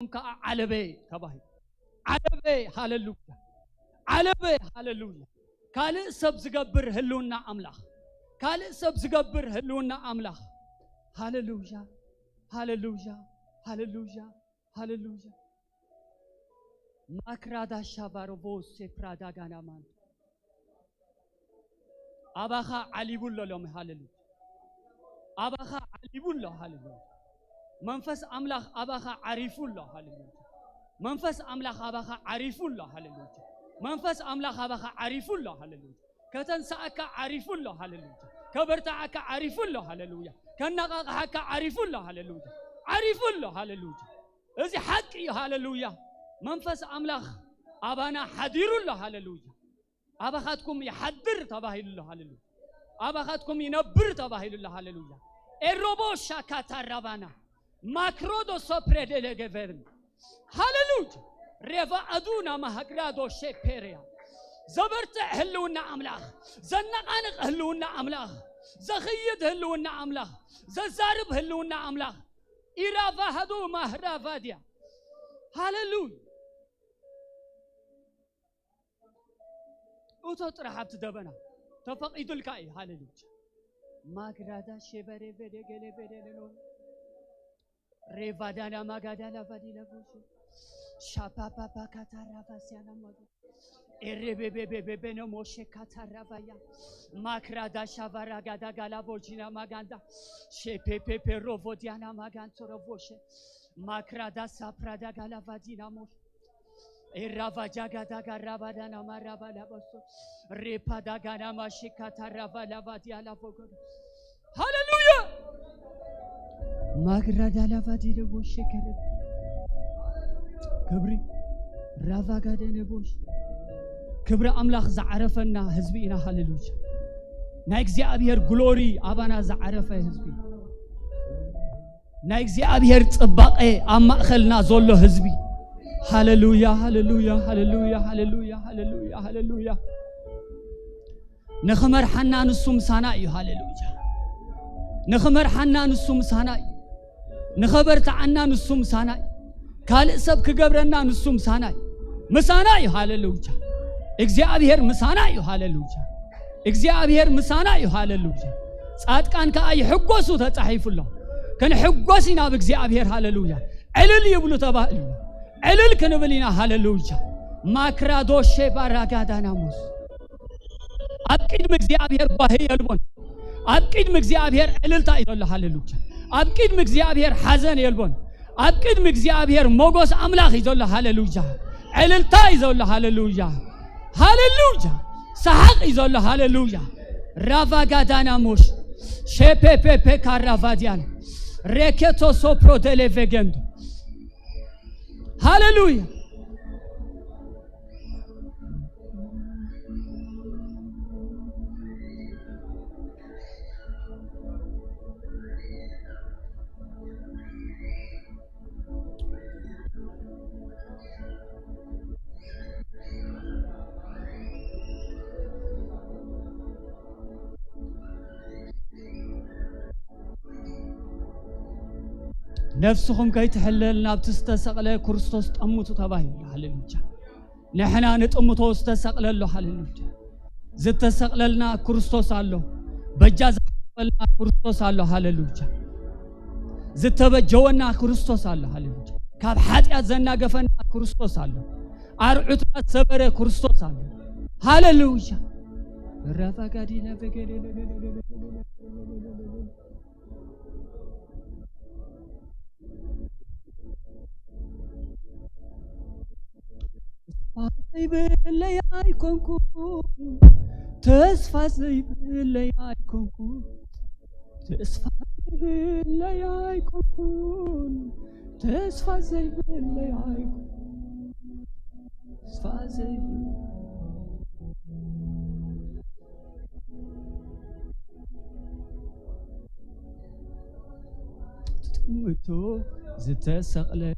علبي تباهي علبي هاللويا علبي هاللويا كالي سب زقبر هلونا أملاخ كالي سب زقبر هلونا أملاخ هاللويا هاللويا هاللويا هاللويا ماكرادا شاباروفوس سفرادا غانامان أباخا علي بولو لهم هاللويا أباخا علي بولو هاللويا منفس أملاخ أباخا عريف الله هاللويا منفس أملاخ أباخا عريف الله هاللويا منفس أملاخ أباخا عريف الله هاللويا كتنسأك عريف الله هاللويا كبرتعك عريف الله هاللويا كنقاقك عريف الله هاللويا عريف الله هاللويا إذا حقي هاللويا منفس أملاخ أبانا حدير الله هاللويا أباخاتكم يحدر تباهي الله هاللويا أباخاتكم ينبر تباهي الله هاللويا الروبو شاكاتا ربانا ماكرودو سوبريد لغفرن هاللويا ريفا أدونا مهقرادو شيبيريا زبرت هلونا أملاخ زنقانق هلونا أملاخ زخيد هلونا أملاخ ززارب هلونا أملاخ إرافا هدو مهرافا ديا هاللويا وتطرحت دبنا تفقيد الكاي هاللويا ماغرادا شبري بدي غلي بدي لون ريفادانا ماغادالا فادي لبوشو شابا بابا كاتارا فاسيانا مودو إربيبيبيبينو موشي كاتارا فايا ماغرادا شافارا غادا غالا بوجينا ماغاندا شيبيبيبي روفوديانا ماغانتو روفوشي ماغرادا سابرادا غالا فادينا موش إرافا جاغادا غارابادانا مارابا لابوسو ريبادا غانا ماشي كاتارا فالا فاديالا فوغو هاللويا ماغرادا لافادي لبوشي كرب كبري رافا غادا نبوش كبر أملاخ زعرفنا حزبينا هاللويا نايكزي أبير غلوري أبانا زعرفه حزبي نايكزي أبير طباقي أما خلنا زولو حزبي هاللويا هاللويا هاللويا هاللويا هاللويا هاللويا نخمر حنان السوم ساناي هاللويا نخمر حنان السوم ساناي نخبر تعنا السوم ساناي كال سب كجبرنا السوم ساناي مساناي هاللويا እግዚአብሔር ምሳና እዩ ሃሌሉያ እግዚአብሔር ምሳና እዩ ሃሌሉያ ጻድቃን ከአይ ሕጎሱ ተጻሒፉሎ ከን ሕጎሲና በእግዚአብሔር ሃሌሉያ ዕልል ይብሉ ተባህሉ ዕልል ክንብሊና ሃሌሉያ ማክራዶሼ ባራጋዳናሙስ አብቂድም እግዚአብሔር ጓሄ የልቦን አብቂድም እግዚአብሔር ዕልልታ ይዞል ሃሌሉያ አብቂድም እግዚአብሔር ሐዘን የልቦን አብቂድም እግዚአብሔር ሞጎስ አምላኽ ይዞል ሃሌሉያ ዕልልታ ይዞል ሃሌሉያ هاللويا سحق يزول هاللويا رافا غادانا موش شيبي بيبي كارافاديان ريكيتو سوبرو ديليفيجندو هاللويا نفسهم كي تحللنا بتستسقل كريستوس تأمتو تباهي هاللويا نحنا نتأمتو استسقل له هاللويا زت تسقلنا كريستوس الله بجاز لنا كريستوس الله هاللويا زت بجونا كريستوس الله هاللويا كاب حاتيات زنا قفنا كريستوس الله أرعتنا سبر كريستوس الله هاللويا رفا قادينا فكري زي يكونكم تسفى زي يكونكم تسفى زي يكونكم تسفى زي يكونكم تسفى زي تموتو زتسقلن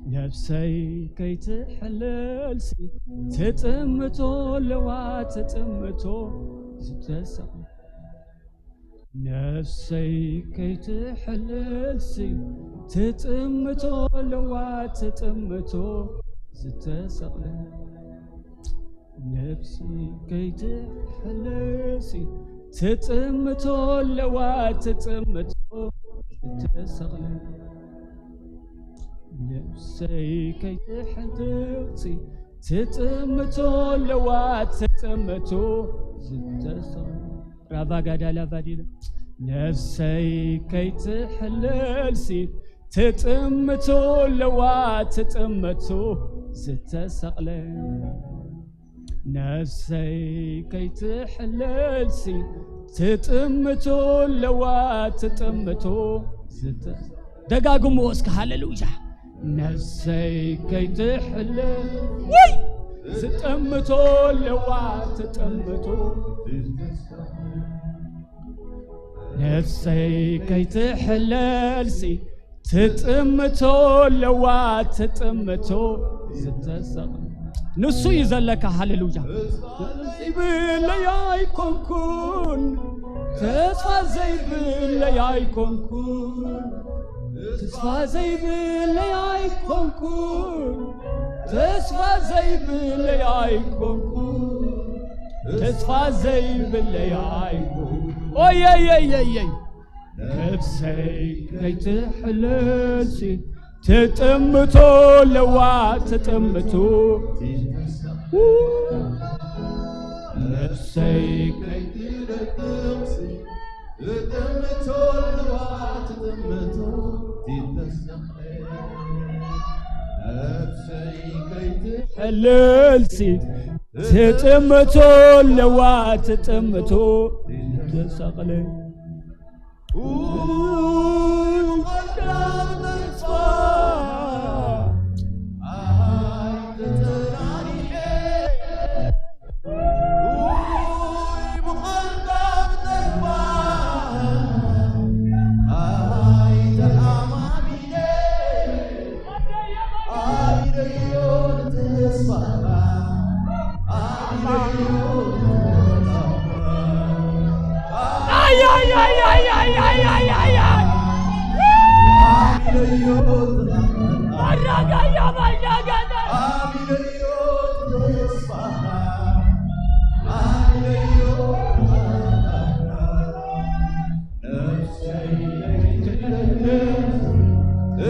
نفسي كي تحللسي تتمتو لوا تتمتو زتسقل نفسي كي تحللسي تتمتو لوات تتمتو ستسقل نفسي كي تحللسي تتمتو لوات تتمتو ستسقل نفسي كي تحللسي تتمتو لوات تتمتو ستسقل رافا قادا لافاديلا نفسي كي تحللسي تتمتو لوات تتمتو ستسقلي نفسي كي تحللسي تتمتو لوات تتمتو ستسقلي دقاقم واسك هاللوجة نفسي كي تحلل وي تتمتو لوات تتمتو نفسي كي تحللسي تتمتو لوات تتمتو ستسقل نسو يزلك هاللوجة زي باللي يكون تسفى زي باللي يكون تسفى زي باللي يكون تسفى زي باللي يكون تسفى زي باللي يكون اوي اي اي اي نفسي كي تحللسي تتمتو لوات تتمتو نفسي كي تحللسي تتمتو لوات تتمتو نفسي كي تحللسي تتمتو لوات تتمتو تسقلي وقدام نصفى تتراني وقدام نصفى تأمامي ريون تصفى ay ay ay ay ay ay ay ay ay Barraga ya barraga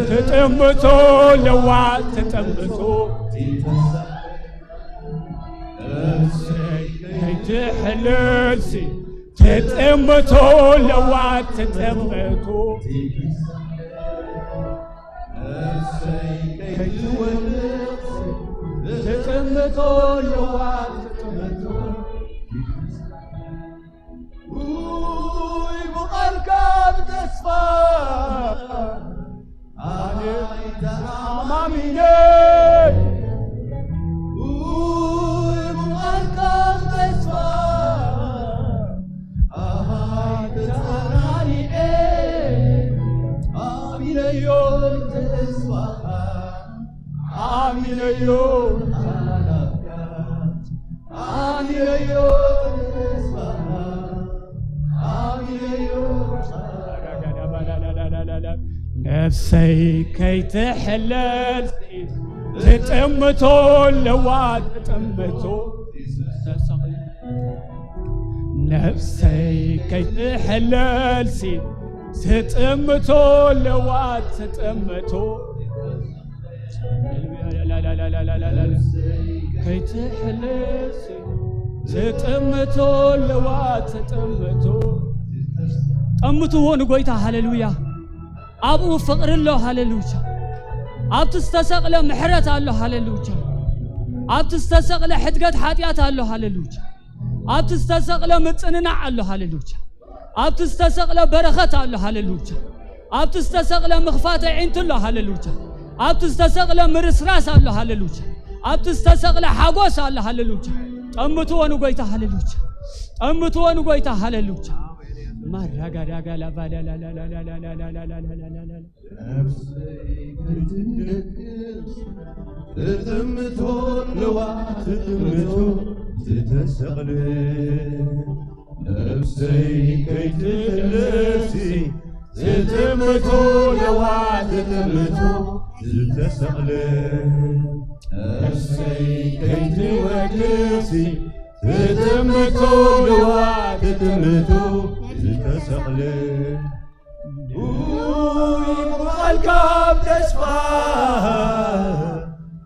تتمتو لوات تتمتو كي تحللسي تتمتو لوات تتمتو كي تولسي تتمتو لوات تتمتو ويبقى تسفى أمامي نفسي كي تحلل تتمتو لوات تتمتو نفسي كي تحلل تتمتو لوات تتمتو لا لا لا لا لا لا لا كي تحلل تتمتو لوات تتمتو أمتو هون قويتا هاللويا أبو فقر الله هاللويا أب تستسقل محرة الله هاللويا أب تستسقل حدقات حاتيات الله هاللويا أب تستسقل متننع الله هاللويا أب تستسقل بركات الله هاللويا أب تستسقل مخفات عين الله هاللويا أب تستسقل مرسراس الله هاللويا أب تستسقل حاجوس الله هاللويا أمتو هون قويتا هاللويا أمتو هون قويتا هاللويا ما رجع رجع لا لا لا لا لا لا لا لا لا لا لا لا لا تتمتو لوات تتمتو تتسقل نفسي كي تخلصي تتمتو لوعد تتمتو تتسقلي نفسي كي تودسي تتمتو لوعد تتمتو تتسقلي ويبقى تسفى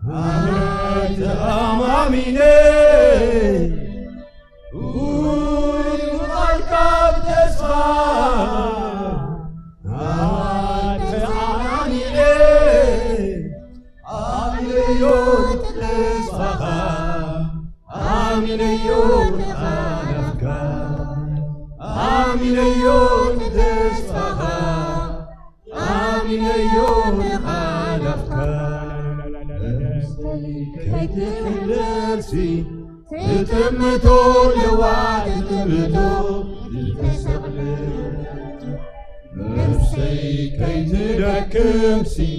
أنت أماميني ويبقى تسفى أنت أماميني آمين تسفى آمين خالفك آمين تسفى آمين خالفك كي تحلسي تتمتو لوعد تتمتو تتسقلي نفسي كي تركمسي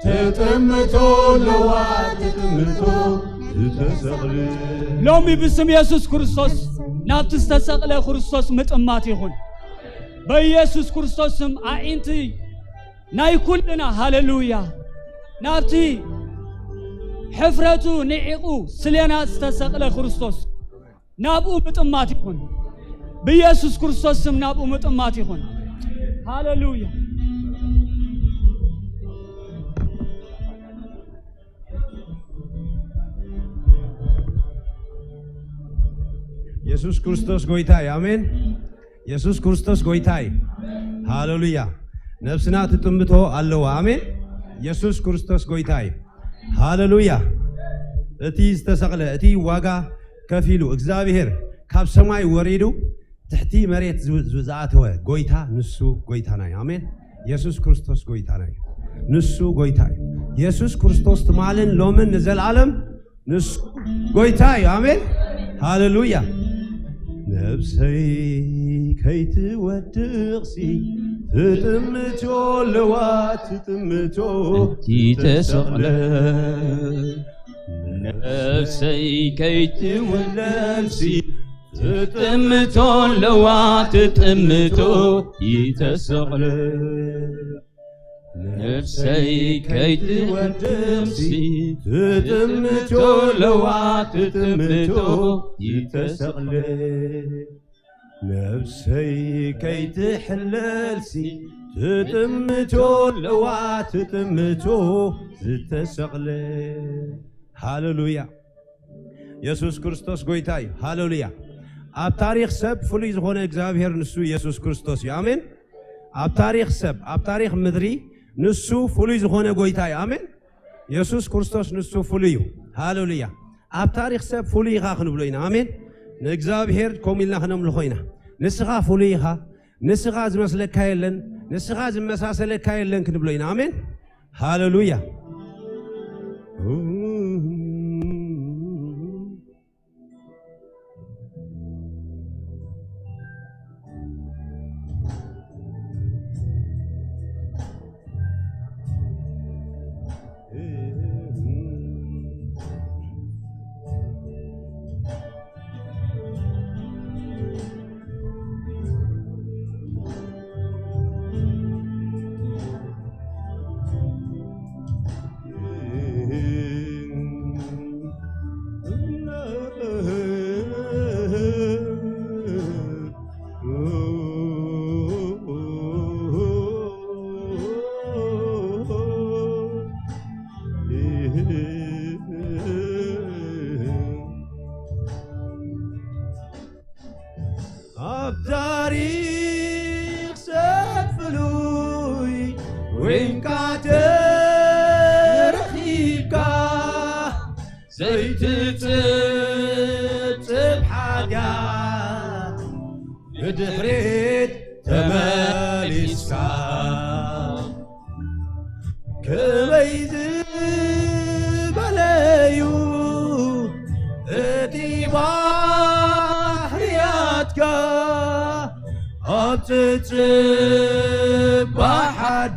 تتمتو لوعد تتمتو تتسقلي لومي باسم يسوع كريستوس نابت استسقل كريستوس مطمات يكون بيسوع كريستوس اعينتي ناي كلنا هاليلويا نابتي حفرتو نعقو سلينا استسقل كريستوس نابو مطمات يكون بيسوع كريستوس نابو مطمات يكون هاليلويا ኢየሱስ ክርስቶስ ጎይታይ አሜን ኢየሱስ ክርስቶስ ጎይታይ ሃሌሉያ ነፍስና ትጥምቶ አለው አሜን ኢየሱስ ክርስቶስ ጎይታይ ሃሌሉያ እቲ ዝተሰቅለ እቲ ዋጋ ከፊሉ እግዚአብሔር ካብ ሰማይ ወሪዱ ትሕቲ መሬት ዝኣተወ ጎይታ ንሱ ጎይታ ናይ አሜን ኢየሱስ ክርስቶስ ጎይታ ናይ ንሱ ጎይታይ ኢየሱስ ክርስቶስ ትማልን ሎምን ንዘላለም ንሱ ጎይታይ አሜን ሃሌሉያ نفسي كي تودقسي تتمتو لوات تتمتو تتسقلي نفسي كي تودقسي تتمتو لوات تتمتو تتسقلي نفسي كي تودمسي تتمتو لوعد تتمتو يتسقلي نفسي كي تحللسي تتمتو لوعد تتمتو يتسقلي هاللويا يسوع كريستوس ጎይታይ هاللويا ኣብ ታሪክ ሰብ ፍሉይ ዝኾነ እግዚአብሔር ንሱ ኢየሱስ ክርስቶስ እዩ አሜን ኣብ ታሪክ ሰብ ኣብ ታሪክ ምድሪ ንሱ ፍሉይ ዝኾነ ጎይታይ አሜን ኢየሱስ ክርስቶስ ንሱ ፍሉይ እዩ ሃሌሉያ ኣብ ታሪክ ሰብ ፍሉይ ኢኻ ክንብሎ ኢና አሜን ንእግዚአብሔር ከምኡ ኢልና ክነምልኾ ኢና ንስኻ ፍሉይ ኢኻ ንስኻ ዝመስለካ የለን ንስኻ ዝመሳሰለካ የለን ክንብሎ ኢና አሜን ሃሌሉያ تاريخ سفلوي وين كاتر رخيبكا زيت تب حاجة بدحريت تماليسكا كميز بلايو اتي بحرياتكا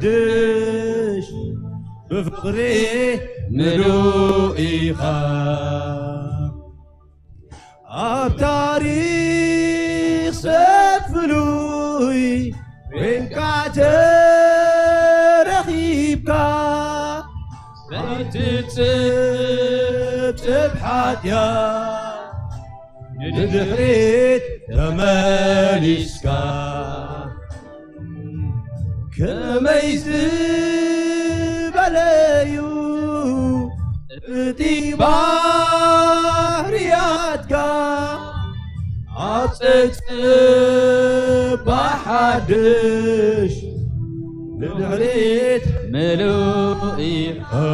بحدش بفقري ملوئيخا تاريخ ستفلوي وين كاترخيبكا تبحث يا ندخريت تماليسكا كما يزبليو تبارياتكا عطت بحدش ندخريت ملوئيها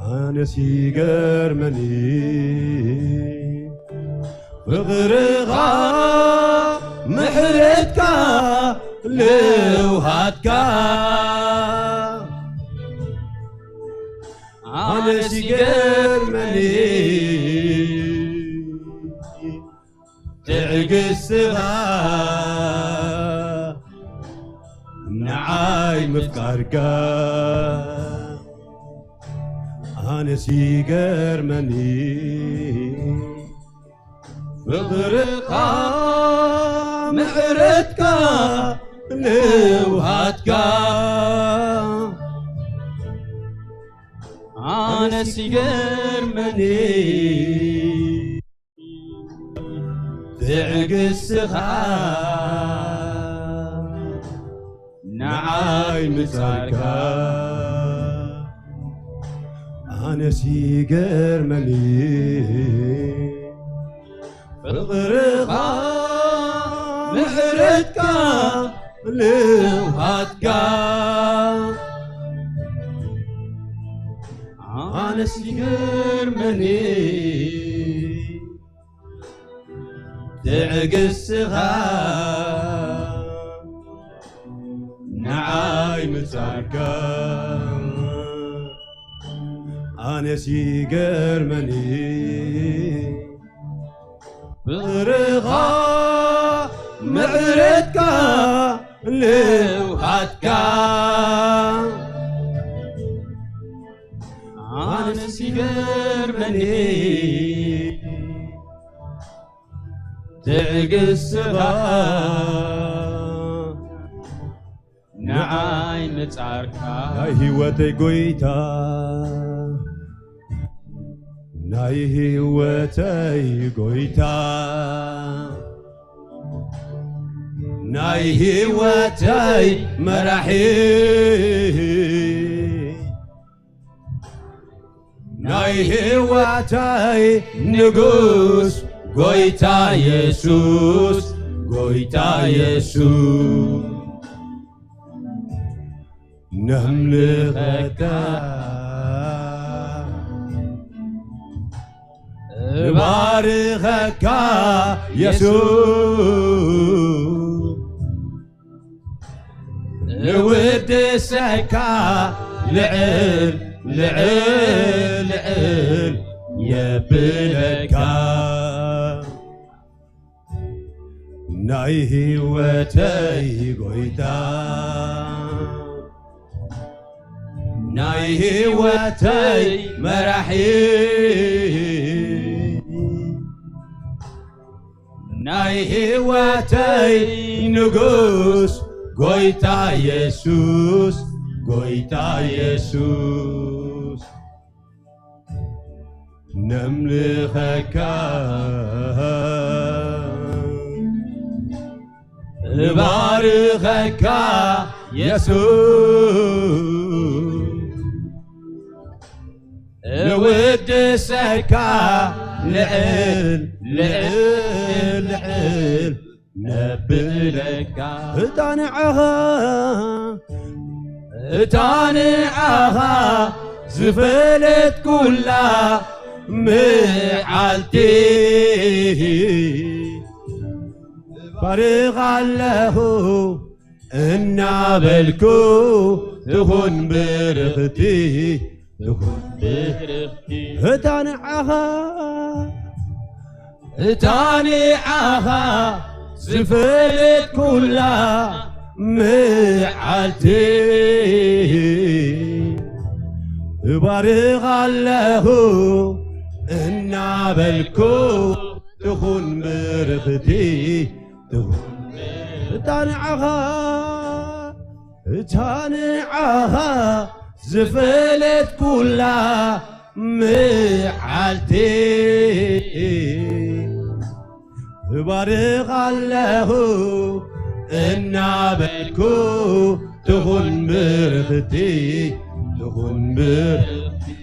أنا سيجار مني بغرغا محرتكا لوهاتكا أنا سيجار مني تعقسها نعاي مفكركا أنا سيجار مني فضرقا محرتكا لوهاتكا أنا سيجار مني تعقسها نعاي مساركا أنا سيجار مني فضرقا محرتكا لوهاتكا أنا سيجار مني تعقسها نعاي مساركا أنا سيجار مني بغرغا معرتكا لوهاتكا أنا سيجار مني تعقسها نعاي متعاركا ناي هيوتي قويتا ناي هيوتي قويتا ناي هيوتي مرحي ناي هيوتي نقوس قويتا يسوس قويتا يسوس نملكك بارخك يسوع لودسك لعل لعل لعل يا بلكا نايه وتاي قويتا نايه وتاي مرحي نايه وتاي نقوس قويتا يسوس قويتا يسوس نملخك بارخك يسوع لودسك لعل لعل لعل نبلك تانعها زفلت كلها معالتي فرغ له النابلكو تخون برختي تخون برختي تانعها زفلت كلها معالتي بارغ له النابلكو تخون برختي تخون تانعها زفلت كلها معالتي بارق الله إنا بلكو تخون برختي تخون برختي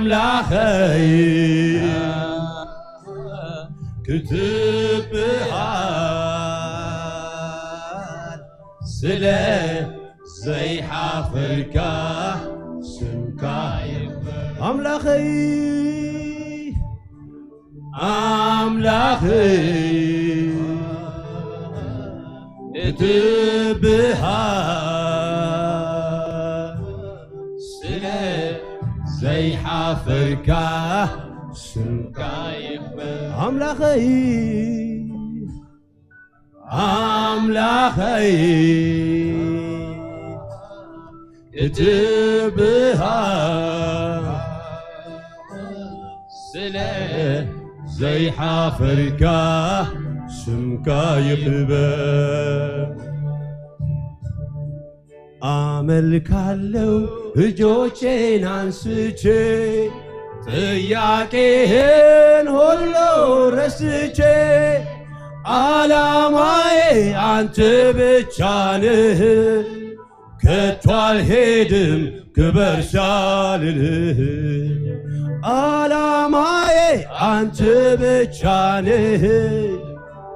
أملاخي كتبها سلام زي حفركا سمكاير أملاخي كتبها سلام زي حفركا سمكاير أملاخي كتبها سلام زي حفركا سمكا يخبر አመልካለው እጆቼን አንስቼ ጥያቄህን ሁሉ ረስቼ ዓላማዬ አንተ ብቻ ነህ ከቶ አልሄድም ክበር ሳልልህ ዓላማዬ አንተ ብቻ ነህ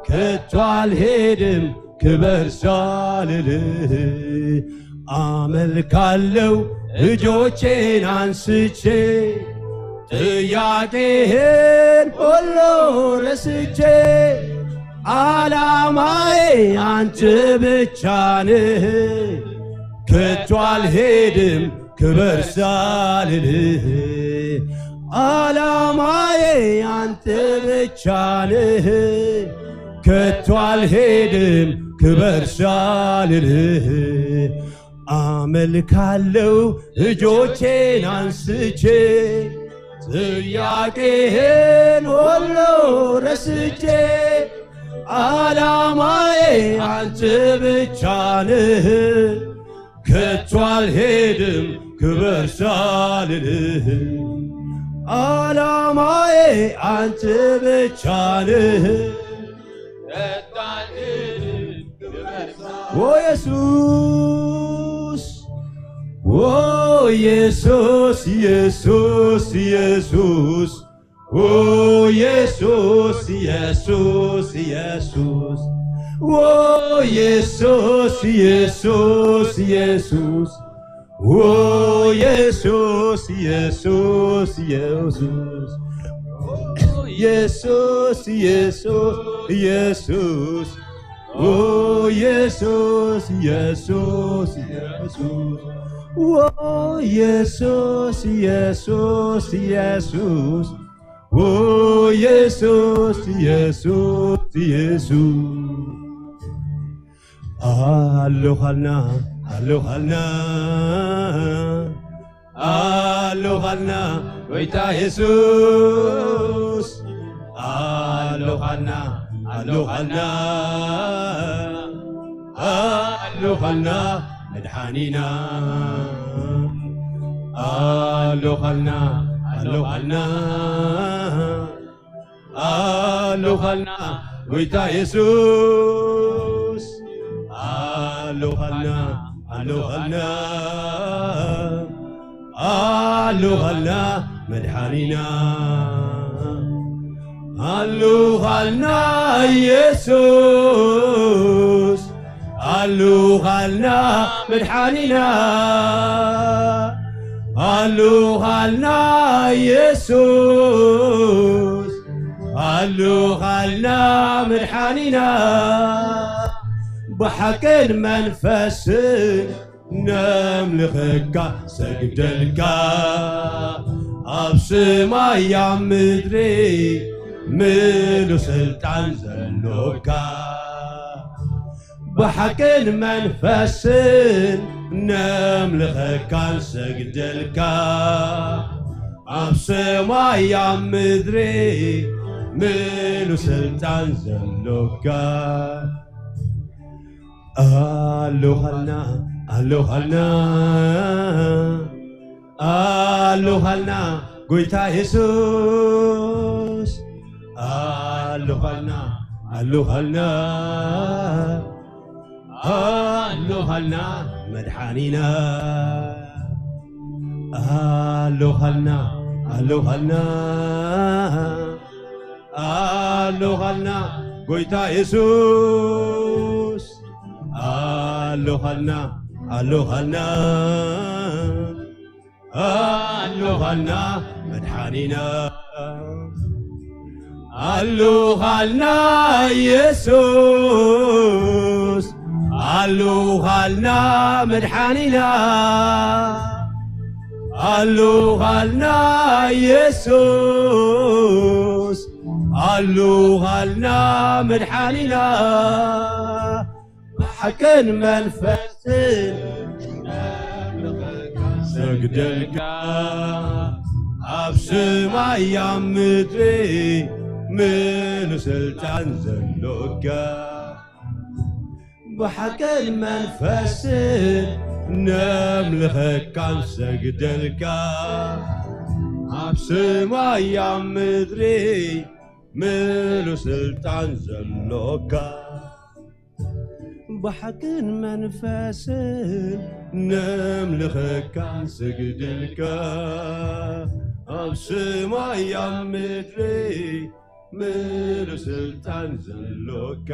ከቶ አልሄድም ክበር ሳልልህ አመልካለው እጆቼን አንስቼ ጥያቄህን ሁሉ ረስቼ ዓላማዬ አንተ ብቻ ነህ ከቶ አልሄድም ክበር ሳልልህ ዓላማዬ አንተ ብቻ ነህ ከቶ አልሄድም ክበር ሳልልህ አመልካለው እጆቼን አንስቼ ጥያቄህን ሁሉ ረስቼ ዓላማዬ አንተ ብቻ ነህ ከቶ አልሄድም ክበር ሳልልህ ዓላማዬ አንተ ብቻ ነህ ኦ ኢየሱስ ኦ ኢየሱስ ኢየሱስ ኢየሱስ ኦ ኢየሱስ ኢየሱስ ኢየሱስ ኦ ኢየሱስ ኢየሱስ ኢየሱስ ኦ ኢየሱስ ኢየሱስ ኢየሱስ ኢየሱስ ኢየሱስ ኢየሱስ ኦ ኢየሱስ ኢየሱስ ኢየሱስ ኦ ኢየሱስ ኢየሱስ ኢየሱስ ኦ ኢየሱስ ኢየሱስ ኢየሱስ አሎሃልና አሎሃልና አሎሃልና ወይታ ኢየሱስ አሎሃልና አሎሃልና አሎሃልና መድኃኒና አሎሃልና አሎሃልና አሎሃልና ወይታ ኢየሱስ አሎሃልና አሎሃልና አሎሃልና መድኃኒና አሎሃልና ኢየሱስ አሎሃልና መድኃኒና አሎሃልና ኢየሱስ አሎሃልና መድኃኒና بحقن منفس نملخك سجدلك أبسما يا مدري ملو سلطان زلوك بحقن منفس نملخك سجدلك أبسما يا مدري ملو سلطان زلوكا ألوهلنا قويتا يسوس ألوهلنا مدحانينا ألوهلنا قويتا يسوس ألوهلنا مدحانينا ألوهلنا يسوس ألوهلنا مدحانينا ألوهلنا يسوس ألوهلنا مدحانينا حكن منفس سجدلك أبسما يا مدري من سلطان زلوك بحكن منفس نملخك عن سجدلك أبسما يا مدري من سلطان زلوك بحكن منفس نملخك عن سجدلك أبسما يا مدري من سلطان زلوك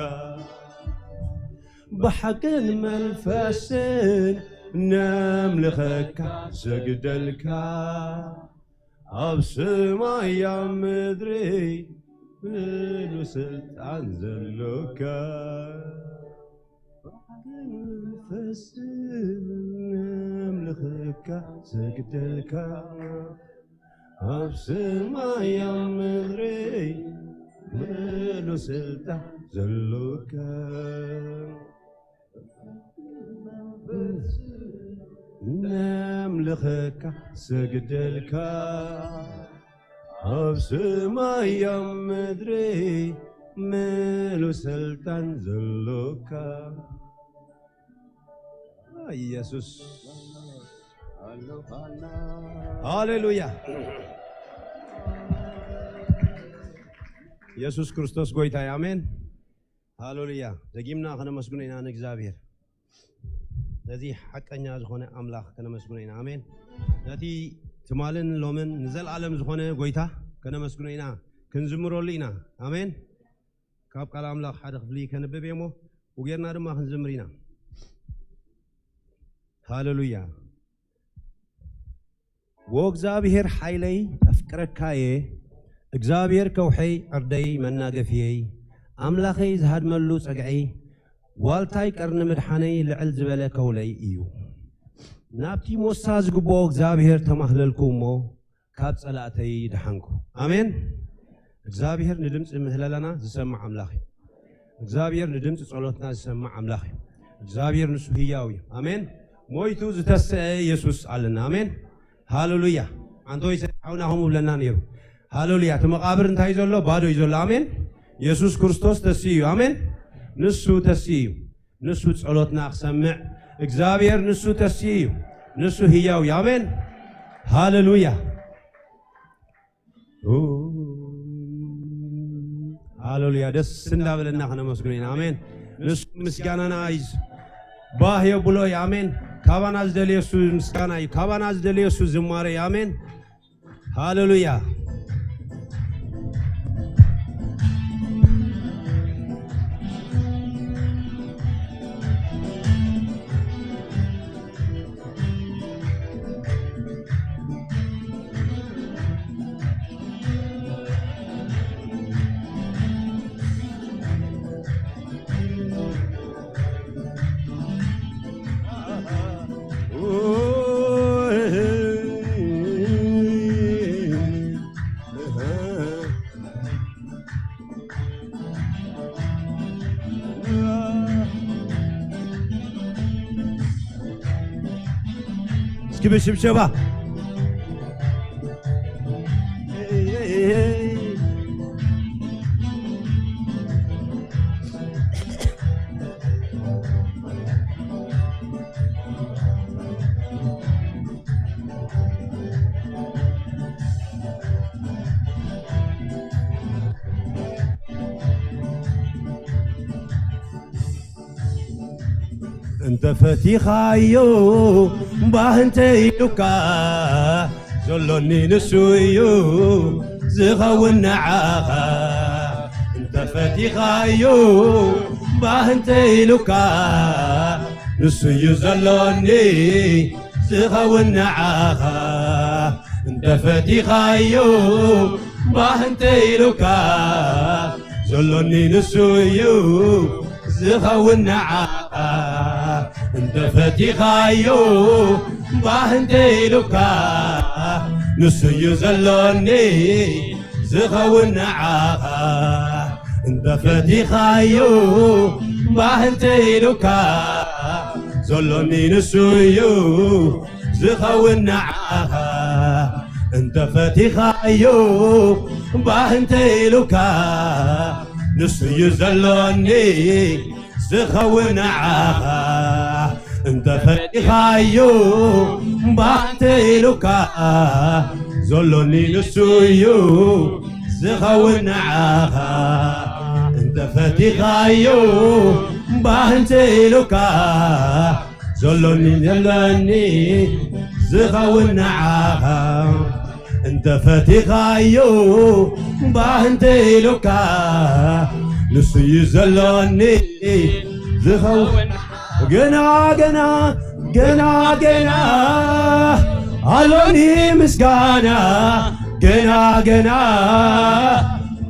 بحكن منفس نملخك عن سجدلك أبسما يا مدري من سلطان زلوك منفس نملخك سجدلك أبسما يا مدري ملو سلطان زلوك نملخك سجدلك أبسما يا مدري ملو سلطان زلوك ኢየሱስ ሃሌሉያ ኢየሱስ ክርስቶስ ጎይታ አሜን ሃሌሉያ ደጊምና ከነመስግነና እግዚአብሔር ነዚ ሐቀኛ ዝኾነ አምላኽ ከነመስግነና አሜን ነቲ ትማልን ሎምን ንዘልዓለም ዝኾነ ጎይታ ከነመስግነና ክንዝምሮሊና አሜን ካብ ቃል አምላኽ ሓደ ክፍሊ ከነበበሞ ወጌርና ድማ ክንዝምሪና ሃሌሉያ ወእግዚአብሔር ኃይለይ አፍቅረካዬ እግዚአብሔር ከውሐይ ዕርደይ መናገፍየይ አምላኸይ ዝሃድመሉ ጸግዒ ዋልታይ ቀርኒ ምድሓነይ ልዕል ዝበለ ከውለይ እዩ ናብቲ ሞሳ ዝግብኦ እግዚአብሔር ተማህለልኩሞ ካብ ጸላእተይ ድሓንኩ አሜን እግዚአብሔር ንድምፂ ምህለለና ዝሰማዕ አምላኽ እግዚአብሔር ንድምፂ ጸሎትና ዝሰማዕ አምላኽ እግዚአብሔር ንሱ ህያው እዩ አሜን ሞይቱ ዝተሰአ ኢየሱስ አለና አሜን ሃሌሉያ አንተ ይሰዓውና ሆም ብለና ነይሩ ሃሌሉያ ተመቃብር እንታይ ዘሎ ባዶ ይዘሎ አሜን ኢየሱስ ክርስቶስ ተስዩ አሜን ንሱ ተስዩ ንሱ ጸሎትና ክሰምዕ እግዚአብሔር ንሱ ተስዩ ንሱ ህያው አሜን ሃሌሉያ ሃሌሉያ ደስ እንዳበለና ከነመስግነና አሜን ንሱ ምስጋናና አይዝ ባህ ብሎ አሜን ካባና ዝደልየሱ ምስጋና እዩ ካባና ዝደልየሱ ዝማሬ አሜን ሃሌሉያ እስኪ በሽብሸባ انت فتيخايو باهنتي لوكا زلوني نسويو زغاون نعاها انت فتيخايو باهنتي لوكا نسويو زلوني زغاون نعاها انت فتيخايو باهنتي لوكا زلوني نسويو زغاون نعاها انت فتيخايو باهنتي لوكا نسويو زلوني زغاون نعاها انت فتيخايو باهنتي لوكا زلوني نسويو زغاون نعاها انت فتيخايو باهنتي لوكا نسويو زلوني زغاون نعاها انت فتيخايو باهنتي لوكا زلوني نسويو زغاون نعاها انت فتيخايو باهنتي لوكا زلوني زغاون نعاها انت فتيخايو باهنتي لوكا نسوي زلوني زغاون جنا جنا جنا جنا علوني مسكانا جنا جنا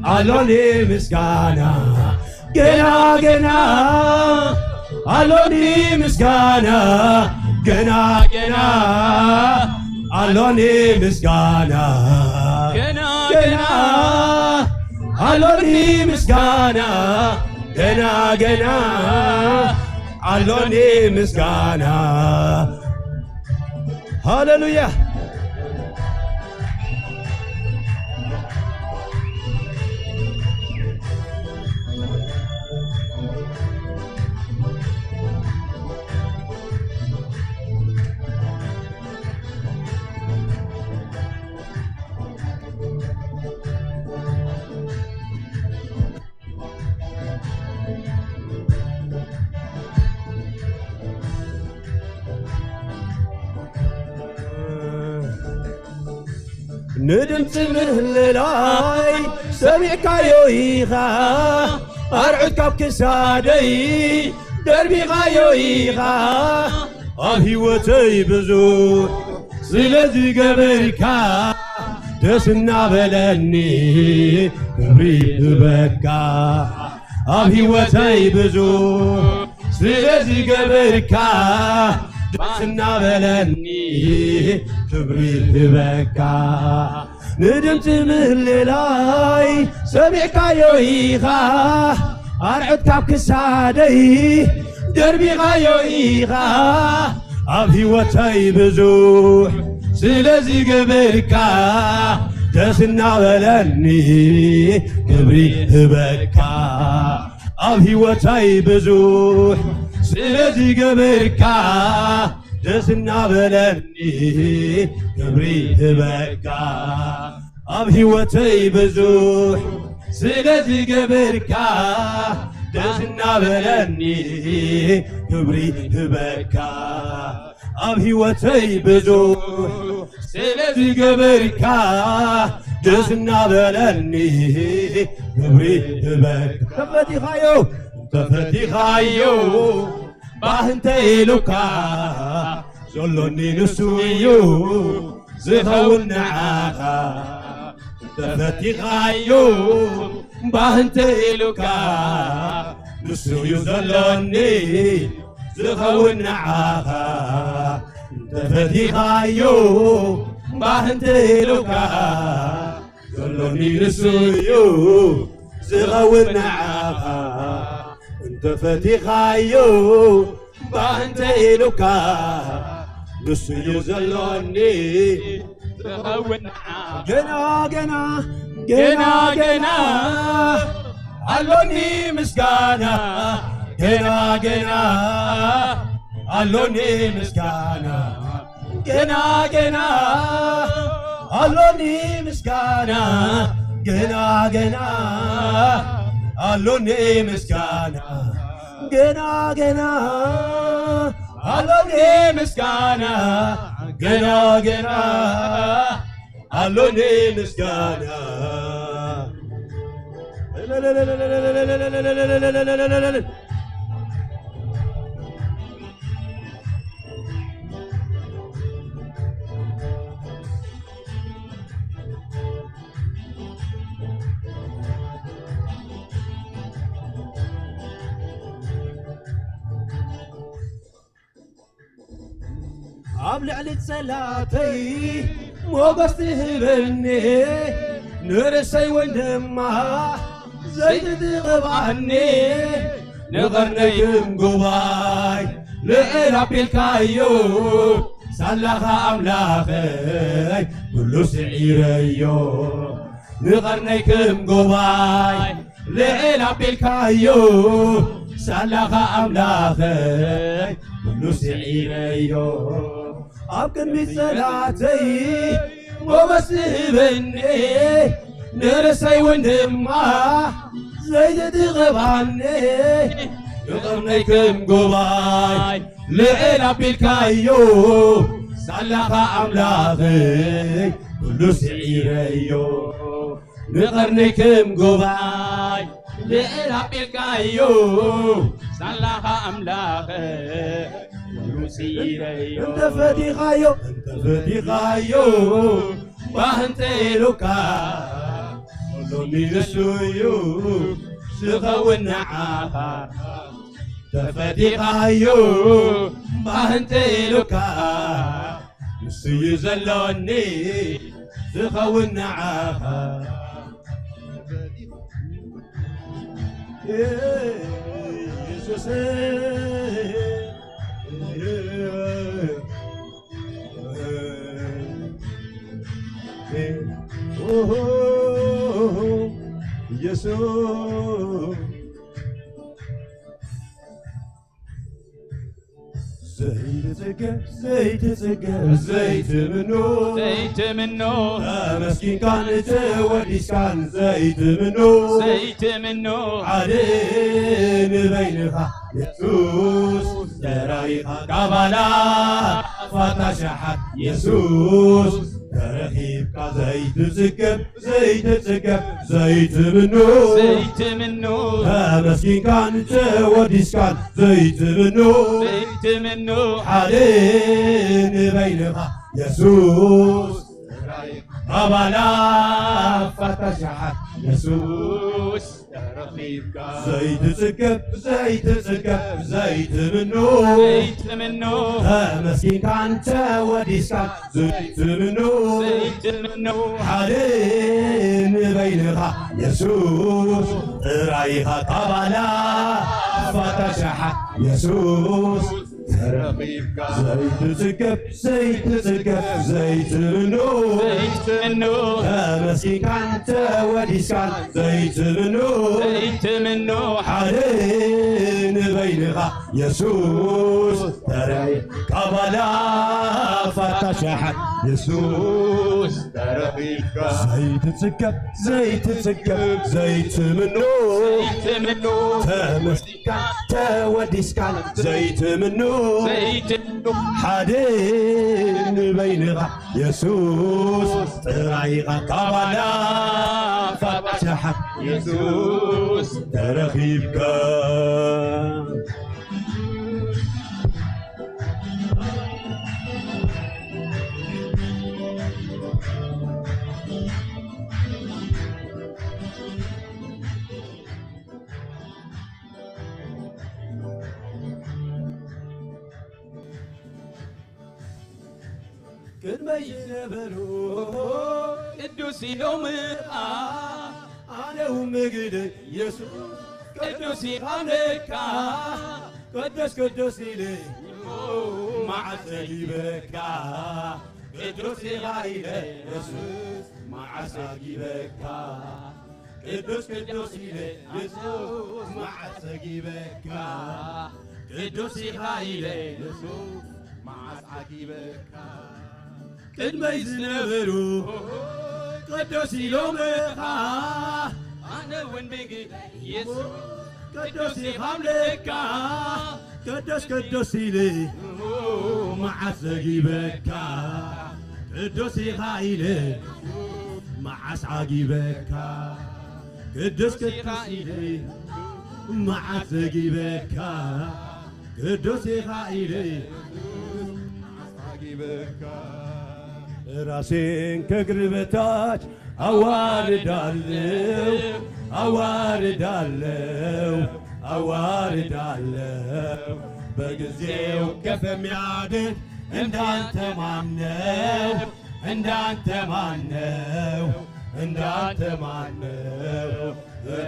علوني مسكانا جنا جنا علوني مسكانا جنا جنا علوني مسكانا جنا جنا علوني مسكانا جنا جنا علوني مسكانا هاللويا ندمت مهللاي سميك يويغا أرعد كاب كسادي دربي غايويغا أبي وتي بزور سلذي قبركا تسنا بلني قبري بكا أبي وتي بزور سلذي قبركا تسنا بلني قبري بكا ندمت مهللاي سميك يويغا أرعد كاب كسادي دربي غايويغا أبي وتي بزوح سلازي قبركا تسنا بلني قبري بكا أبي وتي بزوح سلازي قبركا تسنا بلني قبري بكا أبي وتي بزوح سلازي قبركا تسنا بلني قبري بكا أبي وتي بزوح سلازي قبركا تسنا بلني قبري بكا تفتي خايو تفتي خايو باهنتي لوكا زلوني نسويو زغاون نعاها تفتي خايو باهنتي لوكا نسويو زلوني زغاون نعاها تفتي خايو باهنتي لوكا زلوني نسويو زغاون نعاها انت فتيخايو باهنتي لوكا نسويو زلوني زغاون نعاها جنا جنا جنا جنا علوني مسكانا جنا جنا علوني مسكانا جنا جنا علوني مسكانا جنا جنا علوني مسكانا جنا جنا አሎኔ ምስጋና ገና ገና አሎኔ ምስጋና أبلع للصلاتي موقف تهبني نرسي وندمها زيت تغب عني نغرنيكم قباي لعرب الكايو سلخا أملاخي كل سعيريو نغرنيكم قباي لعرب الكايو سلخا أملاخي كل سعيريو أبكن بصلاتي وبس بني نرسي وندمع زيد تغب عني يغرنيكم قباي لعنا بالكايو سلخا أملاخي كل سعيريو نغرنيكم قباي لعنا بالكايو سلخا أملاخي انت فتيخايو انت فتيخايو وانتي لوكا ولوني نسويو سخو النعاها انت فتيخايو وانتي لوكا نسوي زلوني سخو النعاها يسوس يسوع زيت سكر زيت سكر زيت منو مسكين كان وديس كان زيت منو علين بينها يسوس ترايخا قبلا فتشحت يسوس ترحيبك زيت سكر زيت سكر زيت منو مسكين كان وديس كان زيت منو حالين بينها يسوس قبلا فتشحت يسوس زيت سكر زيت سكر زيت منو مسكين كان وديس كان زيت منو حالين بينها يسوس رايها قبلا فتشحت يسوس زيت سكر زيت سكر زيت منو مسكين كان وديس كان زيت منو حالين بينها يسوس تراي قبلا فتشحت يسوس زيت سكر زيت سكر زيت منو مسكين كان وديس كان زيت منو حدين بينها يسوس طريقة قبلا فتحت يسوس ترخيبك كدما ينبرو قدوس يوم أنا ومجد يسوع قدوس يغنك قدوس قدوس لي مع سجيبك قدوس يغايلة يسوع مع سجيبك قدوس قدوس لي يسوع مع سجيبك قدوس يغايلة يسوع مع سجيبك كدما يزنبرو قدوس يومك أنا وين بيجي يسوع ቅዱስ ይኻምልካ ቅዱስ ቅዱስ ኢሊ መዓስ ዘጊበካ ቅዱስ ኢኻ ኢሊ መዓስ ዓጊበካ ቅዱስ ቅዱስ ኢሊ መዓስ ዘጊበካ ቅዱስ ኢኻ ኢሊ መዓስ ዓጊበካ ራሴን ከእግር በታች አዋርዳለሁ አዋርዳለሁ አዋርዳለሁ በጊዜው ከፍ የሚያድግ እንዳንተ ማነው እንዳንተ ማነው እንዳንተ ማነው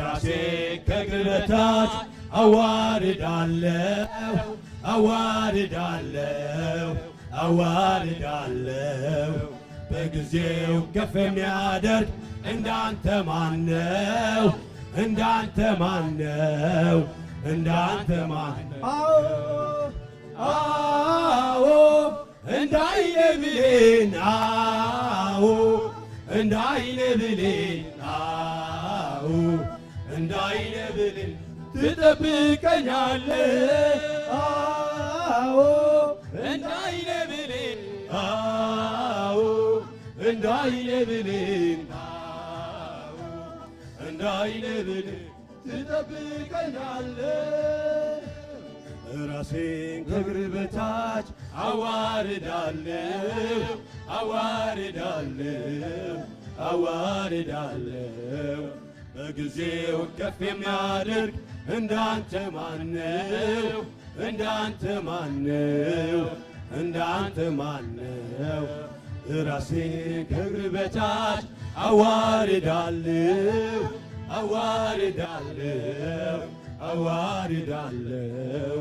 ራሴን ከእግር በታች አዋርዳለሁ አዋርዳለሁ አዋርዳለሁ በጊዜው ከፍ የሚያደርግ እንዳንተ ማነው እንዳንተ ማነው እንዳንተ ማነው አዎ እንዳይነ ብሌን አዎ እንዳይነ ብሌን አዎ እንዳይነ ብሌን ትጠብቀኛለህ አዎ እንዳይነ ብሌን አዎ እንዳይነ ብሌን አዎ እንዳይነ ብሌን ትጠብቀኛለህ ራሴን ከእግር በታች አዋርዳለሁ አዋርዳለሁ አዋርዳለሁ በጊዜው ከፍ የሚያደርግ እንዳንተ ማነው እንዳንተ ማነው እንዳንተ ማነው ራሴን ከእግር በታች አዋርዳለሁ አዋርዳለሁ አዋርዳለሁ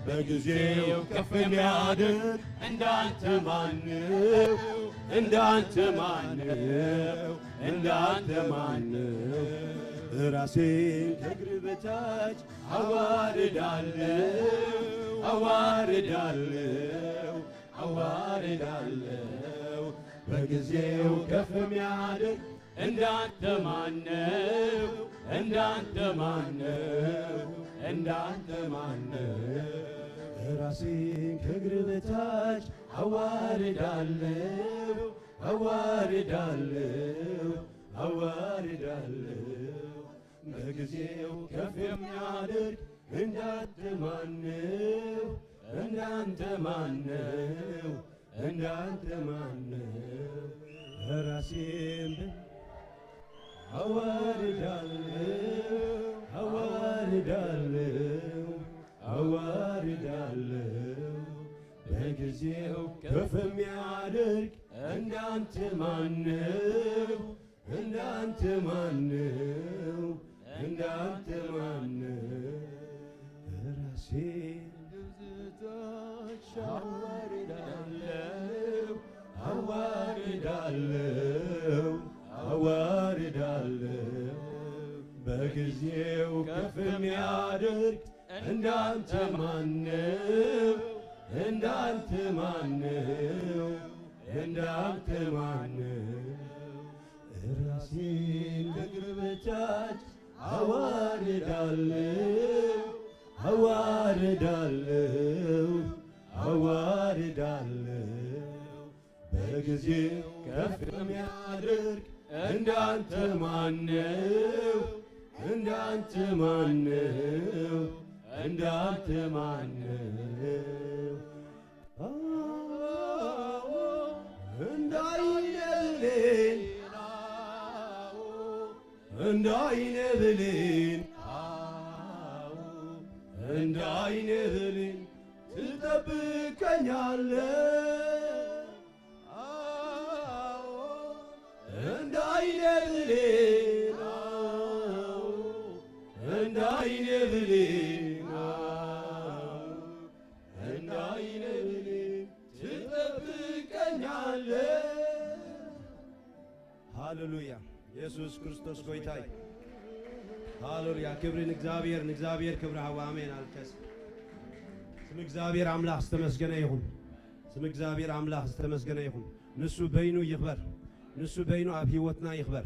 በጊዜው ከፍ የሚያደርግ እንዳንተ ማነው እንዳንተ ማነው እንዳንተ ማነው ራሴን ከእግር በታች አዋርዳለሁ አዋርዳለሁ አዋርዳለሁ በጊዜው ከፍ የሚያደርግ እንዳንተ ማነው እንዳንተ ማነው እንዳንተ ማነው ራሴን ከእግር በታች አዋርዳለሁ አዋርዳለሁ አዋርዳለሁ በጊዜው ከፍ የሚያደርግ እንዳንተ ማነው እንዳንተ ማነው እንዳንተ ማነው ራሴን አዋርዳለሁ አዋርዳለሁ አዋርዳለሁ በጊዜው ከፍ የሚያደርግ እንዳንተ ማነው እንዳንተ ማነው እንዳንተ ማነው ራሴን በታች አዋርዳለሁ አዋርዳለሁ አዋርዳለሁ በጊዜው ከፍ የሚያደርግ እንዳንተ ማነው እንዳንተ ማነው እንዳንተ ማነው ራሴን ከእግር በታች አዋርዳለሁ አዋርዳለሁ አዋርዳለሁ በጊዜው ከፍ የሚያደርግ እንዳንተ ማነው እንዳንተ ማነው እንዳንተ ማነው እንዳይነ ብሌን እንዳይነ ብሌን እንዳይነ ብሌን ትጠብቀኛለህ እንዳይነ ብሌን እንዳይነ ብሌን እንዳይነ ብሌን ትጠብቀኛለህ ሃሌሉያ ኢየሱስ ክርስቶስ ጌታዬ ሃሌሉያ ክብርን እግዚአብሔር ክብር አሜን አልከስ ስም እግዚአብሔር አምላክ ተመስገነ ይሁን ስም እግዚአብሔር አምላክ ተመስገነ ይሁን ንሱ በይኑ ይክበር ንሱ በይኑ አብ ህይወትና ይክበር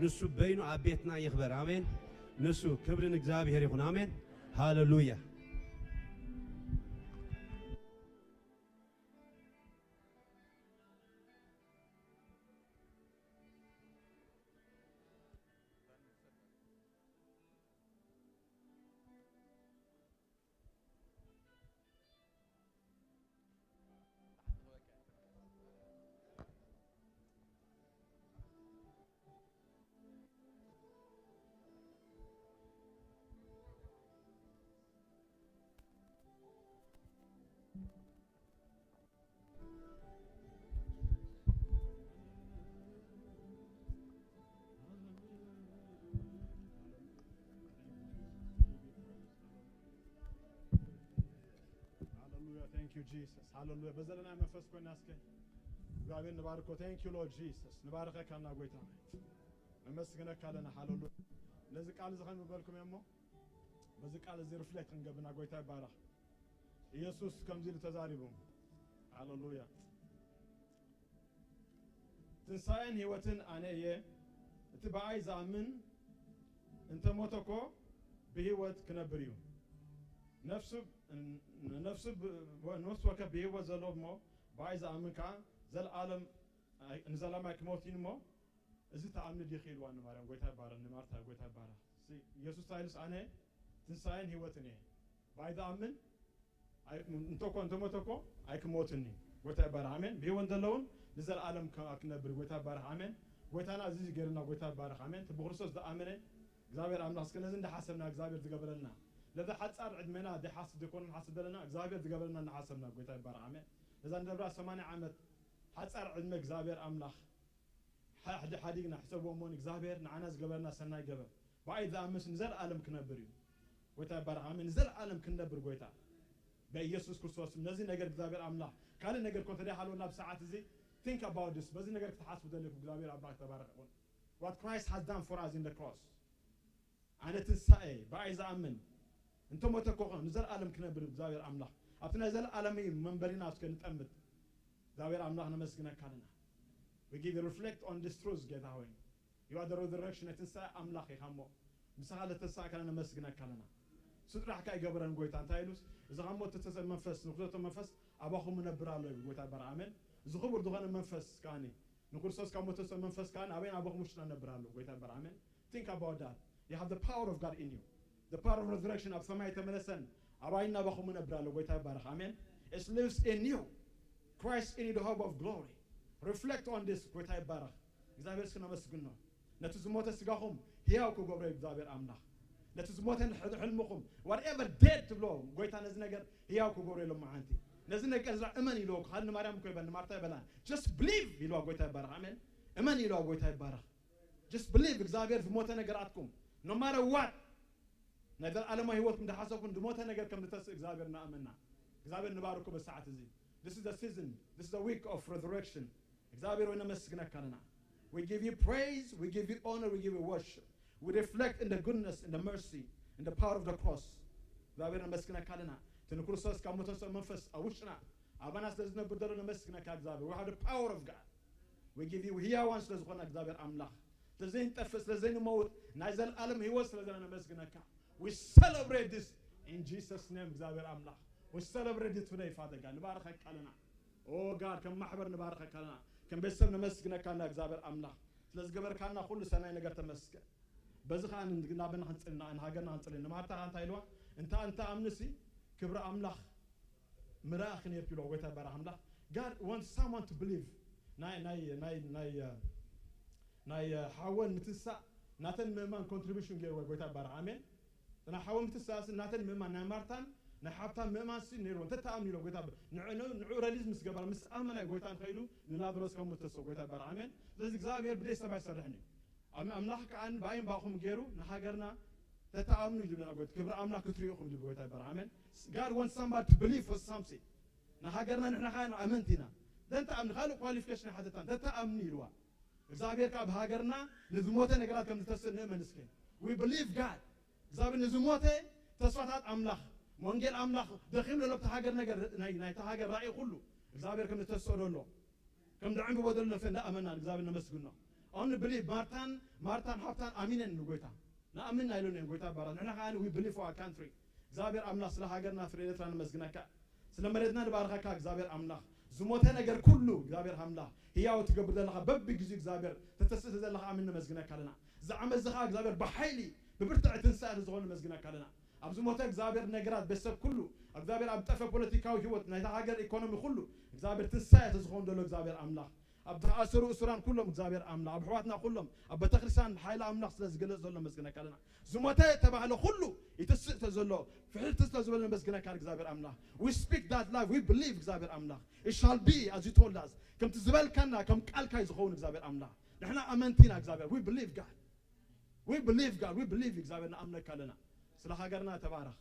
ንሱ በይኑ አብ ቤትና ይክበር አሜን ንሱ ክብርን እግዚአብሔር ይሁን አሜን ሃሌሉያ Thank you, Jesus. Hallelujah. በዘለና መንፈስ ኮና እስከ እግዚአብሔር ንባርኮ thank you Lord Jesus. ንባርከ ካልና ጎይታ መስገነ ካለና ሃሌሉያ። ለዚህ ቃል ዘኸን በልኩም የሞ በዚህ ቃል እዚ ሪፍሌክት እንገብና ጎይታ ይባረክ። ኢየሱስ ከምዚ ተዛሪቡ ሃሌሉያ። ትንሣኤን ህይወትን አነየ እቲ በአይ ዛምን እንተ ሞተኮ በህይወት ክነብር እዩ ነፍሱ ወከ በህይወት ዘሎ እሞ በአይ ዝኣምንካ ዘለዓለም ንዘላማይ ክሞት ሞ እዚ ተኣምኒ ዲኺልዋ ንማርያም ጎይታ ይባረክ ንማርታ ጎይታ ይባረክ ኢየሱስ ታይልስ ኣነ ትንሣኤን ህይወትን እየ በአይ ዝኣምን እንተሞተኮ ኣይክሞትኒ ጎይታ ይባረክ ኣሜን በህይወት ዘለውን ንዘለዓለም ክነብር ጎይታ ይባረክ ኣሜን ጎይታና እዚ ገርና ጎይታ ይባረክ ኣሜን ብክርስቶስ ዝኣመነ እግዚአብሔር አምላክ እስከነዚ እንደሐሰብና እግዚአብሔር ዝገበረና ለዛ ሐጻር ዕድሜና ደሐስ ደኮን ሐሰብ ደለና እግዚአብሔር ዝገበረና እንደሐሰብና ጎይታ ይባረክ አሜን ለዛ እንደብራ 80 ዓመት ሐጻር ዕድሜ እግዚአብሔር አምላክ ሓዲግና ሕሰቦሞን እግዚአብሔር ንዓና ዝገበረና ሰናይ ገበር በአይ ዝኣምስ ንዘለዓለም ክነብር እዩ ጎይታ ይባረክ አሜን ንዘለዓለም ክነብር ጎይታ በኢየሱስ ክርስቶስ ነዚ ነገር እግዚአብሔር አምላክ ካለ ነገር ኮንተዲ ሓሎና በሰዓት እዚ think about this በዚ ነገር ተሐስቡ ደለኩ እግዚአብሔር አምላክ ተባረክ ይሁን what Christ has done for us in the cross አነ ትንሣኤ በአይ ዝኣምን እንተ ሞተኮ ንዘለዓለም ክነብር እግዚአብሔር አምላክ ኣብቲ ናይ ዘለዓለም መንበሪና እስከንጠምት እግዚአብሔር አምላክ ነመስግነካልና we give you reflect on this truth ጌታ ሆይ you are the resurrection ትንሣኤ አምላክ ይኻሞ ምሳለ ተንሣኤ ካለ ነመስግነካልና ስጥራሕካ ይገበረን ጎይታ እንታይሉስ እዚ ኻሞት ተሰ መንፈስ ንኹቶ መንፈስ አባኹም ነብራለሁ ጎይታ ይባረክ አሜን እዚ ክቡር ዝኾነ መንፈስ ካኒ ንክርስቶስ ካብ ሞተ መንፈስ ካን አቤን አባኹም ውሽጥና ነብራለሁ ጎይታ ይባረክ አሜን think about that you have the power of God in you the power of resurrection of ሰማይ ተመለሰን አባይና አባኹም ነብራለሁ ጎይታ ይባረክ አሜን it lives in you Christ in you the hope of glory reflect on this ጎይታ ይባረክ እግዚአብሔር ስነመስግን ነው ነቱ ዝሞተ ስጋኹም ሕያው ክገብሮ እግዚአብሔር አምላክ ነቱ ዝሞተ ሕልምኹም whatever dead to blow ጎይታ ነዚ ነገር ሕያው ክገብሮ የለም ማዓንቲ ነዚ ነገር እመን ይሎ ካልን ማርያም እኮ ይበል ማርታ ይበላል just believe ይሎ ጎይታ ይባረክ አሜን እመን ይሎ ጎይታ ይባረክ just believe እግዚአብሔር ዝሞተ ነገር አትኩም no matter what ነገር ዓለማዊ ህይወት እንደሐሰብኩም ዝሞተ ነገር ከም ተስ እግዚአብሔርና አመና እግዚአብሔር ንባርኩ በሰዓት እዚ this is the season this is the week of resurrection እግዚአብሔር ሆነ መስግነካልና we give you praise we give you honor we give you worship we reflect in the goodness in the mercy in the power of the cross እግዚአብሔር መስግነካልና ትንኩርሶስ ከሞተስ መንፈስ አውሽና አባናስ ለዝነብር ደረነ መስግነካ እግዚአብሔር we have the power of God we give you ሕያዋን ስለዝኾነ እግዚአብሔር አምላክ ለዘይን ጠፍስ ለዘይን ሞት ናይዘል ዓለም ህይወት ስለዘለነ መስግነካ we celebrate this in Jesus name እግዚአብሔር አምላክ we celebrate it today Father God ንባርከ ቃልና oh God ከም ማሕበር ንባርከ ቃልና ከም ቤተሰብ ነመስግነካና እግዚአብሔር አምላክ ስለዝገበርካና ሁሉ ሰናይ ነገር ተመስገን በዝኻን ናበና ክንጽልና ንሃገርና ክንጽልና ንማርታ አንታይልዋ እንታ አምንሲ ክብረ አምላክ ምራኽ ነይርክሎ ጎይታ ይባረክ አምላክ God wants someone to believe ናይ ሓወን ምትሳ ናተን ምእማን ኮንትሪቢዩሽን ገይሩ ጎይታ ይባረክ አሜን እና ሓወን ምትሳስ ናተን ምእማን ናይ ማርታን ናይ ሓብታን ምእማን ሲ ነይሩ ተተኣምኒ ኢሎ ጎይታ ንዑ ሪሊዝ ምስ ገበረ ምስ ኣመና ጎይታ ንኸይሉ ንላብሮስ ከም ምትሶ ጎይታ ይባረክ አሜን ስለዚህ እግዚአብሔር ብደይ ሰማይ ይሰርሕኒ አምላክ ከአን ባይን ባኹም ገይሩ ንሃገርና ተተኣምኑ ይልና ጎይታ ክብረ አምላክ ክትሪኡኹም ይብል ጎይታ ይባረክ አሜን God wants somebody to believe for something ንሃገርና ንሕና ኻን ኣመንቲና ተተኣምኒ ካልእ ኳሊፊኬሽን ሓተታን ተተኣምኒ ይልዋ እግዚአብሔር ካብ ሃገርና ንዝሞተ ነገራት ከም ዝተስእ ንእመን እስከ we believe God እግዚአብሔር ንዝሞተ ተስፋታት አምላክ ወንጌል አምላክ ደኺም ለለብተ ሃገር ነገር ናይ ተሃገር ራእይ ሁሉ እግዚአብሔር ከም ዝተሰደሎ ከም ደዕም በደለ ፈንዳ አመና እግዚአብሔር ነመስግን ነው only believe ማርታን ሀብታን አሚነን ጎይታ ናአምን አይሎን ጎይታ ባራ ንሕና ኻን we believe for our country እግዚአብሔር አምላክ ስለ ሀገርና ፍሬ ኤርትራን መስግነካ ስለ መሬትና ንባርካካ እግዚአብሔር አምላክ ዝሞተ ነገር ኩሉ እግዚአብሔር አምላክ ህያው ትገብር ዘለኻ በብ ግዚኡ እግዚአብሔር ተተስተ ዘለኻ አምን መስግነካ ለና ዘዓመዝኻ እግዚአብሔር በኃይሊ በብርትዕ ትንሳኤ ዝኾነ መስግነካ ለና ኣብ ዝሞተ እግዚአብሔር ነገራት በሰብ ኩሉ እግዚአብሔር ኣብ ጠፈ ፖለቲካዊ ህይወት ናይታ ሃገር ኢኮኖሚ ኩሉ እግዚአብሔር ትንሳኤ ዝኾነ ዘሎ እግዚአብሔር አምላክ ኣብ ተኣሰሩ እስራን ኩሎም እግዚአብሔር አምላክ ኣብ ሕዋትና ኩሎም ኣብ ቤተክርስትያን ሓይሊ አምላክ ስለ ዝገለጽ ዘሎ መስግነካ ለና ዝሞተ ተባህለ ኩሉ ይትስእተ ዘሎ ፍሕልቲ ስለ ዝበለ መስግነካ እግዚአብሔር አምላክ we speak that life we believe እግዚአብሔር አምላክ it shall be as you told us ከምቲ ዝበልካና ከም ቃልካ ዝኸውን እግዚአብሔር አምላክ ንሕና ኣመንቲና እግዚአብሔር we believe God we believe እግዚአብሔር ንኣምነካ ለና ስለ ሃገርና ተባረኽ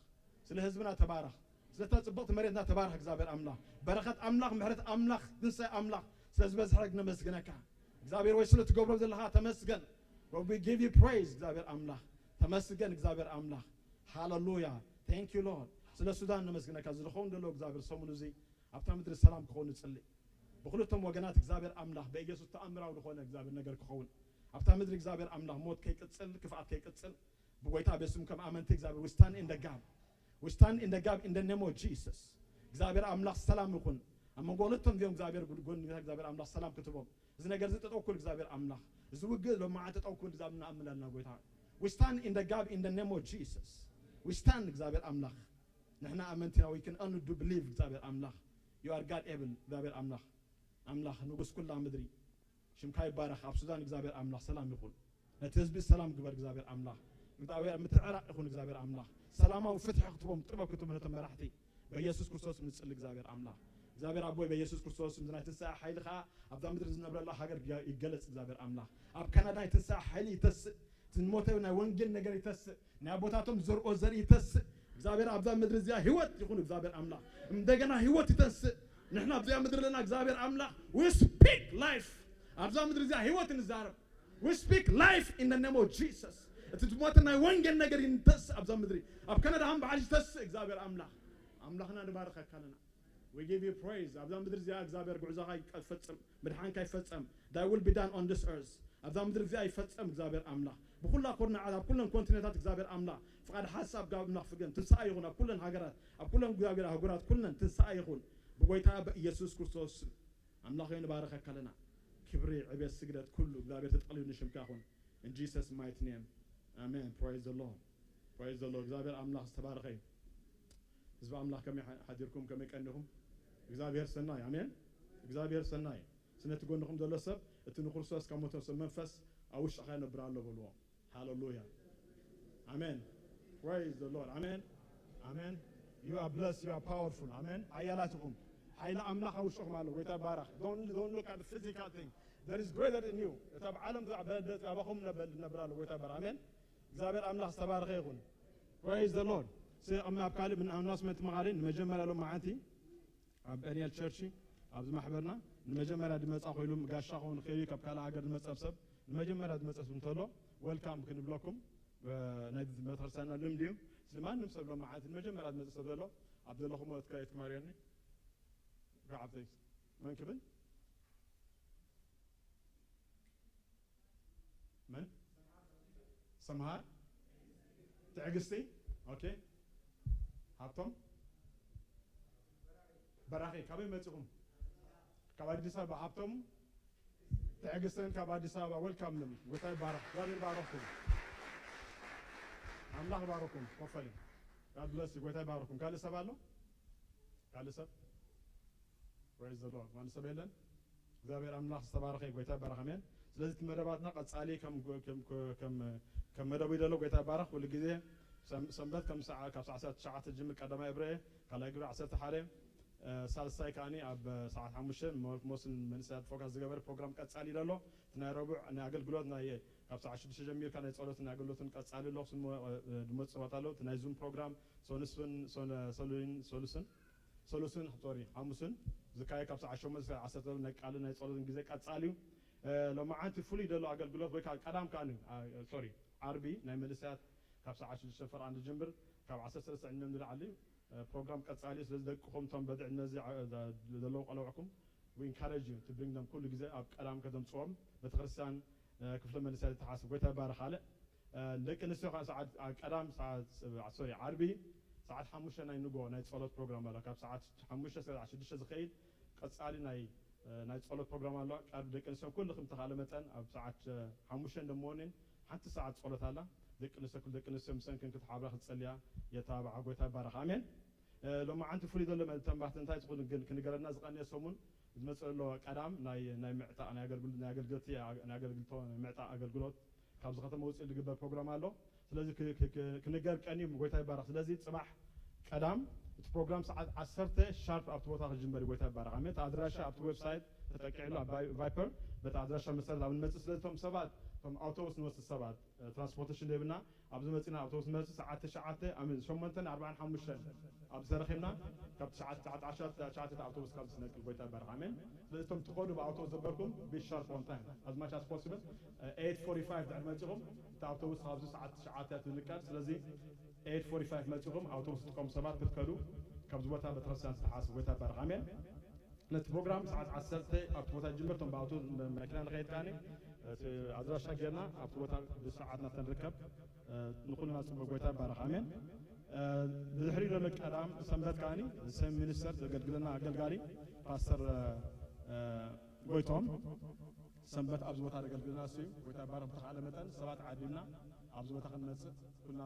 ስለ ህዝብና ተባረኽ ስለ ተጽብቕቲ መሬትና ተባረኽ እግዚአብሔር አምላክ በረኸት አምላክ ምሕረት አምላክ ትንሳኤ አምላክ ስለዝበዝሐክ ነመስግነካ እግዚአብሔር ወይ ስለ ትገብሮ ዘለኻ ተመስገን we give you praise እግዚአብሔር አምላክ ተመስገን እግዚአብሔር አምላክ ሃሌሉያ thank you lord ስለ ሱዳን ነመስግነካ ዝልኸውን ዘሎ እግዚአብሔር ሰሙኑ እዚ ኣብታ ምድሪ ሰላም ክኸውን ይጽልይ ብኹልቶም ወገናት እግዚአብሔር አምላክ በኢየሱስ ተኣምራዊ ዝኾነ እግዚአብሔር ነገር ክኸውን ኣብታ ምድሪ እግዚአብሔር አምላክ ሞት ከይቅጽል ክፍኣት ከይቅጽል በጎይታ በስም ከም ኣመንቲ እግዚአብሔር we stand in the gap in the name of Jesus እግዚአብሔር አምላክ ሰላም ይኹን አመንጎለቶም ዚኦም እግዚአብሔር ጉድጎን እግዚአብሔር አምላክ ሰላም ክትቦም እዚ ነገር ዝጠጠውኩል እግዚአብሔር አምላክ እዚ ውግእ ለማዓት ተጠውኩል እግዚአብሔር አምላክና ጎይታ we stand in the gap in the name of Jesus we stand እግዚአብሔር አምላክ ንሕና ኣመንቲና we can only do believe እግዚአብሔር አምላክ you are God able እግዚአብሔር አምላክ ንጉስ ኩላ ምድሪ ሽምካ ይባረኽ ኣብ ሱዳን እግዚአብሔር አምላክ ሰላም ይኹን ነቲ ህዝቢ ሰላም ግበር እግዚአብሔር አምላክ እግዚአብሔር ምትዕራቅ ይኹን እግዚአብሔር አምላክ ሰላማዊ ፍትሕ ክትቦም ጥበብ ክትቦም ነቶም መራሕቲ በኢየሱስ ክርስቶስ ንጽልይ እግዚአብሔር አምላክ እግዚአብሔር አቦይ በኢየሱስ ክርስቶስ ምዝናይ ትንሳኤ ሓይልኻ ኣብዛ ምድሪ ዝነብረላ ሃገር ይገለጽ እግዚአብሔር አምላክ ኣብ ካናዳ ትንሳኤ ሓይሊ ይተስእ ትንሞተው ናይ ወንጌል ነገር ይተስእ ናይ ኣቦታቶም ዘርኦ ዘርኢ ይተስእ እግዚአብሔር ኣብዛ ምድሪ እዚኣ ህይወት ይኹን እግዚአብሔር አምላክ እንደገና ህይወት ይተስእ ንሕና ኣብዛ ምድሪ ለና እግዚአብሔር አምላክ we speak life ኣብዛ ምድሪ እዚኣ ህይወት ንዛረብ we speak life in the name of Jesus እቲ ትሞት ናይ ወንጌል ነገር ይተስእ ኣብዛ ምድሪ ኣብ ካናዳ ሃም በዓል ይተስእ እግዚአብሔር አምላክ አምላክና ንባርከካ ለና we give you praise ኣብዛ ምድሪ እዚኣ እግዚአብሔር ጉዕዞኻ ይፈጽም ምድሓንካ ይፈጸም thy will be done on this earth ኣብዛ ምድሪ እዚኣ ይፈጸም እግዚአብሔር አምላክ ብኩላ ኮርና ኣብ ኩለን ኮንቲኔንታት እግዚአብሔር አምላክ ፍቃድ ሓሳብ ጋብና ፍገን ትንሳኤ ይኹን ኣብ ኩለን ሃገራት ኣብ ኩለን እግዚአብሔር ሃገራት ኩለን ትንሳኤ ይኹን ብጎይታ በኢየሱስ ክርስቶስ አምላክ ንባርከካ ለና ክብሪ ዕቤት ስግደት ኩሉ እግዚአብሔር ተጠቅልዩ ንሽምካ ይኹን in Jesus mighty name amen praise the lord እግዚአብሔር አምላክ ተባረኸ ህዝብ አምላክ ከመይ ሓዲርኩም ከመይ ቀንኹም እግዚአብሔር ሰናይ አሜን እግዚአብሔር ሰናይ ስነት ጎንኹም ዘሎ ሰብ እቲ ንክርስቶስ ከሞተ ሰብ መንፈስ ኣውሽኻ ይነብር ኣሎ ብልዎ ሃሌሉያ አሜን praise the lord amen you are blessed you are powerful amen አያላትኩም ኃይለ አምላክ ኣውሽኹም ኣሎ ጎይታ ባረኽ don't look at the physical thing there is greater in you እታ ዓለም ዛዕባኹም ነብር ኣሎ ጎይታ ባረኽ አሜን እግዚአብሔር አምላክ ተባረኸ ይኹን praise the lord أما أبكالي من announcement مغالين نمجمع لهم معاتي أب أريال تشرشي أب محبرنا نمجمع لهم دمسا خويلهم قاشاقون خيري كبكالا عقر دمسا نمجمع لهم دمسا سنتولو ويلكام كن بلوكم نايد مدرسانا لمديو سلمان نمسا لهم معاتي نمجمع لهم دمسا سنتولو عبد الله خمو اتكايت مارياني قاعدتيس من كبن من سمهار تعقستي اوكي هاتم براخي كابي متقوم كابادي سابا هاتم تعقستن كابادي سابا ويلكم لم وتاي بارك غادي باركم الله باركم وفلي God bless you وتاي باركم قال سبالو قال سب praise the Lord وان سبيلن እግዚአብሔር አምላክ ተባረከ ጎይታ ባረከመን ስለዚህ ተመረባትና ቀጻሊ ከም መደቡ ይደሎ ጎይታ ባረክ ሁሉ ጊዜ ሰንበት ከም ሰዓት ካብ ሰዓት 9 ጅምር ቀዳማይ ብረ ካላይ ግብረ 10 ሓለ ሳልሳይ ካኒ ኣብ ሰዓት 5 ሞስን መንሳት ፎካስ ዝገበር ፕሮግራም ቀጻሊ ይደሎ ናይ ረቡዕ ናይ አገልግሎት ናይ ካብ ሰዓት 6 ጀሚር ካናይ ጸሎት ናይ አገልግሎትን ቀጻሊ ሎ ስሙ ድመጽ ወታሎ ናይ ዙም ፕሮግራም ሶሉሽን ሶሪ ሓሙስን ዝካየ ካብ ሰዓት 10 ናይ ቃል ናይ ጸሎትን ጊዜ ቀጻሊው ለማዓንቲ ፍሉ ይደሎ አገልግሎት ወይ ቀዳም ካኒ ሶሪ ዓርቢ ናይ መንሳት ካብ ሰዓት 6 ፈርዓን ጀምር ካብ 13 ዕድመ ንላዕሊ ፕሮግራም ቀጻሊ ስለዝደቅኹም ቶም በድዕ ነዚ ዘለው ቀለውዕኩም we encourage you to bring them ኩሉ ጊዜ ኣብ ቀዳም ከዘምጽኦም ቤተክርስትያን ክፍለ መንሳት ተሓስብ ጎይታ ባረኻለ ደቂ ንስዮ ሰዓት ቀዳም ሰዓት ሶሪ ዓርቢ ساعات 5 ناي نغو ناي صلاه بروجرام على كاب ساعات 5 ساعات 6 زخيد قصالي ناي صلاه بروجرام على قال دك انسان كلكم تخاله متن اب ساعات 5 دمونين حتى ساعات صلاه الله دك انسان كل دك انسان مسكن كتحابره تصليا يتابع غوتا بارك امين لما انت فريد لما تنبحت انت تقول كنغرنا زقني سمون ዝመፅሎ ቀዳም ናይ ምዕጣ ናይ ኣገልግሎት ናይ ኣገልግሎት ምዕጣ ኣገልግሎት ካብ ዝኸተማ ውፅእ ዝግበር ፕሮግራም ኣሎ ስለዚ ክንገር ቀኒ ጎይታ ይባረክ ስለዚ ጽባሕ ቀዳም እቲ ፕሮግራም ሰዓት 10 ሻርፕ ኣብቲ ቦታ ክጅመር ጎይታ ይባረክ ኣሜን ኣድራሻ ኣብቲ ዌብሳይት ተጠቂዕሉ ቫይፐር በታ ኣድራሻ መሰረት ኣብ ንመፅእ ስለቶም ሰባት ቶም ኣውቶቡስ ንወስድ ሰባት ትራንስፖርቴሽን ደብና ኣብ ዝመፅና ኣውቶቡስ መፅእ ሰዓት 9 ኣሜን 8:45 ኣብ ዘረኺብና ካብ 9:10 ኣውቶቡስ ካብ ዝነቅል ጎይታ ይባረክ ኣሜን ስለዚ ቶም ትኸዱ ብኣውቶቡስ ዘበርኩም ቢ ሻርፕ ኦን ታይም as much as possible 8:45 ድሕሪ መፅኹም እቲ ኣውቶቡስ ካብዚ ሰዓት 9 ትንቀል ስለዚ 8:45 መፅኹም ኣውቶቡስ ትቆም ሰባት ክትከዱ ካብዚ ቦታ ቤተክርስትያን ዝተሓስብ ጎይታ ይባረክ ኣሜን ነቲ ፕሮግራም ሰዓት 10 ኣብቲ ቦታ ጅመርቶም ብኣውቶቡስ መኪና ንኸይድ ካኒ ኣድራሻ ጌርና ኣብቲ ቦታ ብሰዓትና ተንርከብ ንኩልና ፅቡቅ ጎይታ ይባረክ ኣሜን ብድሕሪ ለመቀዳም ሰንበት ካኒ ሰም ሚኒስተር ዘገልግለና ኣገልጋሊ ፓስተር ጎይቶም ሰንበት ኣብዚ ቦታ ዘገልግለና እዩ ጎይታ ይባረክ ተኻለ መጠን ሰባት ዓዲምና ኣብዚ ቦታ ክንመፅእ ኩልና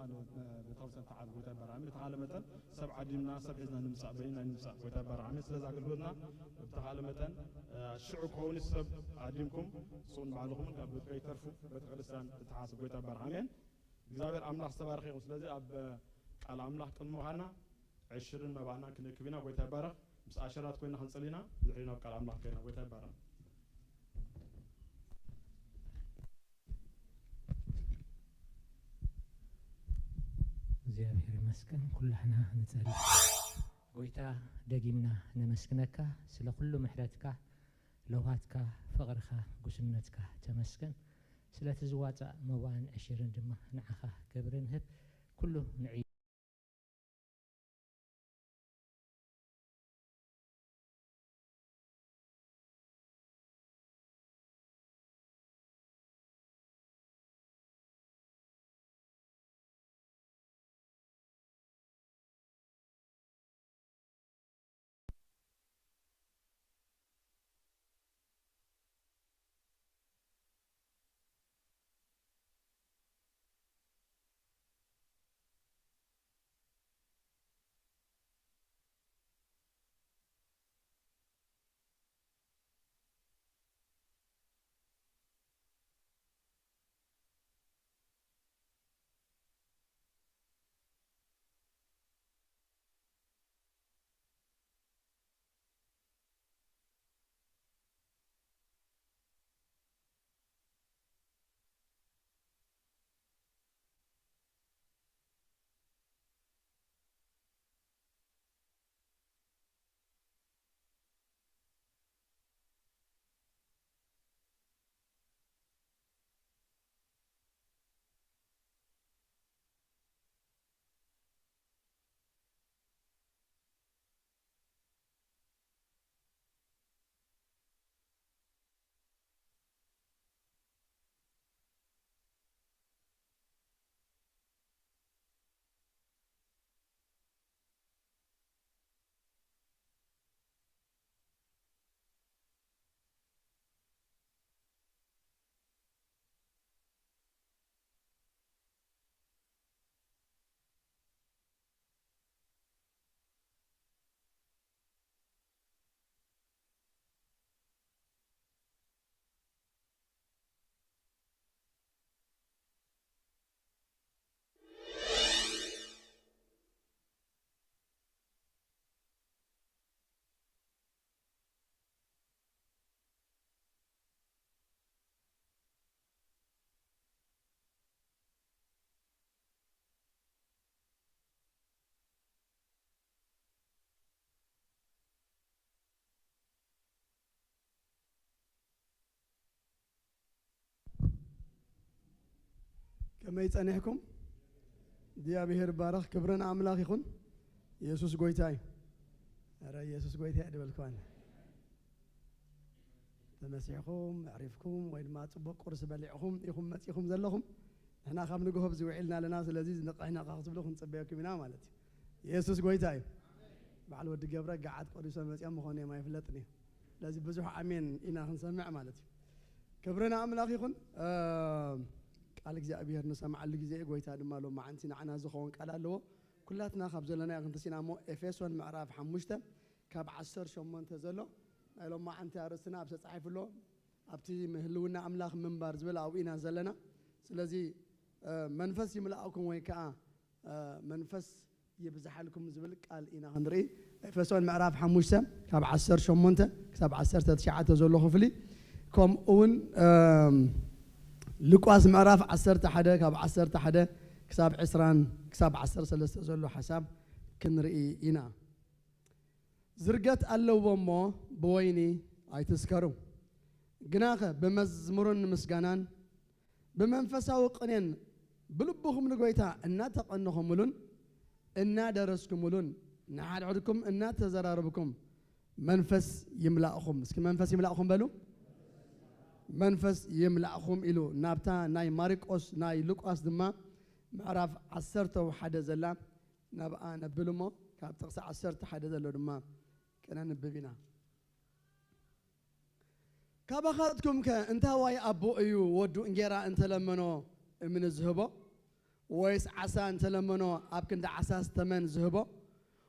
ቤተክርስትያን ተዓል ጎይታ ይባረክ ኣሜን ተኻለ መጠን ሰብ ዓዲምና ሰብ ሒዝና ንምፃእ በይና ንምፃእ ጎይታ ይባረክ ኣሜን ስለዚ ኣገልግሎትና ብተኻለ መጠን ሽዑ ክኸውን ሰብ ዓዲምኩም ስኡን ባዕልኹም ካብ ከይተርፉ ቤተክርስትያን ተሓስብ ጎይታ ይባረክ ኣሜን እግዚአብሔር ኣምላኽ ዝተባረኸ ይኹን ስለዚ ኣብ ቃል ኣምላኽ ቅድሚ ምዃንና 20 መባእና ክንክብና ጎይታ ይባረክ ምስ ኣሸራት ኮይና ክንጸሊና ብድሕሪና ኣብ ቃል ኣምላኽ ከይና ጎይታ ይባረክ እግዚአብሔር ይመስገን ኩላህና ንጸልይ ጎይታ ደጊምና ነመስግነካ ስለ ኩሉ ምሕረትካ ለውሃትካ ፍቕርካ ጉስነትካ ተመስገን ስለቲ ዝዋፅእ መባእን 20 ድማ ንዓኻ ክብሪ ንህብ ኩሉ ንዕዩ كما يصنعكم እግዚአብሔር ባረኽ ክብርን አምላክ ይኹን ኢየሱስ ጎይታይ አረ ኢየሱስ ጎይታይ ደበልኳን ተመሲሕኩም አሪፍኩም ወይ ድማ ጽቡቅ ቁርስ በሊዕኩም ኢኹም መጽኢኹም ዘለኹም ንሕና ካብ ንግሆብ ዝውዒልና ለና ስለዚ ንቕሕና ካ ክትብሉ ክንጽበየኩም ኢና ማለት يسوس قويتاي بعد ود جبرة قعد قريسا بس يوم مخوني ما يفلتني لازم بزح أمين إنا هنسمع مالتي كبرنا أملاك يكون قالك زي أبي هرنسمع اللي زي قويتا دمالو مع أنتنا عنا زخون قال له كلاتنا خبزلنا يغنتسينا مو إفسون معرف حمشته كاب 10 شمون تزلو لو ما أنت أرسلنا بس صحيح له أبتي مهلونا أملاك منبر زبل أو إنا زلنا سلزي منفس يملأكم ويكا منفس يبزح لكم زبل قال إنا هنري إفسون معرف حمشته كاب 10 شمون كسب 10 تشعة تزلو خفلي كم أون لقاس معرف 10 حدا كاب 10 حدا كسب 10 كسب 10 سلسة زلو حساب كنري إنا زرقت ألو ومو بويني أي تذكروا جناخه بمزمرن مسجانان بمنفسه وقنين بلبهم نقويتا إننا تقنهم ملون إننا درسكم ملون نحال عدكم إننا تزراربكم منفس يملأهم مسك منفس يملأهم بلو منفس يملأهم إلو نابتا ناي ماريكوس ناي لوكاس دما معرف 10 وحدا زلا نبقى نبلمو كاب تقصى 10 حدا زلا دما كنا نببينا كابخاتكم كأنت واي أبو أيو ودو إنجرا أنت لمنو من الزهبة ويس عسى أنت لمنو أبكن دا عساس تمن زهبة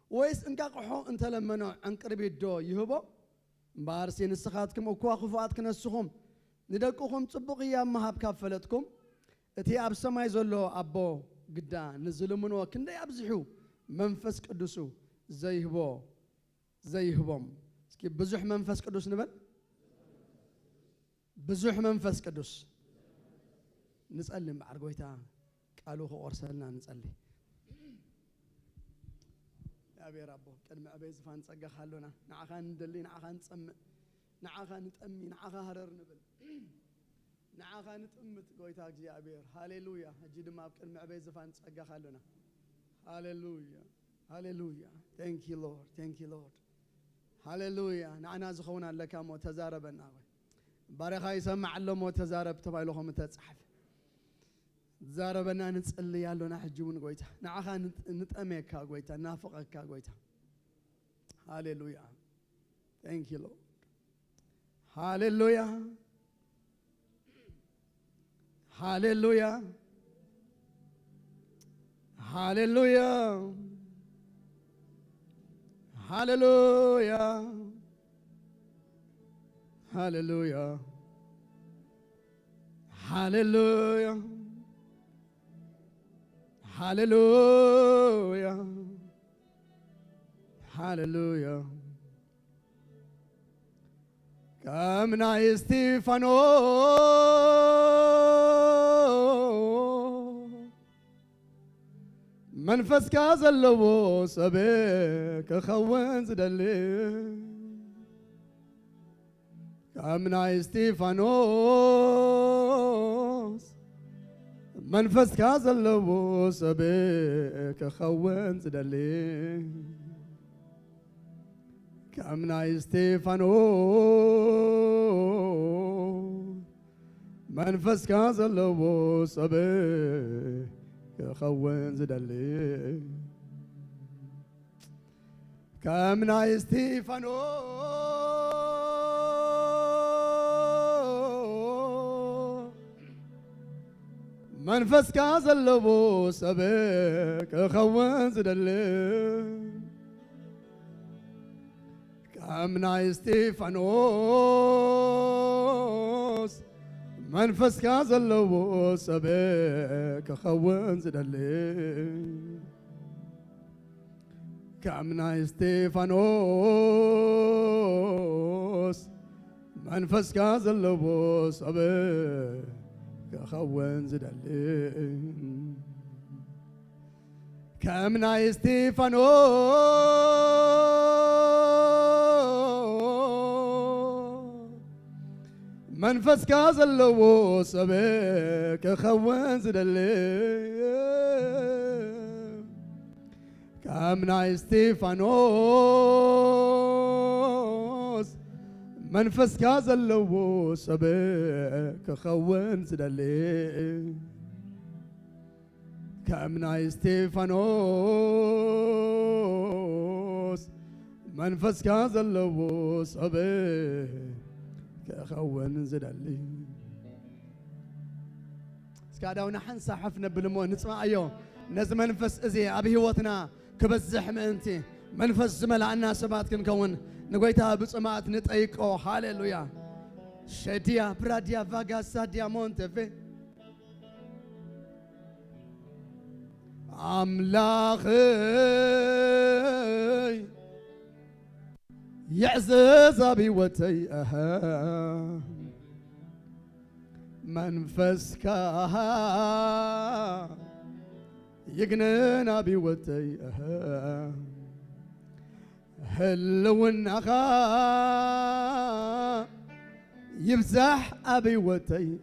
ويس إنك قحو أنت لمنو أنقربي دو يهبة بارسين السخاتكم وكوا خفواتكم السخوم ندقوكم تبقيا مهاب كافلتكم اتي أب سماي زلو أبو قدا نزلو منو كندا يابزحو منفس قدسو زيهبوم سكي بزح منفس قدس نبل بزح منفس قدس نسألم بعرقويتا قالوا هو أرسلنا نسألي يا أبي ربو كلمة أبي زفان صقا خلونا نعخان ندلي نعخان نسمع نعخان نتأمي نعخان هرر نبل نعخان نتأمت قويتاك يا أبي هاليلويا هجيد ما بكلمة أبي زفان صقا خلونا هاليلويا هاليلويا thank you Lord هاليلويا نعنا زخونا لك متزاربنا بارخا يسمع له متزارب تبايلهم تتصحف زاربنا نصلي يالونا حجون قويتا نعخا نتأميكا قويتا نافقكا قويتا هاليلويا thank you Lord هاليلويا هاليلويا هاليلويا هاليلويا هاليلويا هاليلويا هاليلويا هاليلويا كامنا استيفانو منفس كازلو سبيك خوان زدلي كامنا استيفانوس منفس كازلو سبيك خوان زدلي كامنا استيفانوس منفس كازلو سبيك خوان زدلي كامنا استيفانوس منفس كازلو سبيك خوان زدلي كامنا استيفانوس منفس كازلو سبيك خوان زدلي كامنا استيفانوس منفس كازلو سبيك خوان زدلي كامنا استيفانوس منفس كازلو سبيك خوان زدلي كامنا استيفانوس منفس كازلو سبيك خوان زدلي كأمنا استيفانوس منفس كازلوس أبي كأخوان زدلي سكاداو نحن صحفنا بالمون نسمع أيوه نز منفس إزي أبي هوتنا كبزح منتي منفس زملاء الناس سبات كنكون نقويتها بسمات نتأيقو هاليلويا شديا براديا فاغاسا ديامونتفي أملاخي يعزز أبي وتي منفسك يقنن أبي وتي هلونها يمزح أبي وتي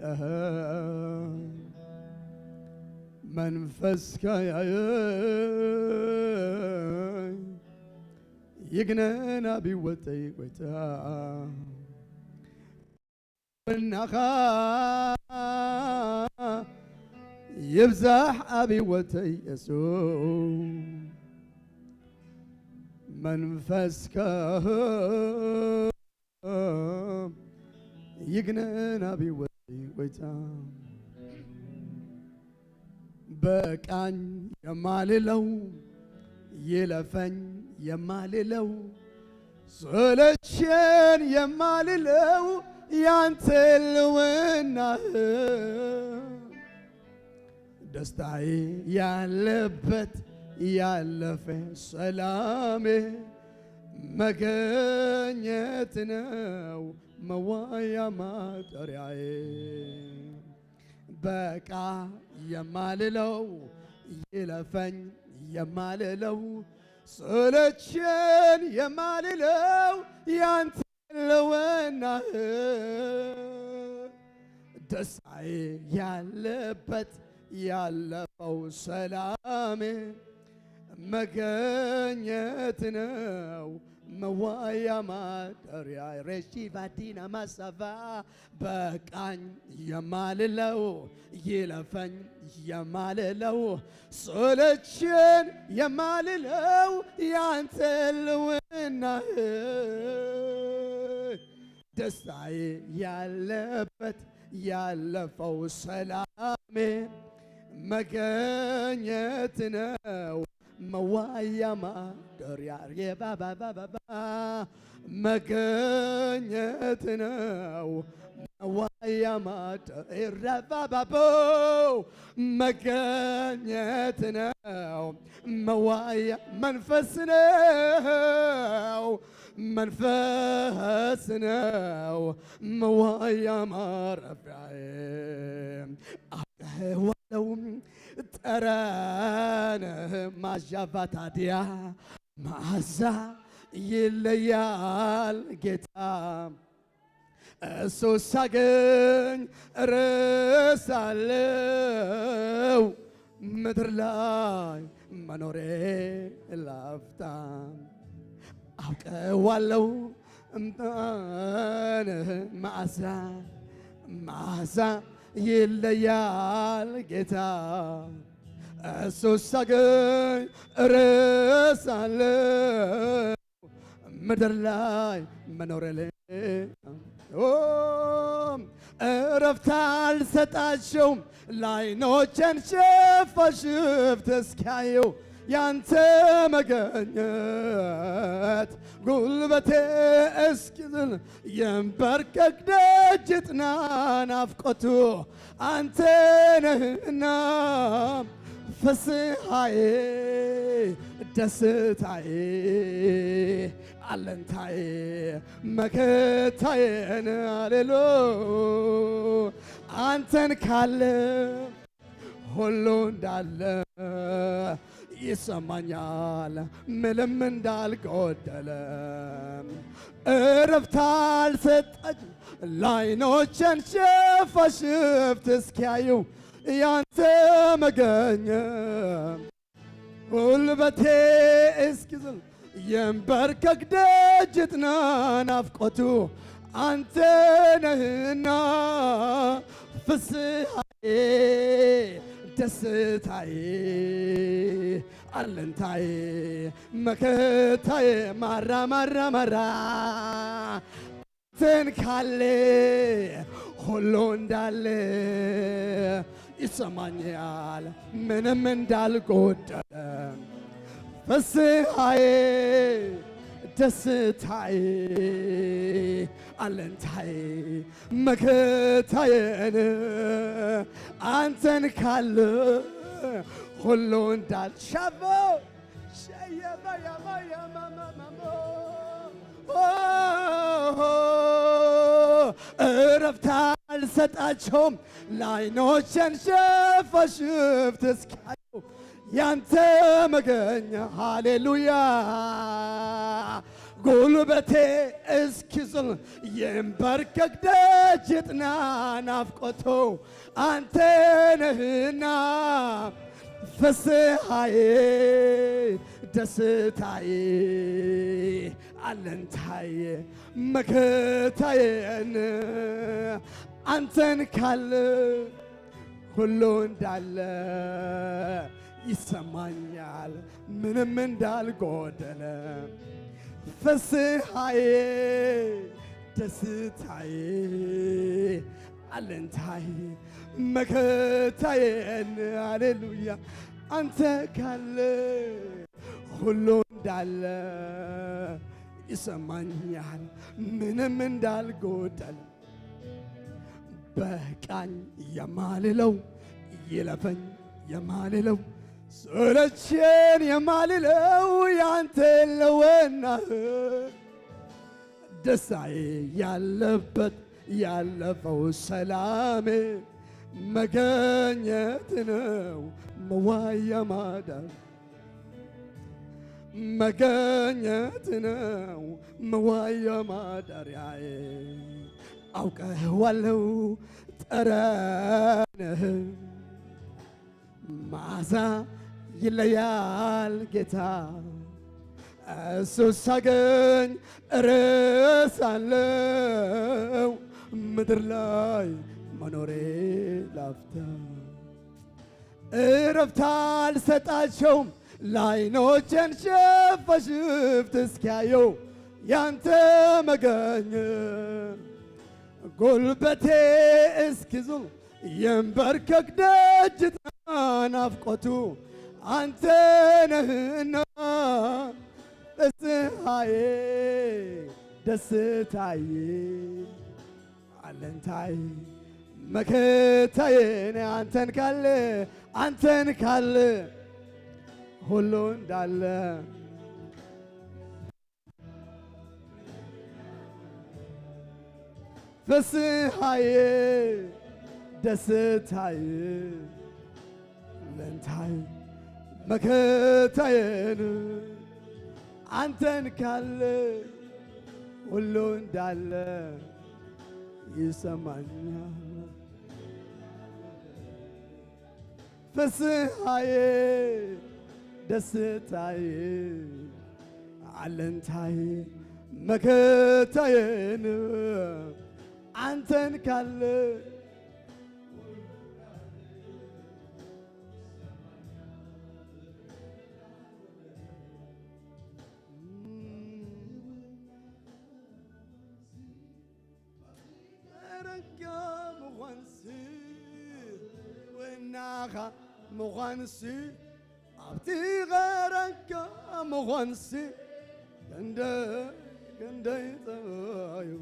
منفسك يقنن أبي وتي وتا ونها يمزح أبي وتي يسوع منفسك يقنن أبي وتي وتا بقان يماللو يلفن يماللو صلتشن يماللو يانتلونا دستاي يالبت يالفن سلامي مغنيتنو موايا ما درياي بقى يماللو يلفن يماللو صلتشن يماللو يانتلونا دسعي يالبت يالفو سلامي مغنيتنو موايا ما دريا رشي فاتينا ما سفا بقان يماللو يلفن يماللو صلتشن يماللو يانتلونا دسعي يالبت يالفو سلامي مغنيتنو موايا ما دريا ريبا بابا بابا مغنيتنو موايا ما دريا بابا مغنيتنو موايا منفسنا موايا ما رفعي ولو ترانه ما شافت عديا معزة يليال قتام سوساقن رسالو مدر لاي منوري لافتام ولو امتانه معزة يليال قتام سوساقن رسالو مدر لاي منوري رفتال ستاشوم لاينوچن شفت اسكايو ያንተ መገኘት ጉልበቴ እስኪዝል የንበርከክ ደጅ ጥና ናፍቆቱ አንተ ነህና ፍስሐዬ ደስታዬ አለንታዬ መከታዬን አሌሎ አንተን ካለ ሁሉ እንዳለ ይሰማኛል ምንም እንዳልጎደለ እረፍት አልሰጠኝ ላይኖቼን ሽፋሽፍት እስኪያዩ ያንተ መገኘት ጉልበቴ እስኪዝል የንበርከክ ደጅ ጥና ናፍቆቱ አንተ ነህና ፍስሐዬ ደስታዬ አለንታዬ መከታዬ ማራ ማራ ማራ አንተን ካለ ሁሉ እንዳለ ይሰማኛል ምንም እንዳልጎደለ ፍስሐዬ ደስታዬ አለንታዬ መከታዬን አንተን ካለ ሁሉ እንዳልሻቦ እረፍት አልሰጣቸውም ለዓይኖቼን ሸፋሽፍት እስኪያዩ ያንተ መገኛ ሃሌሉያ ጉልበቴ እስኪዝል የንበርከክ ደጅ ጥና ናፍቆቱ አንተ ነህና ፍስሐዬ ደስታዬ አለንታዬ መከታዬን አንተን ካለ ሁሉ እንዳለ ይሰማኛል ምንም እንዳልጎደለ ፍስሐዬ ደስታዬ አለንታዬ መከታዬን ሃሌሉያ አንተ ካለ ሁሉ እንዳለ ይሰማኛል ምንም እንዳልጎደለ በቃኝ የማልለው ይለፈኝ የማልለው ሰለቸኝ የማልለው ያንተ ለወና ደስታዬ ያለበት ያለፈው ሰላሜ መገኘት ነው መዋያ ማዳን መገኘት ነው መዋያ ማደሪያዬ አውቀዋለሁ ጠረንህ መዓዛ ይለያል ጌታ እሱ ሳገኝ እረሳለሁ ምድር ላይ መኖሬ ላፍታ እረፍት አልሰጣቸውም ለዓይኖቼን ሸፋሽፍት እስኪያዩ ያንተ መገኘት ጉልበቴ እስኪዝል የንበርከክ ደጅ ናፍቆቱ አንተ ነህና ፍስሐዬ ደስታዬ አለንታዬ መከታዬ አንተን ካለ ሁሉ እንዳለ ፍስሐዬ ደስታዬ አለንታዬ መከታዬን አንተን ካለ ሁሉ እንዳለ ይሰማኛል ፍስሐዬ ደስታዬ አለንታዬ መከታዬን አንተን ካለ مغنسي أبتي غيرك مغنسي كندي تايو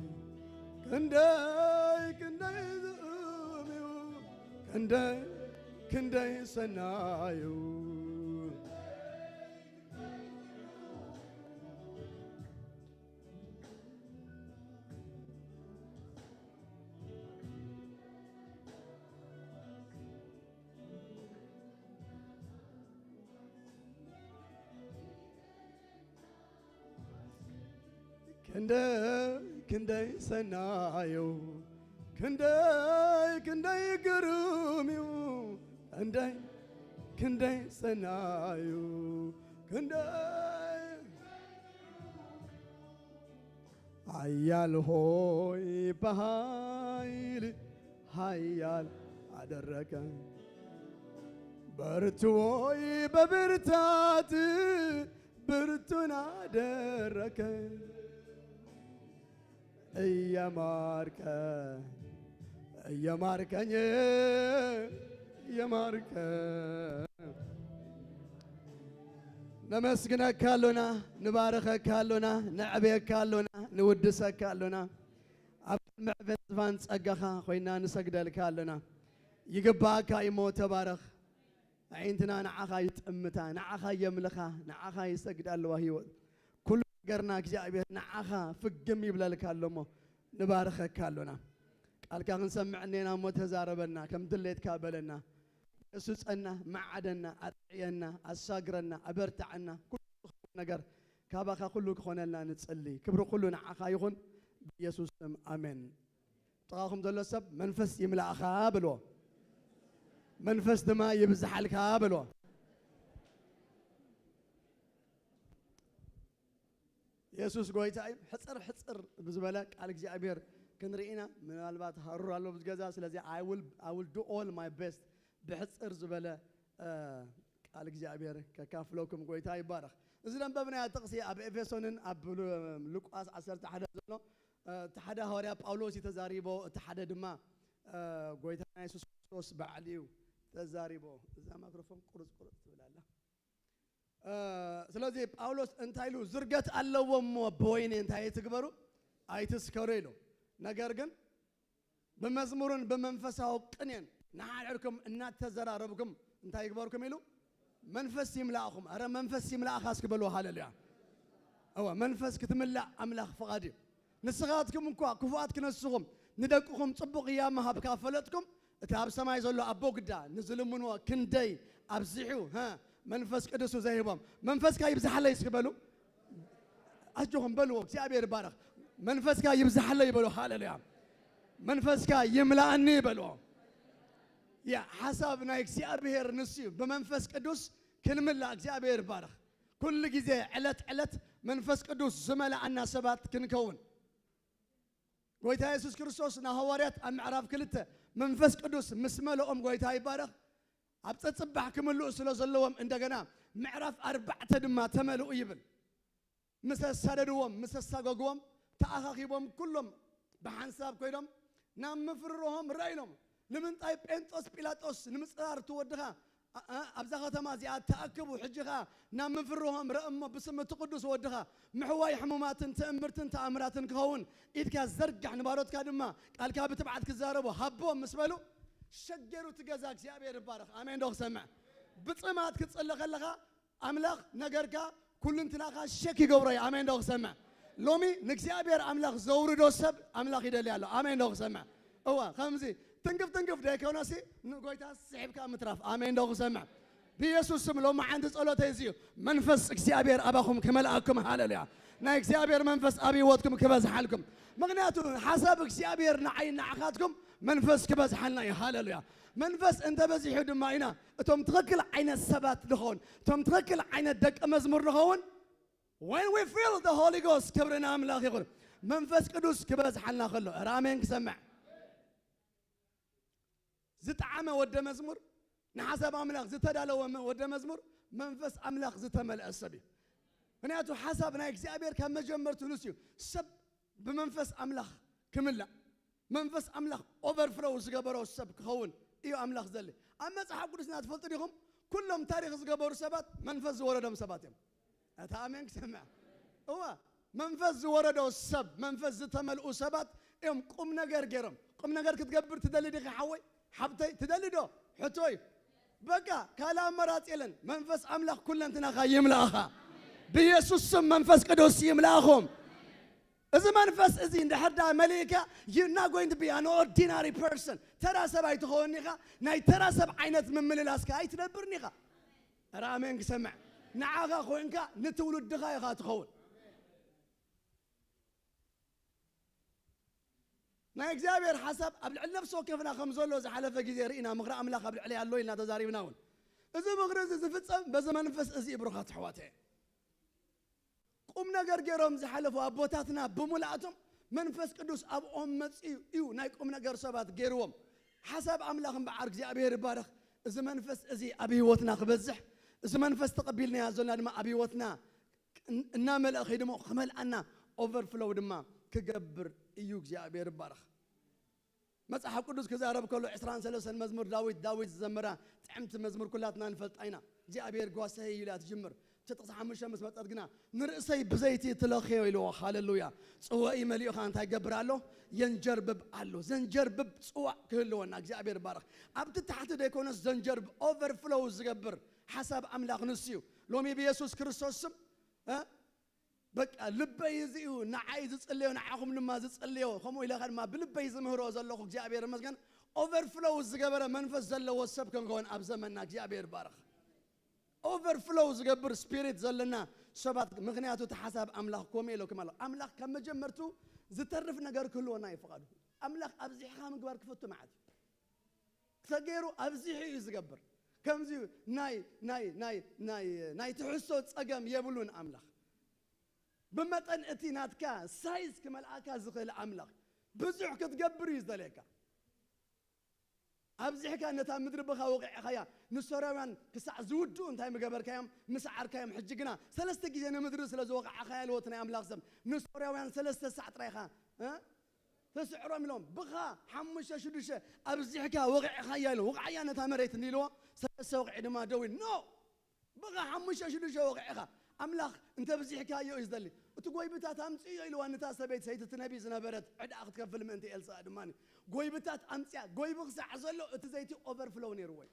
كندي سنايو كندي سنايو كندي قروميو كندي سنايو كندي عيال هوي بهايل هايال أدركن برتوي ببرتات برتنا درك يا ماركا يا ماركا يا ماركا نمسكنا كالونا نبارك كالونا نعبيك كالونا نودسك كالونا معبد فانس أجخا خوينا نسجد لكالونا يجباك يمو تبارك عينتنا نعخا يتأمتا نعخا يملخا نعخا يسجد الله كل قرناك جايبه نعخا فقم يبلا لكالومو نبارك كالونا قال كان سمعنينا متزاربنا كم دليت كابلنا اسسنا معدنا اطعينا اساقرنا ابرتعنا كل نجر كاباخا كله كخوننا نتصلي كبر كله نعخا يخون بيسوس امين طاقم دول سب منفس يملا اخا بلو منفس دما يبزح لك بلو يسوس قويتاي حصر بزبلك قال እግዚአብሔር كنرينا من البات هرر الله بزجازا سلازي I will do all my best بحصر زبله قال እግዚአብሔር ككافلوكم قويتا يبارك اذا بابنا تقسي اب افسونن اب لوقاس 11 زلو تحدا هوريا باولوس يتزاريبو تحدا دما قويتا يسوس كريستوس بعليو تزاريبو اذا مايكروفون قرص تبلالا سلازي باولوس انتايلو زرقت اللوم بوين انتاي تكبروا አይትስከሩ ይሉ ነገር ግን በመዝሙርን በመንፈሳው ቅኔን ናዓልኩም እናተዘራረብኩም እንታይ ይግበርኩም ይሉ መንፈስ ይምላአኩም አረ መንፈስ ይምላአኻ እስክበሉ ሃሌሉያ አዎ መንፈስ ክትምላእ አምላኽ ፈቃዲ ንስኻትኩም እንኳ ክፉአት ክነስኹም ንደቅኹም ጽቡቕ ያማ ሃብ ካፈለጥኩም እቲ ኣብ ሰማይ ዘሎ ኣቦ ግዳ ንዝልምንዎ ክንደይ ኣብዝሑ መንፈስ ቅዱስ ዘይቦም መንፈስካ ይብዛሕለይ እስክበሉ ኣጅኹም በልዎ እግዚአብሔር ይባረክ መንፈስካ ይብዛሕለይ ይበሉ ሃሌሉያ መንፈስካ ይምላአኒ ይበሉ ያ ሐሳብና እግዚአብሔር ንስዩ በመንፈስ ቅዱስ ክንምላ እግዚአብሔር ይባረክ ኩሉ ጊዜ ዕለት መንፈስ ቅዱስ ዝመላአና ሰባት ክንከውን ጎይታ ኢየሱስ ክርስቶስ ናሐዋርያት ኣብ ምዕራፍ 2 መንፈስ ቅዱስ ምስ መለኦም ጎይታ ይባረክ ኣብ ጽባሕ ክምልኡ ስለ ዘለዎም እንደገና ምዕራፍ 4 ድማ ተመልኡ ይብል مسسادوهم مسساقوهم تأخاخيبهم كلهم بحنساب كويدهم نام مفررهم رأيهم لمن طيب أنتوس بيلاتوس نمسار تودها أبزغة مازيات تأكبوا حجها نام مفررهم رأم بسم تقدس ودها محواي حمومات تأمرت تأمرات كهون إذ كزرق نبارات كادما قال كابت بعد كزاربو هبوهم مسملو شجروا تجازاك زيابير بارخ آمين دوخ سمع بتصمات كتصلى خلها أملاخ نجركا كل انتلاقا شكي قوري آمين دوخ سمع لومي نكسيابير أملاخ زور دوسب أملاخ يدلي الله آمين دوخ سمع هو خمسي تنقف دايكوناسي نقويتا سحب كامتراف آمين دوخ سمع بيسوس سم لو ما عندس أولو تيزيو منفس اكسيابير أباكم كملأكم هالليا نا اكسيابير منفس أبي واتكم كباز حالكم مغنياتو حسب اكسيابير نعين نعخاتكم منفس كباز حالنا يا هالليا منفس انت بزي حد معنا توم تركل عين السبات لهون توم تركل عين الدق مزمور لهون when we feel the Holy Ghost كبرنا أملاخ يقول منفس قدوس كباز حالنا خلو رامين سمع زت عمى ود مزمور نحسب أملاخ زت دالو ود مزمور منفس أملاخ زت ملء السبي هنياتو حسبنا إكسابير كم مجمر تونسيو سب بمنفس أملاخ كملا منفس أملاخ overflow زجبرو سب كهون إيو أملاخ زلي أما صحاب قدسنا تفلتريهم كلهم تاريخ زجبرو سبات منفس وردهم سباتهم أتامن سمع هو منفس وردوا السب منفس تملؤ سبات يوم قم نجر جرم قم نجر كتجبر تدلدي حوي حبتي تدلدو حتوي بقى كلام مرات إلن منفس أملاخ كل أنتنا خايم لأخا بيسوس منفس قدوس يملاهم إذا منفس إذا إن حدا ملكة you're not going to be an ordinary person ترى سبعي تخونيها ناي ترى سبع عينات من مللاسك هاي تدبرنيها رامينك سمع نعاقا خوينك نتولد دقائق تخون نا إكزابير حسب قبل نفسه كيفنا خمزولو زحلفة جزيرينا مغرى أملاق قبل عليها اللوين لا تزاري بناون إذا مغرز إذا فتسم بزا منفس إزي بروخات حواته قمنا قرقيرهم زحلفوا أبوتاتنا بمولاتهم منفس قدوس أب أمت إيو نايك قمنا قرصبات قيروهم حسب أملاقهم بعرق زي أبير بارخ إذا منفس إزي أبي وثنا خبزح إذا منفس تقبلنا يا زلنا دم أبي وثنا نعمل أخي دم خمل أنا overflow دم كجبر إيوك يا أبي ربارخ مسح قدوس كذا رب كله عسران سلسل مزمور داويد زمرة تعمت مزمور كلاتنا نفلت أينا جاء أبي رقواسه يلا تجمر تتصح من الشمس ما تأرجنا نرأسي بزيتي تلاخي ويلو هاللويا سواء مليء خان تجبر له ينجرب له زنجرب سواء كله أنك جاء أبي ربارخ أبد تحت ده يكون زنجرب overflow زجبر حسب أملاك نسيو لو مي بيسوس كريستوس ها بق لبي يزيو نعايز تصليو نعاهم لما تصليو خمو إلى غير ما بلبي يزمهرو زلخو جاء أبي رمزكن overflow زجبر منفس زل وسب كن كون أبزمنا جاء أبي ربارخ overflow زجبر spirit زلنا شبات مغنياتو تحسب أملاك كومي لو كمالو أملاك كم جمرتو زترف نجار كله نايفقادو أملاك أبزح خام جبار كفتو معد تغيروا أبزحي يزجبر كم زيو ناي تحسوا تسقم يبلون أملاك بمتن اتيناتك سايز كمال أكا زخيل أملاك بزح كتجبر يزدلك أبزح كان نتا مدربها وقع خيا نسوران كسع زودو انتهي مقبر كيام مسعر كيام حجقنا ثلاثة جينا مدرس لزوقع خيا الوطني أملاك زم نسوران ثلاثة ساعة ريخا ها تسعر ملون بخا حمشة شدشة أبزح كا وقع خيا له وقع يا نتا مريت نيلو ثلاثة وقع ما دوين نو بخا حمشة شدشة وقع خا أملاك أنت بزح كا يو يزدلي وتقوي بتات أمسي يلو أن تاسبيت سيد النبي زنبرت عد أخذ كفل من أنت إلسا دماني قوي بتات أمسي قوي بخس عزلو تزيتي overflow نيروي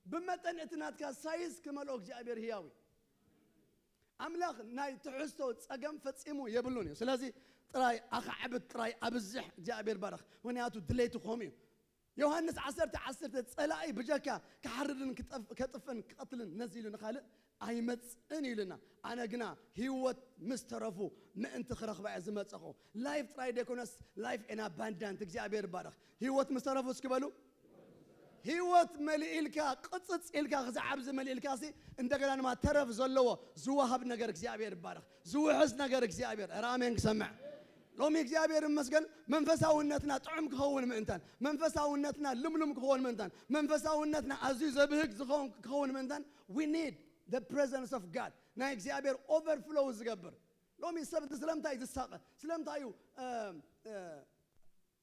بمتن اتناتك سايز كمال أوك جابير هياوي أملاك ناي تحسو تسقم فتسيمو يبلوني سلازي تراي أخ عبد تراي أبزح جابير برخ ونياتو دليتو خومي يوحنس عصرت تسألائي بجاكا كحردن كطفن قتلن نزيلن خالق أي متسأني لنا أنا قنا هيوت مسترفو ما أنت خرخ بقى زمت أخو لايف تراي ديكونس لايف إن أباندان تجزي أبير بارخ هيوت مسترفو سكبلو هيوت ملئلكا قصص إلكا خز عبز ملئلكا سي أنت قنا ما ترف زلوا زوهب نجارك زي أبير بارخ زوه حس نجارك زي أبير رامين سمع لو ميك جابير مسكن منفسا ونتنا طعم كهون منتن منفسا ونتنا لملم كهون منتن منفسا ونتنا عزيز بهك زخون كهون منتن we need the presence of God نايك جابير overflow زجبر لو مي سبت سلامتاي تساق سلامتايو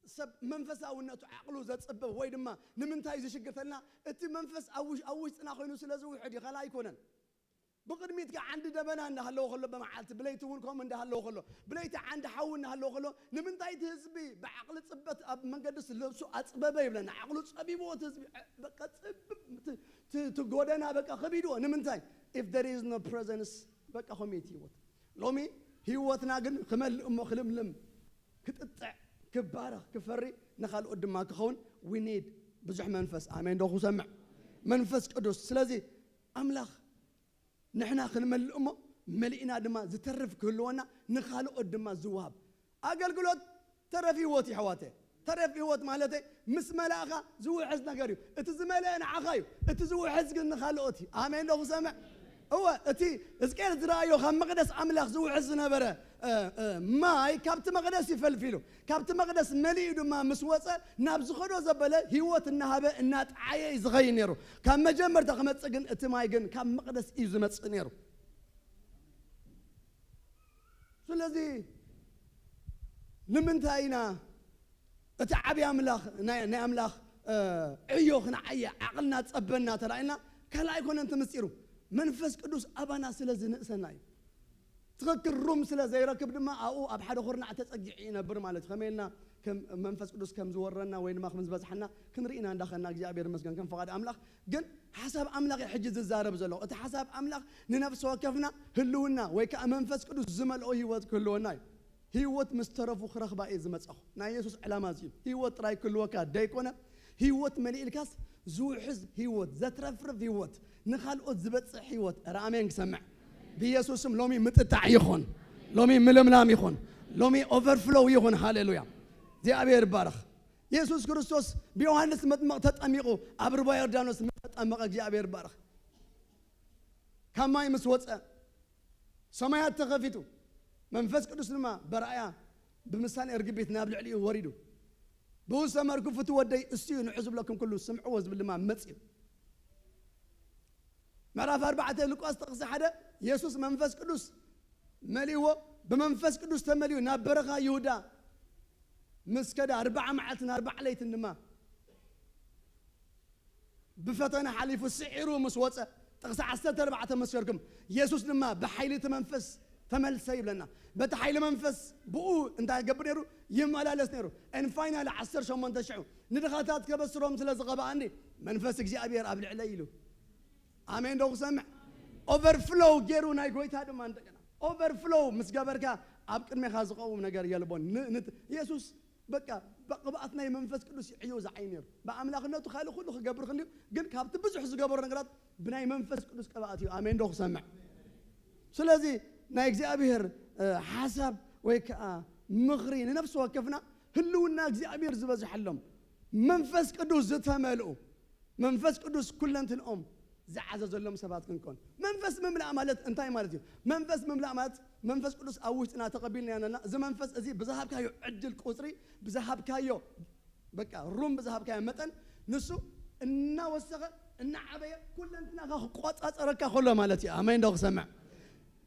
سب منفسا ونتو عقلو زت صبب ويد ما نمنتاي زشقتنا اتي منفس اوش صنا خوينو سلازو وحدي خلا يكونن بقدميتك عند دبنا عند هاللو خلو بمعالت بليتون كم عند هاللو خلو بليت عند حون هاللو خلو نمنتاي تهزبي بعقل صبت اب منقدس لبسو اصببه يبلنا عقلو صبي بو تهزبي بقى تغودنا بقى خبيدو نمنتاي if there is no presence بقى خميتي وت لومي هيوتنا جن خمل خلملم كتطع كبارخ كفري نخال قدما كخون we need بزح منفس امين دوخو سمع منفس قدوس سلازي املاخ نحنا خنمل الأمة ملئنا دما زترف كلونا نخالو قدما زواب أقل قلت ترفي ووتي حواتي ترفي ووت مالتي مس ملاخا زوي حزنا قريب اتزملينا عخايو اتزوي حزق نخالوتي آمين لو سمع هو اتي اسكير درايو خم مقدس عملاخ زوي حزنا برا ماي كابت مقدس يفلفلو كابت مقدس مليدو ما مسوصه نابز خدو زبله هيوت النهبه النات عاي زغينيرو كان مجمر تخمصقن اتمايغن كان مقدس يزو مصنيرو سلازي لمنتاينا اتعبي املاخ ناي املاخ عيوخنا عيا عقلنا تصبنا تراينا كلا يكون انت مسيرو منفس قدوس ابانا سلازي نسناي تذكر روم سلا زي ركب دما او اب حدا خرنا تتصجعي نبر مالت خميلنا كم منفس قدوس كم زورنا وين ما خمس بزحنا كنرينا ندخلنا اغزابير مسكن كم فقاد املاخ جن حسب املاخ يحجز الزارب زلو ات حسب املاخ ننفس وكفنا هلونا ويك منفس قدوس زمل او هيوت كلونا هيوت مسترفو خرخ باي زمصخ نا يسوس علامه زي هيوت راي كل وكا دايكونا هيوت مليلكاس زو حزب هيوت زترفرف هيوت نخالقوت زبصح هيوت رامين سمع بيسوسم لومي متتع يخون لومي ململام يخون لومي اوفرفلو يخون هاليلويا دي ابير بارخ يسوس كريستوس بيوحنس مطمق تطميقو ابربا يردانوس متطمق እግዚአብሔር بارخ كما يمسوص سمايات تخفيتو منفس قدوس لما برأيا بمثال ارغبيت نابل عليه وريدو بوسا مركو فتو ودي استيو نعزب لكم كله سمعوا وزب لما مصي ምዕራፍ 4 ሉቃስ ጥቕሲ 1 ኢየሱስ መንፈስ ቅዱስ መሊዎ بمنفس قدوس تمليو نابرخا يهودا مسكدا 4 معلتنا 4 ليتن دما بفتنا حليف السعير ومسوصه تقص 14 مسكركم يسوس دما بحيله منفس تملسي لنا بتحيل منفس بو انت قبريرو يمالالس نيرو ان فاينال 10 8 شعو ندخاتات كبسروم سلازغبا عندي منفس اغزابير ابل عليلو امين دو سمع اوفر فلو جيرو ناي غويتا دما عندنا اوفر فلو مسغبركا ابقدمي خازقوم نغير يلبون يسوس بقى بقباتنا منفس قدوس يعيوز عينير باملاخنته خالو كله خغبر خليو ግን ካብቲ ብዙሕ ዝገበሩ ነገራት ብናይ መንፈስ ቅዱስ ቀባኣት እዩ አሜን ዶ ሰምዕ ስለዚ ናይ እግዚአብሔር ሐሳብ ወይ ከዓ ምኽሪ ንነፍስ ወከፍና ህልውና እግዚአብሔር ዝበዝሐሎም መንፈስ ቅዱስ ዝተመልኡ መንፈስ ቅዱስ ኩለንትንኦም زعززلهم سبات كنكون منفس مملأ مالت انتاي مالتي منفس مملأ مالت منفس قدس اوشتنا تقبلني انا زي منفس ازي بذهب كايو عجل قصري بذهب كايو بقى الروم بذهب كايو متن نسو ان وسخه ان عبيه كل انتنا قوصاصرك كله مالتي امين دو سمع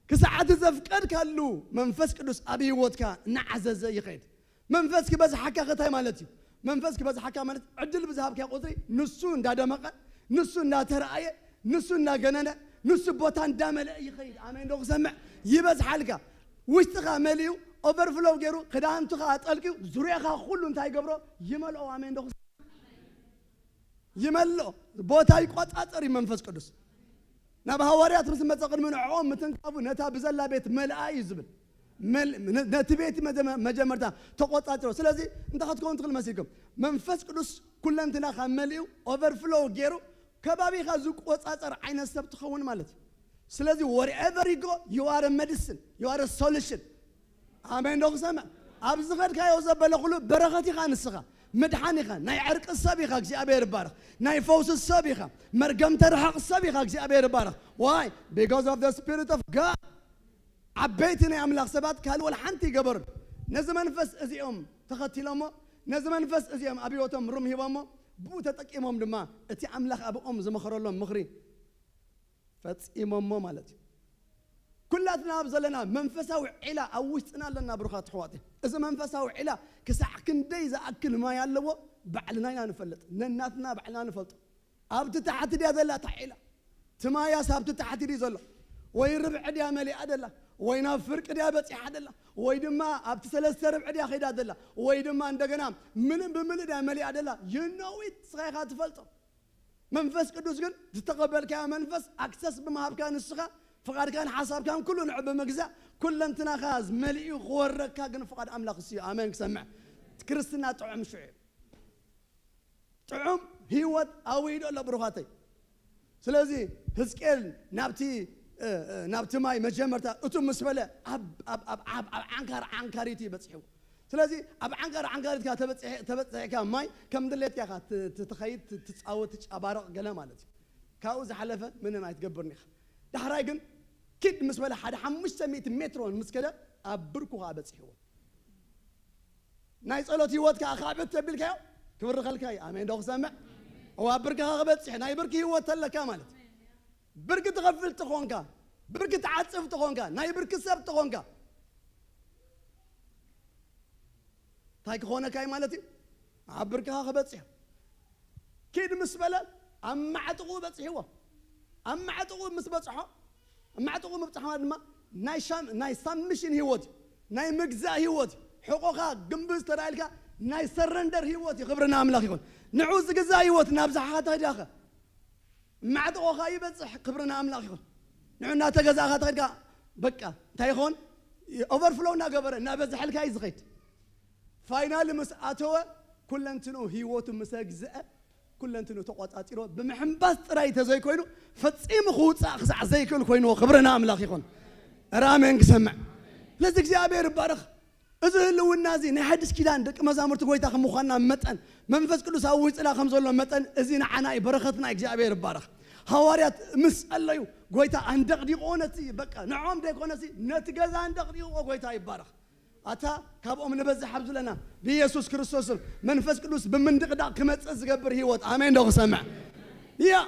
كساعات زفقد كالو منفس قدس ابي وتكا نعزز يخيد منفس كبز حكا غتاي مالتي منفس كبز حكا مالت عجل بذهب كايو قصري نسو اندادمق نسو انداترايه نسو ناغننا نسو بوتان دامل يخيد امين دو سمع يبز حلقه وشتخا مليو اوفر فلو غيرو خدانتخا اطلقيو زوريخا كله انتاي غبرو يملو امين دو يملو بوتا يقطاطري منفس قدس نبا حواريات مس متصقد منعوم متنقبو نتا بزلا بيت ملأي يزبل نت بيت مجمرتا تقطاطرو سلازي انت خدكم تخل مسيكم منفس قدس كلنتنا خمليو اوفر فلو غيرو كبابي خازوق وصاصر عين السبت خون مالتي سلازي wherever you go you are a medicine you are a solution امين دو سما ابزغد كايو زبله كله برختي خانسخه مدحاني خان ناي عرق السبيخه እግዚአብሔር ይባረክ ناي فوز السبيخه مرقم ترحق السبيخه እግዚአብሔር ይባረክ why because of the spirit of God عبيتني املاك سبات قال ولا حنت يقبر نز منفس ازيهم تختيلمو نز منفس ازيهم ابيوتهم روم هيبامو بو تطقيمهم دما اتي املاك ابኦም زمخرلهم مخري فصيممو مالتي كلاتنا بزلنا منفساوي علا اوشتنا لنا بروخات حواتي اذا منفساوي علا كسع كندي زاكل ما يالو بعلنا نفلط نناتنا بعلنا نفلط ابت تحت دي زلا تعيلا تمايا سابت تحت دي زلا وي ربع دي ملي ادلا وي نافرق دي بصي ادلا وي دما ابت ثلاثه ربع دي خيد ادلا وي دما عندنا من بمل دي ملي ادلا يو نو ات صيغه تفلط منفس قدوس كن تتقبل كا منفس اكسس بمهاب كان السخا فقاد كان حساب كان كله نعب مجزا كل انتنا خاز ملئ خورك كان فقاد املاك سي امين سمع كريستنا طعم شعيب طعم هيوت اويد ولا بروخاتي سلازي حزقيل نابتي ماي مجمرتا اتم مسبله اب اب اب اب عنكاريتي بصحو سلازي اب عنكاريت كا تبصح كا ماي كم دليت يا خا تتخيد تتصاوت ابارق غلا مالتي كاو زحلفه من ما يتقبرني دحراي كن كيد مسبله حد 500 متر مسكده ابركو غابصحو ناي صلوت يوت كا خابت تبلكاو كبر خلكاي امين دو سمع هو برك غابصح ناي برك يوت لك مالت برك تغفل تخونكا برك تعصف تخونكا ناي برك سب تخونكا تايك هونا كاي مالتي عبرك غابصح كيد مسبله اما عتقو بصحوا اما عتقو مسبصحو اما عتقو مبصحو ما ناي سامشن هيوت ناي مجزا هيوت حقوقها جنبز ترايلكا ناي سرندر هيوت خبرنا املاك يكون نعوز جزا هيوت نابزحات هداخه ما عتقو خاي بصح خبرنا املاك يكون نعنا تجزاها تلقى بقى تايخون اوفر فلو نا غبر نا بزحلكا يزغيت فاينال مساتو كلنتنو هيوت مسجزأ كلنتنو تقاطاطيرو بمحنباس طراي تزي كوينو فصيم خوصا خصع زي كل كوينو خبرنا املاك يكون رامن سمع لذ እግዚአብሔር ባረክ እዝህልው እናዚ ናይ ሐዲስ ኪዳን ደቂ መዛሙርት ጎይታ ከምዃና መጠን መንፈስ ቅዱስ አውጽላ ከምዘሎ መጠን እዚ ንዓናይ በረኸትና እግዚአብሔር ባረክ ሐዋርያት ምስ አለዩ ጎይታ አንደቅዲቆነቲ በቃ ንዖም ደቆነሲ ነትገዛ አንደቅዲቆ ጎይታ ይባረክ اتا كابኦም نبزح حبزلنا بيسوع كريستوس منفس قدوس بمندقدا كمص زغبر هيوت امين دو سمع يا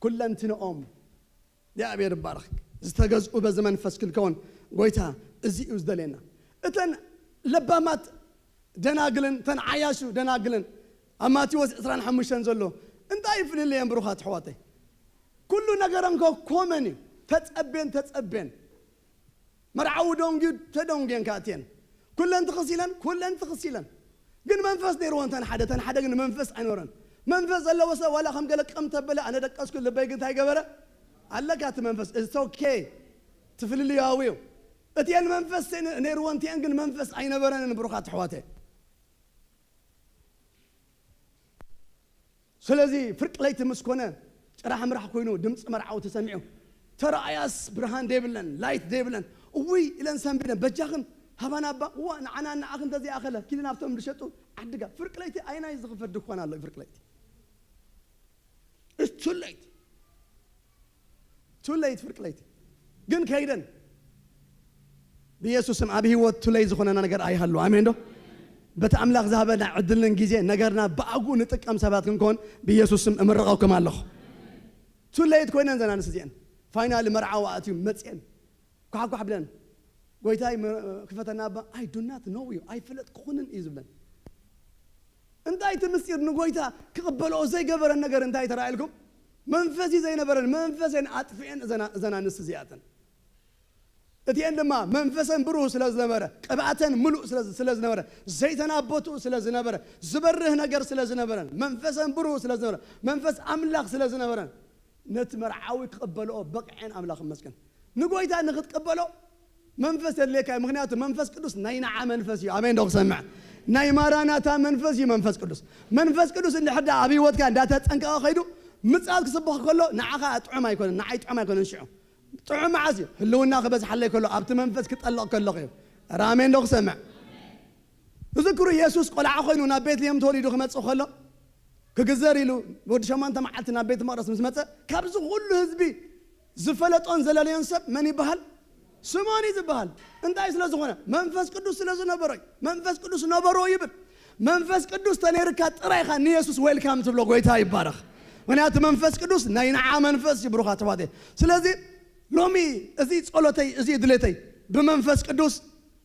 كلنتنኦም يا بارك استجزء بزمن فسكل كون قويتها ازي ازدلينا اتن لبامات دناقلن تن عياشو دناقلن اما تيوز 25 زلو انت يفل لي بروخات حواتي كل نغرنكو كومني تتصبين مرعو دونجي تدونجين كاتين كلن تخسيلن ግን መንፈስ ኔሮ እንተን ሓደ ግን መንፈስ አይኖረን መንፈስ ዘለወሰ ወላ ከም ገለ ቀም ተበለ አነ ደቀስኩ ልበይ ግን ታይገበረ አለካት መንፈስ ኢትስ ኦኬ ትፍልልያዊው እቲን መንፈስ ኔሮ እንተን ግን መንፈስ አይነበረን ብሩኻት ሕዋቴ ስለዚህ ፍርቅ ላይ ተመስኮነ ጭራህ ምራህ ኮይኑ ድምጽ መርዓው ተሰሚዑ ተራያስ ብርሃን ደብለን ላይት ደብለን ወይ ኢለን ሰምብነ በጃኽን هبنا با وانا اخن تزي اخله كل نافتهم بشطو عدقا فرق ليتي اينا يزغفر دكوان الله فرق ليتي it's too late فرق ليتي ግን ከይደን በኢየሱስም አብ ህይወት ቱ late ዝኾነና ነገር አይሃሉ አሜን ዶ በተአምላክ ዛበና ዕድልን ጊዜ ነገርና በአጉ ንጥቀም ሰባት ክንኮን በኢየሱስም እምረቀውኩም አለሁ ቱ late ኮይነን ዘናንስ ዚአን ፋይናል መርዓው አትዩ መጽየን ኳኳ ብለን ጎይታይ ክፈተና I do not know you I felt ኮንን ይዝብለን እንታይ ትምስጢር ንጎይታ ከቀበለው ዘይ ገበረ ነገር እንታይ ተራይልኩም መንፈስ ይዘይ ነበረን መንፈስን አጥፍኤን ዘናንስ ዚያተን እቲን ደማ መንፈስን ብሩህ ስለዝነበረ ቅባተን ሙሉ ስለዝነበረ ዘይተና ቦቱ ስለዝነበረ ዝበርህ ነገር ስለዝነበረ መንፈስን ብሩህ ስለዝነበረ መንፈስ አምላክ ስለዝነበረ ነት መርዓዊ ከቀበለው በቅዕን አምላክ መስከን ንጎይታ ንክትቀበለው መንፈስ የለካ ምክንያቱ መንፈስ ቅዱስ ናይና መንፈስ እዩ አሜን ዶክ ሰምዕ ናይ ማራናታ መንፈስ እዩ መንፈስ ቅዱስ እንድሕዳ አብይወትካ እንዳተጠንቀቀ ኸይዱ ምጻል ክስብኽ ከሎ ንዓኻ ጥዑም አይኮነን ንዓይ ጥዑም አይኮነን ሽዑ ጥዑም ማዓዝ ህልውና ክበዝሓለይ ከሎ ኣብቲ መንፈስ ክጠልቕ ከለኹ እዩ አሜን ዶክ ሰምዕ እዝክሩ ኢየሱስ ቆልዓ ኮይኑ ናብ ቤትልሔም ተወሊዱ ክመጽእ ከሎ ክግዘር ኢሉ ወዲ 8 መዓልቲ ናብ ቤተ መቅደስ ምስ መጸ ካብዚ ኩሉ ህዝቢ ዝፈለጦን ዘለለዮን ሰብ መን ይበሃል ስሞኒ ዝባል እንታይ ስለዝኾነ መንፈስ ቅዱስ ስለዝነበረይ መንፈስ ቅዱስ ነበሮ ይብል መንፈስ ቅዱስ ተኔርካ ጥራይኻ ንኢየሱስ ዌልካም ትብሎ ጎይታ ይባረኽ ምክንያቱ መንፈስ ቅዱስ ናይና መንፈስ ይብሩኻ ተባቴ ስለዚህ ሎሚ እዚ ጸሎተይ እዚ ድሌተይ ብመንፈስ ቅዱስ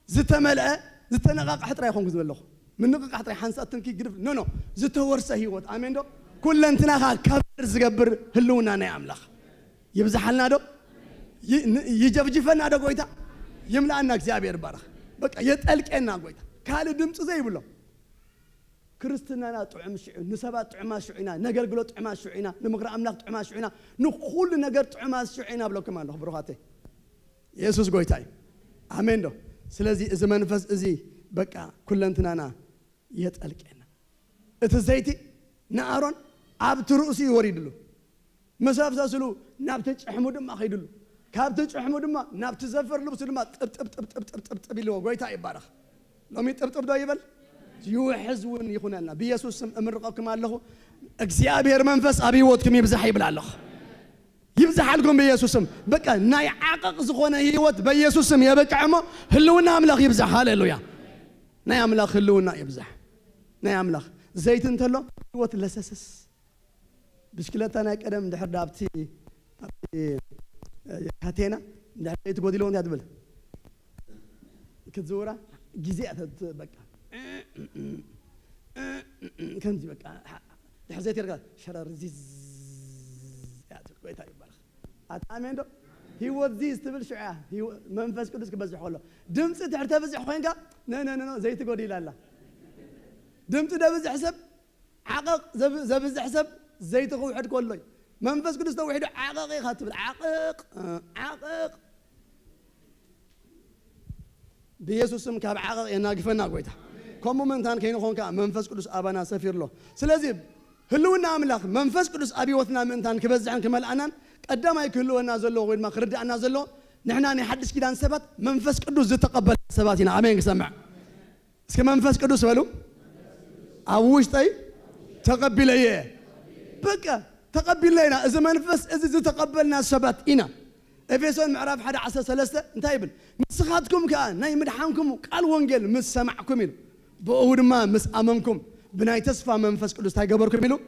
ዝተመልአ ዝተነቃቅሕ ጥራይ ኾንኩ ዝበለኹ ምን ንቃቅሕ ጥራይ ሓንሳትንኪ ግድፍ ኖ ዝተወርሰ ህይወት አሜን ዶ ኩለንትናኻ ከብር ዝገብር ህልውና ናይ አምላኽ ይብዛሓልና ዶ ይጀብጅፈና ደ ጎይታ ይምላአና እግዚአብሔር ባረኽ በቃ የጠልቀና ጎይታ ካለ ድምጽ ዘይብሎ ክርስትናና ጥዑም ሽዑ ንሰባት ጥዑማ ሽዑና ነገርግሎ ጥዑማ ሽዑና ንምክራ አምላክ ጥዑማ ሽዑና ንኹሉ ነገር ጥዑማ ሽዑና ብለኩም አለሁ ብሩኻቴ ኢየሱስ ጎይታ አሜን ዶ ስለዚህ እዚ መንፈስ እዚ በቃ ኩለንትናና የጠልቀና እቲ ዘይቲ ንአሮን ኣብቲ ርእሲ ይወሪድሉ መሳፍሳስሉ ናብቲ ጭሕሙ ድማ ኸይድሉ ካብቲ ጭሕሙ ድማ ናብቲ ዘፈር ልብሱ ድማ ጥብ ኢልዎ ጎይታ ይባረኽ ሎሚ ጥብጥብ ዶ ይበል ይውሕዝውን ይኹነልና ብኢየሱስ ስም እምርቀኩም ኣለኹ እግዚአብሔር መንፈስ ኣብ ህይወትኩም ይብዛሕ ይብል ኣለኹ ይብዛሓልኩም በኢየሱስ ስም በቃ ናይ ዓቀቕ ዝኾነ ህይወት በኢየሱስ ስም የበቅዕሞ ህልውና አምላኽ ይብዛሕ ሃሌሉያ ናይ አምላኽ ህልውና ይብዛሕ ናይ አምላኽ ዘይት እንተሎ ህይወት ለሰሰስ ብሽክለታ ናይ ቀደም ድሕር ዳብቲ ካቴና እንዳይት ጎዲሎ እንት ያድብል ክትዝውራ ጊዜ በቃ ከምዚ በቃ ድሕዘት ይርጋ ሸረር ዚዝ ያት ጎይታ ይባረኽ አሜን ዶ ህይወት ዚዝ ትብል ሽዑያ መንፈስ ቅዱስ ክበዝሕ ከሎ ድምፂ ድሕር ተበዝሕ ኮይንካ ኖ ዘይት ጎዲላ ኣላ ድምፂ ደብዝሕ ሰብ ዓቐቕ ዘብዝሕ ሰብ زيت خوحد كله منفس قدس توحيد عقق خاتب عقق بيسوس سم كاب عقق يناقفنا قويتا كم من تان كين خون كا منفس قدس ابانا سفير له سلازي هلونا املاك منفس قدس ابي وثنا من تان كبزعن كمال انان قدام يكلونا زلو وين ما خرد انا زلو نحنا نحدث كيدان سبات منفس قدس يتقبل سباتنا امين سمع اسك منفس قدس بلو اوش طي تقبل ايه بقى تقبلنا اذا منفس اذا تقبلنا سبات انا افيسون معرف 11:3 انتي يبل مسخاتكم كان ناي مدحانكم قال وانجيل مس سمعكم يلو بأود ما مس امنكم بناي تسفى منفس قدس تاي غبركم يلو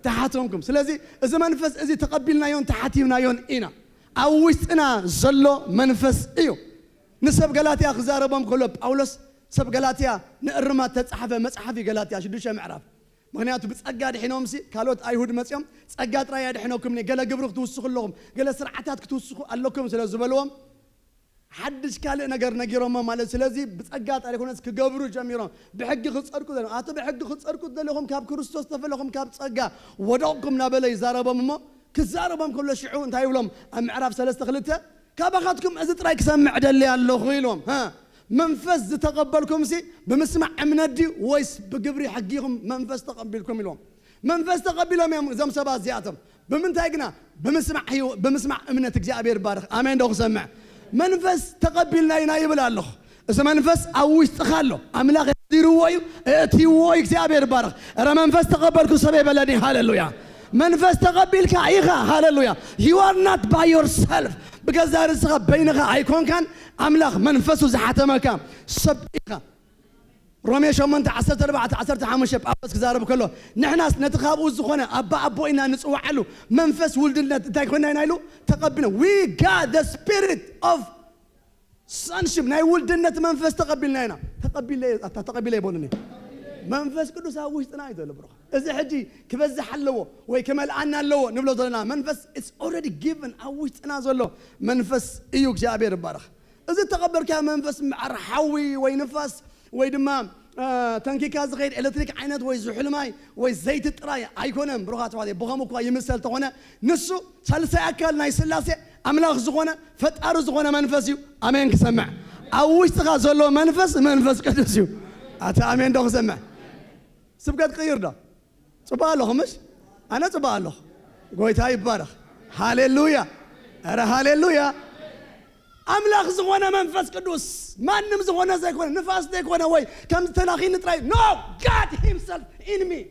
تحاتهمكم سلازي إذا منفس إذا تقبلنا يون تحاتينا يون إنا أويسنا زلو منفس إيو نسب غلاتيا خزاربهم كلوب أولس سب غلاتيا نقرمات تتصحفه مصحفي غلاتيا شدوشه معرف مغنياتو بصقا دحينهم سي كالوت ايهود مصيام صقا طرايا دحينوكم ني غلا غبرخ توسخلهم غلا سرعتات كتوسخو اللكم سلازبلوم حدش كالي نجر نجيرهم مال سلازي بصقا طري كونس كغبرو جميرهم بحق خصركو ده اتو بحق خصركو دلهم كاب كريستوس تفلهم كاب صقا ودوكم نابلي زاربهم مو كزاربهم كل شعو انت يبلهم معرف 3 كابخاتكم از طراي كسمع دلي الله خيلهم ها منفس تقبلكم سي بمسمع امندي ويس بقبري حقيهم منفس تقبلكم لهم منفس تقبلهم يا زم سبات زياتهم بمنتايقنا بمسمع امنه اغزابير بارخ امين دوخ سمع منفس تقبلنا ينايبل الله اذا منفس اويس تخالو املاك يديروي اتيوي اغزابير بارخ ارا منفس تقبلكم سبي بلدي هاليلويا منفس تقبلك ايغا هاليلويا you are not by yourself because there is بينك ايكون كان املاك منفسه زحته مكان سبيخه روميا شمنت 14 بابس كزارب كله نحناس نتخابو زخونه ابا ابوينا نصوعلو منفس ولدنا انت كنا نايلو تقبلنا we got the spirit of sonship ناي ولدنا منفس تقبلنا هنا تقبل يبونني منفس قدوس وشطنا يدل برو اذا حجي كبزح حلو وي كمال عنا لو نبلو ضلنا منفس it's already given وشطنا زلو منفس ايو እግዚአብሔር ይባረክ اذا تقبلك منفس معرحوي وي نفس وي دمام تنكيكا زغير الكتريك عينات وي زحل ماي وي زيت طراي ايكونم بروخات وادي بغمو كو يمثل تهونه نسو ثالثه اكل ناي سلاسه املاك زغونه فطار زغونه منفس يو امين كسمع اوش تخا زلو منفس قدوس يو اتا امين دوخ سمع سبقت قير ده صبالهم مش انا صبالهم قويت هاي ببارخ هاليلويا ارى هاليلويا املاك زغونه منفس قدوس ما نم زغونه زي كون نفاس ديك وانا وي كم تلاخين تراي نو God himself in me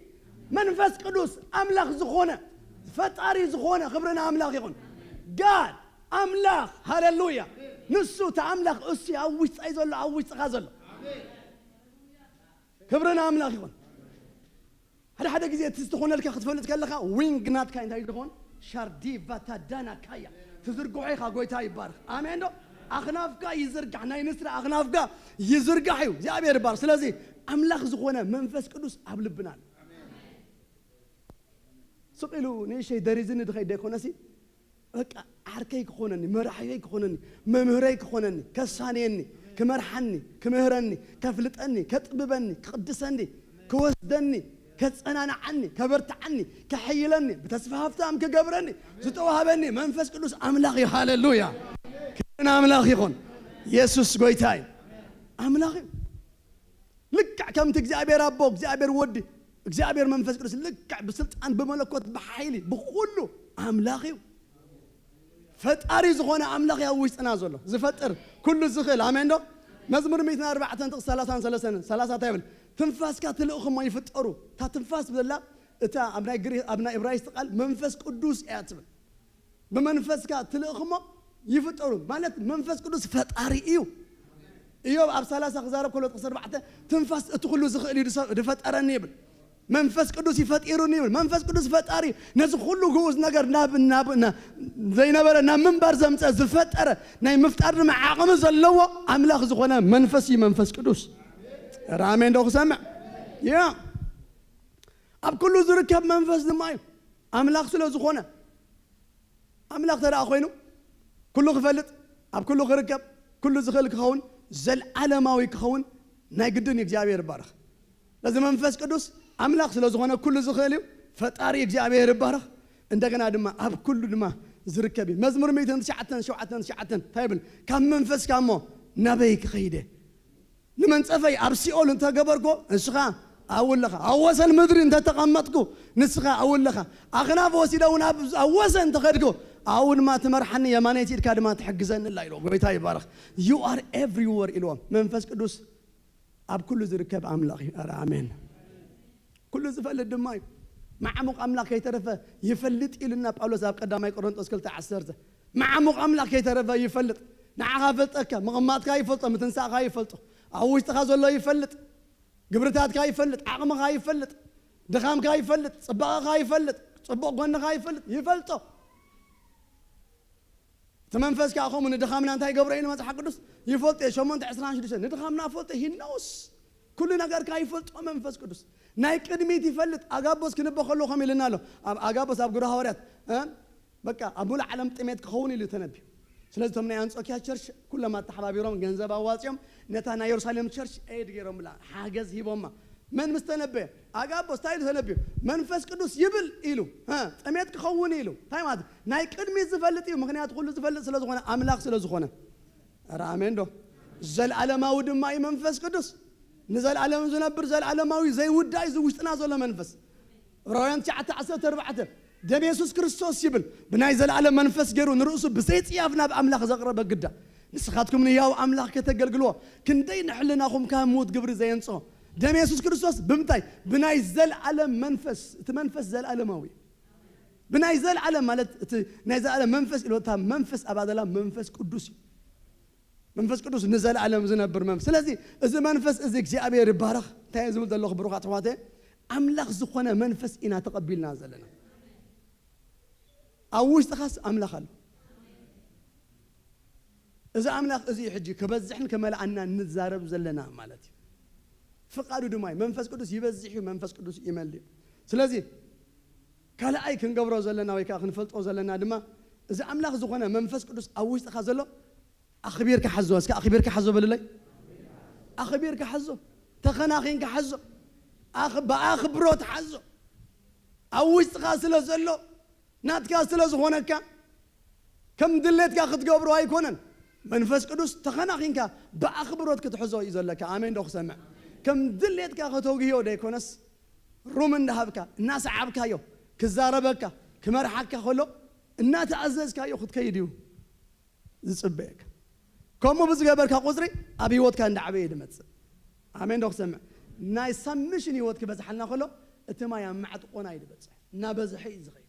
منفس قدوس املاك زغونه فطاري زغونه خبرنا املاك يكون God املاك هاليلويا نسو تاملاك اسي اوش ايزل اوش غازل خبرنا املاك يكون هذا حدا جزء تستخون لك خطفون تكلخا وينج نات كاين تاي دخون شاردي فاتدانا كايا تزرقوا خا قويتاي بارخ امين دو اخنافكا يزرقع ناي نسر اخنافكا يزرقعوا እግዚአብሔር ባር ስለዚህ አምላክ ዝሆነ መንፈስ ቅዱስ አብልብናል ስቅሉ ነሽ ደሪዝን ድኸይ ደኮነሲ በቃ አርከይ ከሆነኒ መራሕይ ከሆነኒ መምህረይ ከሆነኒ ከሳኔኒ ከመርሐኒ ከምህረኒ ከፍልጠኒ ከጥብበኒ ከቅድሰኒ ከወስደኒ كتصنعنني كبرتعني كحيلني بتسفهفتام كجبرني زتوهبني منفس قدوس املاخي هاليلويا كنا املاخي يكون يسوع غويتاي املاخي لك كم تجابير ابو እግዚአብሔር ود እግዚአብሔር منفس قدوس لك بسلطان بملكوت بحيلي بكله املاخي فطاري زخونه املاخي ያውስጥና ዘሎ ዝፈጥር كل ዝኽእል አሜን ዶ መዝሙር 104 30 ታይብል تنفاس كاتلقهم ما يفطروا تنفاس بلا اتا ابنا ابراهيم قال منفس قدوس ياتب بمنفس كاتلقهم يفطروا مالت منفس قدوس فطاري ايوب اب 30 خزارب كله قصر بعته تنفاس اتخلو زخل يفطرني يبل منفس قدوس يفطيروني يبل منفس قدوس فطاري نز كله غوز نجر نابنا زي نبرنا منبر زمص زفطره ناي مفطر مع عقم زلوا املاك زخونه منفس قدوس رامين دوخ سمع يا اب كله زركب منفس دماي املاك سلو زخونه املاك ترى اخوينو كله خفلت اب كله خركب كله زخلك خون زل علماوي كون ناي قدن እግዚአብሔር ባረክ لازم منفس قدوس املاك سلو زخونه كله زخليو فطاري እግዚአብሔር ባረክ እንደገና ድማ اب كله ድማ زركبي مزمور 197 ታይብል ካብ መንፈስ ካሞ ናበይ ክኸይደ لمن صفي ابسيول انت غبركو اسخا اولخا اوسن مدر انت تقمطكو نسخا اولخا اخناف وسيدون اوسن تخدكو اول ما تمرحني يمانيتي كادما تحجزن الله يلو بيتا يبارك you are everywhere الو منفس قدوس اب كل زركب املاك امين كل زفل الدماي مع عمق املاك يترفه يفلط إلنا باولوس اب قدامي قرنطوس 10 مع عمق املاك يترفه يفلط نعها فلطك مغماتك يفلط متنساك يفلط اوش تخازو الله يفلط قبرتات كاي يفلط عقمك هاي يفلط دخام كاي فلت صباغ كاي فلت صباغ قلنا كاي فلت يفلطه تمنفس كاخو من دخامنا انت يقبرين ما تحقدس يفلط شمون 16 ندخامنا فلط هينوس كل نجار كاي فلط منفس قدس ناي قدميت يفلط اغابوس كنبه خلو خميلنا له اغابوس ابغرا حواريات بقى ابو العالم طميت كخوني لتنبي ስለዚህ ተምና አንጾኪያ ቸርች ኩለማ ተሐባቢሮም ገንዘብ አዋጽዮም ነታና ኢየሩሳሌም ቸርች ኤድ ገሮም ላ ሐገዝ ሂቦማ من مستنبه አጋቦ ስታይል ተነብዩ መንፈስ ቅዱስ ይብል ኢሉ ጠሜት ከኸውን ኢሉ ታይማት ናይ ቅድሚ ዝፈልጥ እዩ ምክንያት ሁሉ ዝፈልጥ ስለዝኾነ አምላክ ስለዝኾነ አሜን ዶ ዘለዓለማዊ ድማ መንፈስ ቅዱስ ንዘለዓለም ዝነብር ዘለዓለማዊ ዘይውዳይ ዝውሽጥና ዘሎ መንፈስ ዕብራውያን 9:14 ደም ኢየሱስ ክርስቶስ ይብል ብናይ ዘለዓለም መንፈስ ገሩ ንርእሱ ብዘይጽያፍና በአምላክ ዘቅረበ ግዳ ንስኻትኩም ያው አምላክ ከተገልግሎ ክንደይ ንሕልናኹም ካሞት ግብሪ ዘየንጾ ደም ኢየሱስ ክርስቶስ ብምታይ ብናይ ዘለዓለም መንፈስ እቲ መንፈስ ዘለዓለማዊ ብናይ ዘለዓለም ማለት እቲ ናይ ዘለዓለም መንፈስ ኢሎታ መንፈስ አባደላ መንፈስ ቅዱስ መንፈስ ቅዱስ ንዘለዓለም ዝነብር መንፈስ ስለዚህ እዚ መንፈስ እዚ እግዚአብሔር ይባረክ እንታይ ዝብል ዘለኹ ብሩኻት ተዋተ አምላክ ዝኾነ መንፈስ ኢና ተቀቢልና ዘለና አውሽ ተኻስ አምላክ አለ እዚ አምላክ እዚ ሕጂ ከበዝሕን ከመልዓና ንዛረብ ዘለና ማለት ፍቃዱ ድማይ መንፈስ ቅዱስ ይበዝሕ መንፈስ ቅዱስ ይመልእ ስለዚህ ካልአይ ክንገብሮ ዘለና ወይ ካ ክንፈልጦ ዘለና ድማ እዚ አምላክ ዝኾነ መንፈስ ቅዱስ አውሽ ተኻ ዘሎ አኽቢር ከሐዞ እስከ አኽቢር ከሐዞ በለላይ አኽቢር ከሐዞ ተኸናኺን ከሐዞ በአኽብሮት ሐዞ አውሽ ተኻ ስለ ዘሎ ናትካ ስለዝኾነካ ከም ድሌትካ ክትገብሮ አይኮነን መንፈስ ቅዱስ ተኸናኺንካ በአኽብሮት ክትሕዞ እዩ ዘለካ አሜን ዶ ክሰምዕ ከም ድሌትካ ከተውግዮ ደይኮነስ ሩም እንዳሃብካ እናሰዓብካዮ ክዛረበካ ክመርሓካ ከሎ እናተኣዘዝካዮ ክትከይድ እዩ ዝፅበየካ ከምኡ ብዝገበርካ ቁፅሪ ኣብ ህይወትካ እንዳዓበየ ድመፅእ አሜን ዶ ክሰምዕ ናይ ሰምሽን ህይወት ክበዝሓልና ከሎ እቲ ማይ ኣብ ማዕጥቆና ይድበፅሕ እናበዝሐ እዩ ዝኸይድ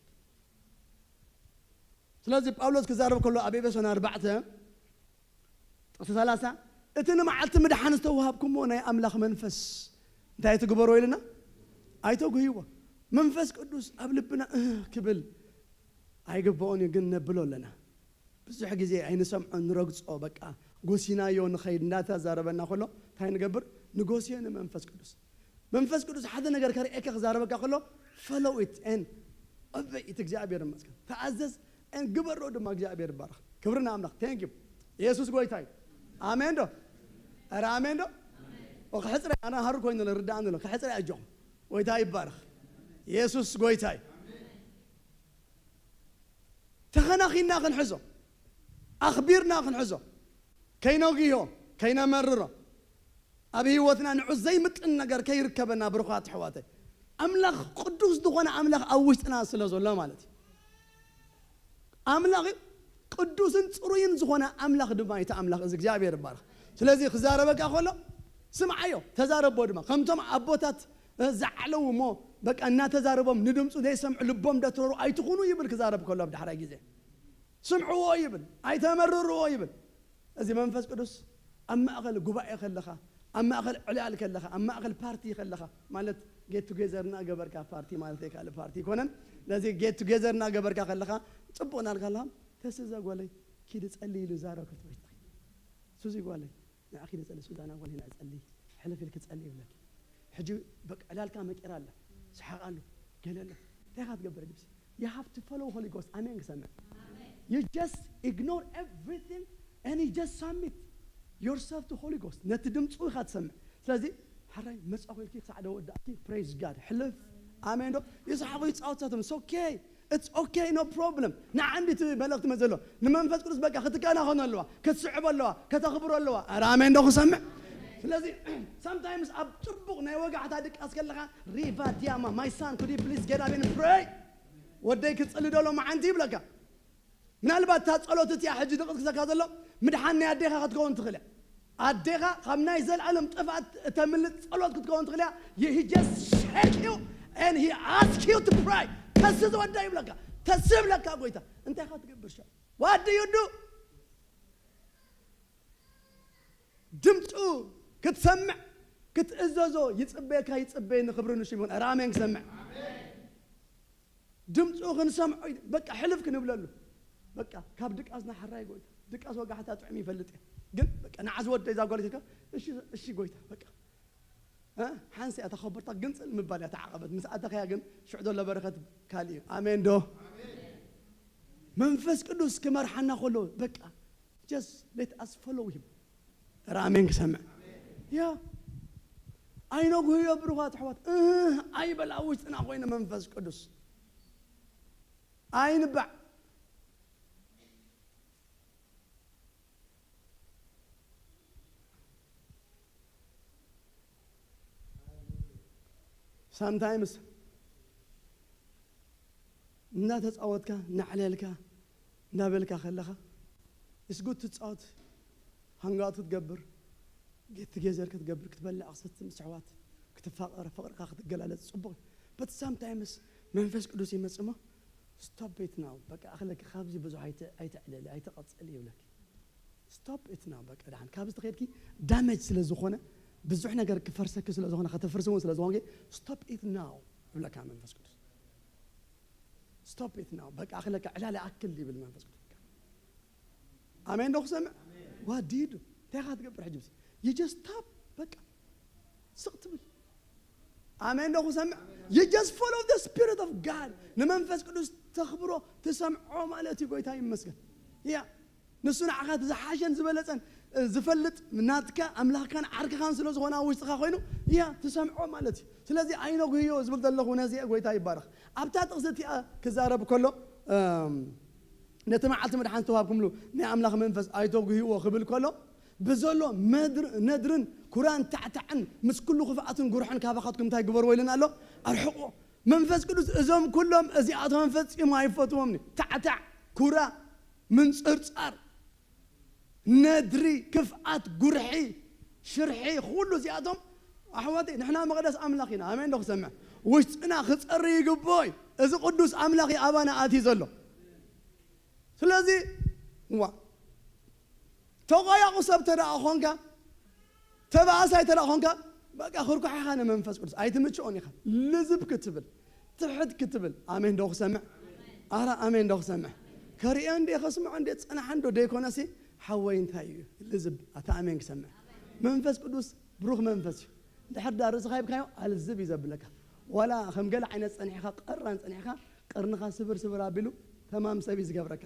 ስለዚህ ጳውሎስ ክዛረብ ከሎ ኣብ ኤፌሶን 4:30 እቲ ንመዓልቲ ምድሓን ዝተዋሃብኩሞ ናይ አምላክ መንፈስ እንታይ ትግበሮ ኢልና ኣይተጉህይዎ መንፈስ ቅዱስ ኣብ ልብና ክብል ኣይግባኦን ግን ነብሎ ኣለና ብዙሕ ግዜ ኣይንሰምዖ ንረግጾ በቃ ጎሲናዮ ንኸይድ እንዳተዛረበና ከሎ እንታይ ንገብር ንጎሲዮ ንመንፈስ ቅዱስ መንፈስ ቅዱስ ሓደ ነገር ከርእየካ ክዛረበካ ከሎ follow it and obey it እግዚአብሔር ይመስገን ተኣዘዝ ان قبر دم እግዚአብሔር ይባረክ ክብርና አምላክ thank you ኢየሱስ ጎይታይ አሜን ዶ አረ አሜን ዶ ወከሕጽረ አና ሃሩ ኮይነ ለርዳን ሎ ከሕጽረ አጆም ጎይታይ ይባረክ ኢየሱስ ጎይታይ ተኸናኺና ክንሕዞ አኽቢርና ክንሕዞ ከይነጊዮ ከይነመርሮ ኣብ ህይወትና ንዑ ዘይምጥን ነገር ከይርከበና ብሩኻት ሕዋተይ አምላክ ቅዱስ ዝኾነ አምላክ ኣብ ውሽጥና ስለ ዘሎ ማለት አምላክ ቅዱስን ጽሩይን ዝኾነ አምላክ ድማ ይታ አምላክ እዚ እግዚአብሔር ይባረክ ስለዚህ ክዛረበካ ከሎ ስምዓዮ ተዛረቦ ድማ ከምቶም አቦታት ዘዓለው ሞ በቃ እናተዛረቦም ንድምፁ ዘይሰምዑ ልቦም ደትረሩ ኣይትኹኑ ይብል ክዛረብ ከሎ ኣብ ድሕራይ ግዜ ስምዕዎ ይብል ኣይተመርርዎ ይብል እዚ መንፈስ ቅዱስ ኣብ ማእኸል ጉባኤ ከለኻ ኣብ ማእኸል ዕልያል ከለኻ ኣብ ማእኸል ፓርቲ ከለኻ ማለት ጌት ቱጌዘርና ገበርካ ፓርቲ ማለት ይካል ፓርቲ ኮነን ለዚ ጌት ቱጌዘርና ገበርካ ከለኻ ጽቡቕና አልካለሃ ተስዛ ጓለይ ኪድ ጸልይ ልዛረብ ከተወይታ ሱዚ ጓለይ ንአኺ ጸልይ ሱዳና ጓለይ ናጸልይ ሕልፍልክ ጸልይ ይብለክ ሕጂ በቃ ዕላልካ መቂራ አለ ስሓቃሉ ገለለ ታይኻት ገበር ልብስ you have to follow Holy Ghost amen ከሰምዕ you just ignore everything and you just submit yourself to Holy Ghost ነቲ ድምፁ ኢኻ ትሰምዕ ስለዚህ حراي مسأولك سعدة ودأتي praise God حلف آمين دو يسحبوا يتصاوتهم it's okay it's okay no problem نعندي تبلغت مزلوا لما نفس كروس بقى ختكانا هون اللوا كتسعب اللوا كتخبر اللوا آمين دو خسمع لذي sometimes أبتربقنا يوقع هذيك أسكلها ريفا دياما my son could you please get up and pray وديك تصلي دولو ما عندي بلقى من البات تتصلوا تتيا حج دقت كذا الله مدحني أديها خدكون تخلع أديها خمنا يزال علم طفعت تملت صلوات كتكون تخلع he just shake you and he ask you to pray تسز ودا يبلك تسب لك أقويته أنت خاطر تقبل شو what do you do دمتو كتسمع كتأززو يتصبيك يتصبين خبرنا شي من رامين سمع دمصو خنسمع بقى حلف كنبللو بقى كاب دقاسنا حراي قويت دقاس وقعتا طعمي يفلط قل بقى انا عزود اذا قلت لك اشي قويت بقى ها حنسي اتخبرتك قنصل مبالي تعقبت مساعتك يا قن شعدو لبركه كالي امين دو منفس قدوس كمرحنا خلو بقى just let us follow him رامين سمع يا አይኖ ጉዮ ብሩኻት ሕዋት ኣይበላውሽ ጥና ኮይነ መንፈስ ቅዱስ ኣይንባዕ sometimes እናተፃወትካ እናዕለልካ እናበልካ ከለኻ እስጉት ትፃወት ሃንጋቱ ትገብር جيت جزر كتقبل كتبلع قصة مسحوات كتفقر فقرك كتقلالت صبغ but sometimes منفس قدوس يمسمه stop it now بقى أخلك خابزي بزو هيتعلل هيتقص لي ولك stop it now بقى دحين خابز تغيركي damage سلازخونه بزو حنا غير كفرسك سلازخونه خطفرسون سلازخونه stop it now ولا كان منفس قدوس stop it now بقى أخلك علالي أكل لي بالمنفس قدوس آمين دوخ سمع وديدو تاخذ قبر حجبسي you just stop بقى سقطبل آمين دوخ سمع you just follow the spirit of God نمنفس قدوس تخبره تسمعه مالتي قويتا يمسكن يا نسونا عقاد زحاشن زبلتن زفلت مناتك أملاك كان عرك خان سلوز هنا ويستخا خوينو يا تسمعه مالتي سلازي عينو قيو زبلت الله ونازي قويتا يبارك أبتات قصتي كزارب كله نتمعلت مدحان توابكم له ني أملاك منفس أيتو قيو خبل كله بزولو ندرن كوران تعتعن مس كله خفاتن قرحن كافخاتكم تاي قبر ويلنا له ارحقو منفس قدوس ازوم كلهم ازيات منفس ما يفوتومني تعتع كورا من صرصار ندري كفات قرحي شرحي كله زياتهم احواتي نحنا مقدس املاخينا امين دوخ سمع وشنا خصري يقبوي اذا قدوس املاخي ابانا اتي زلو سلازي وا تغايا قصب ترى أخونك تبع ساي ترى أخونك بقى خورك حيخانة منفس قدس أي تمشوني خا لزب كتبل تحد كتبل آمين دوخ سمع أرى آمين دوخ سمع كريان دي خصم عندي أنا عنده ديكوناسي حوين تايو لزب أتا آمين سمع منفس قدس بروح منفس لحد دار رزقاي بكايو على الزب يزبلك ولا خم قال عين صنيحة قرن صنيحة قرنها سبر أبيلو تمام سبي زقبرك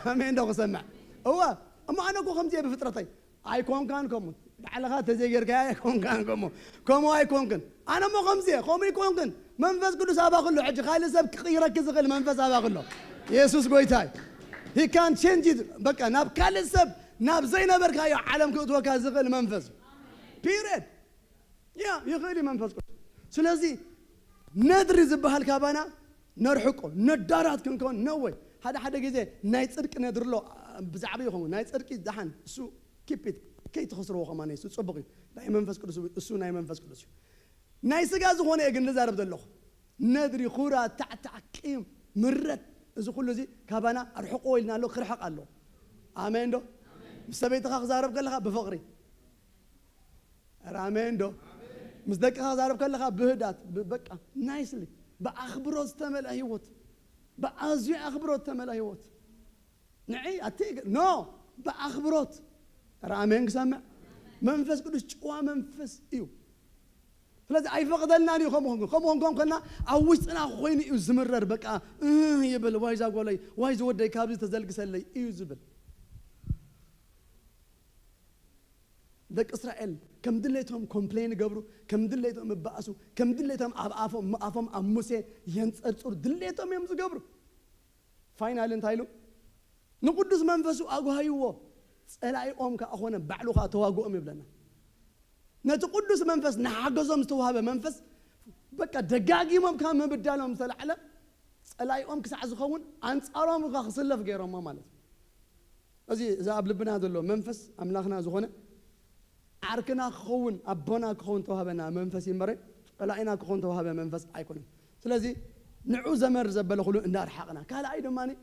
آمين دوخ سمع هو أما أنا أقول خمسة بفطرتي أيكون كان كم على خاطر تزيجر كاي أيكون كان كم أيكون كن أنا مو خمسة خم يكون كن منفس كله سابق كله حج خالي سب يركز غير منفس سابق كله يسوع قويتاي he can't change it بقى ناب كل سب ناب زينا بركايو عالم كتوه كازغل منفس period يا يخلي منفس كله سلازي ندري زبها الكابانا نرحقه ندارات كن نوي هذا حدا جزء نايت صدق ندر له بزعبي يخون نايت صدق دحن سو كيبت كي تخسروا كمان يسوع صبغي لا منفس كله سو ناي منفس كله ناي سجاز هون يجن نزارب دلخ ندري خورا تعتعقيم مرت إذا كله زي كابانا أرحقوا لنا له خرحق الله آمين دو مستبيت خا زارب كلها بفقري آمين دو مصدق خا زارب كلها بهدات بقى نايسلي بأخبروز تمل أيوت بأزوي أخبروت تمل أيوت نعي أتيق نو بأخبروت رامين سامع منفس كدوس جوا منفس إيو فلذا أي فقد لنا نيو خمون كنا أويسنا خويني إيو زمرر بقى يبل وايز أقولي وايز ودي كابز تزلق سلي إيو زبل ذاك إسرائيل كم دليتهم كومبلين قبرو كم دليتهم بأسو كم دليتهم أفهم أموسى ينصر دليتهم يمز قبرو فاينال انتايلو نقدس منفسو أقو هايوه سألاي أمك أخونا بعلوها تواقو أمي بلنا نتقدس منفس نحجزهم استوهاب منفس بقى دقاقي ممكن ما بدالهم سلعلة سألاي أمك سعزخون أنت أرام خاصلة في غيرهم ما مالت أزي إذا قبل بنا هذا منفس أملاخنا زخونة عركنا خون أبونا خون توهبنا منفس يمري قلعنا خون توهب منفس أيكونهم سلازي نعوز مر زبله خلو النار حقنا قال أيضا ماني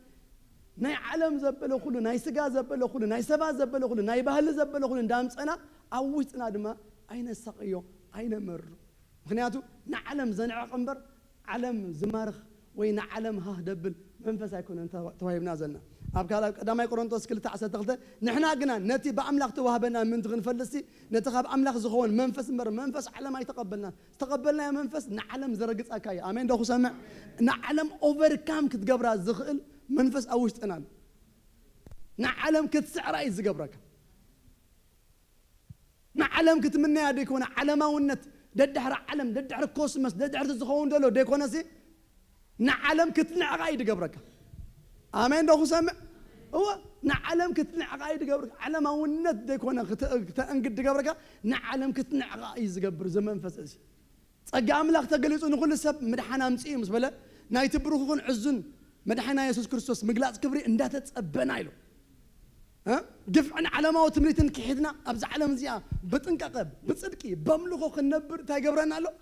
ناي علم زبله خلو ناي سجا زبله خلو ناي سبا زبله خلو ناي بهل زبله خلو دامس أنا أويت أنا دما أين السقيو ኣይነመሩ ምክንያቱ ንዓለም ዘንዕቕ እምበር ዓለም ዝማርኽ ወይ ንዓለም ሃህ ደብል መንፈስ ኣይኮነን ተዋሂብና ዘለና ኣብ ቀዳማይ ቆሮንቶስ 2:12 ንሕና ግና ነቲ ብኣምላኽ ተዋህበና ምን ትኽንፈልሲ ነቲ ካብ ኣምላኽ ዝኸውን መንፈስ እምበር መንፈስ ዓለም ኣይተቐበልና ዝተቐበልናዮ መንፈስ ንዓለም ዘረግፀካ እዩ ኣሜን ዶ ክሰምዕ ንዓለም ኦቨርካም ክትገብራ ዝኽእል መንፈስ ኣብ ውሽጥና ኣሎ ንዓለም ክትስዕራ እዩ ዝገብረካ ንዓለም ክትምነያ ደይኮነ ዓለማውነት ደድሕሪ ዓለም ደድሕሪ ኮስመስ ደድሕሪ ዝኸውን ደሎ ደይኮነሲ ንዓለም ክትንዕቓ እዩ ዝገብረካ آمين ده خسامة هو نعلم كتنعق عيد قبرك علم أو الند ديكونا كتأنقد قبرك نعلم كتنعق عيد قبر زمان فسأسي أجام لك تجلس ونقول السب مدحنا مسئي مسبلة نايت بروخون عزن مدحنا يسوع كريستوس مقلاص كبري إندات تبنايلو ها دفعنا على ما وتمريتن كحدنا أبز علم زيا بتنكقب بتصدقي بملخو خنبر تاي قبرنا له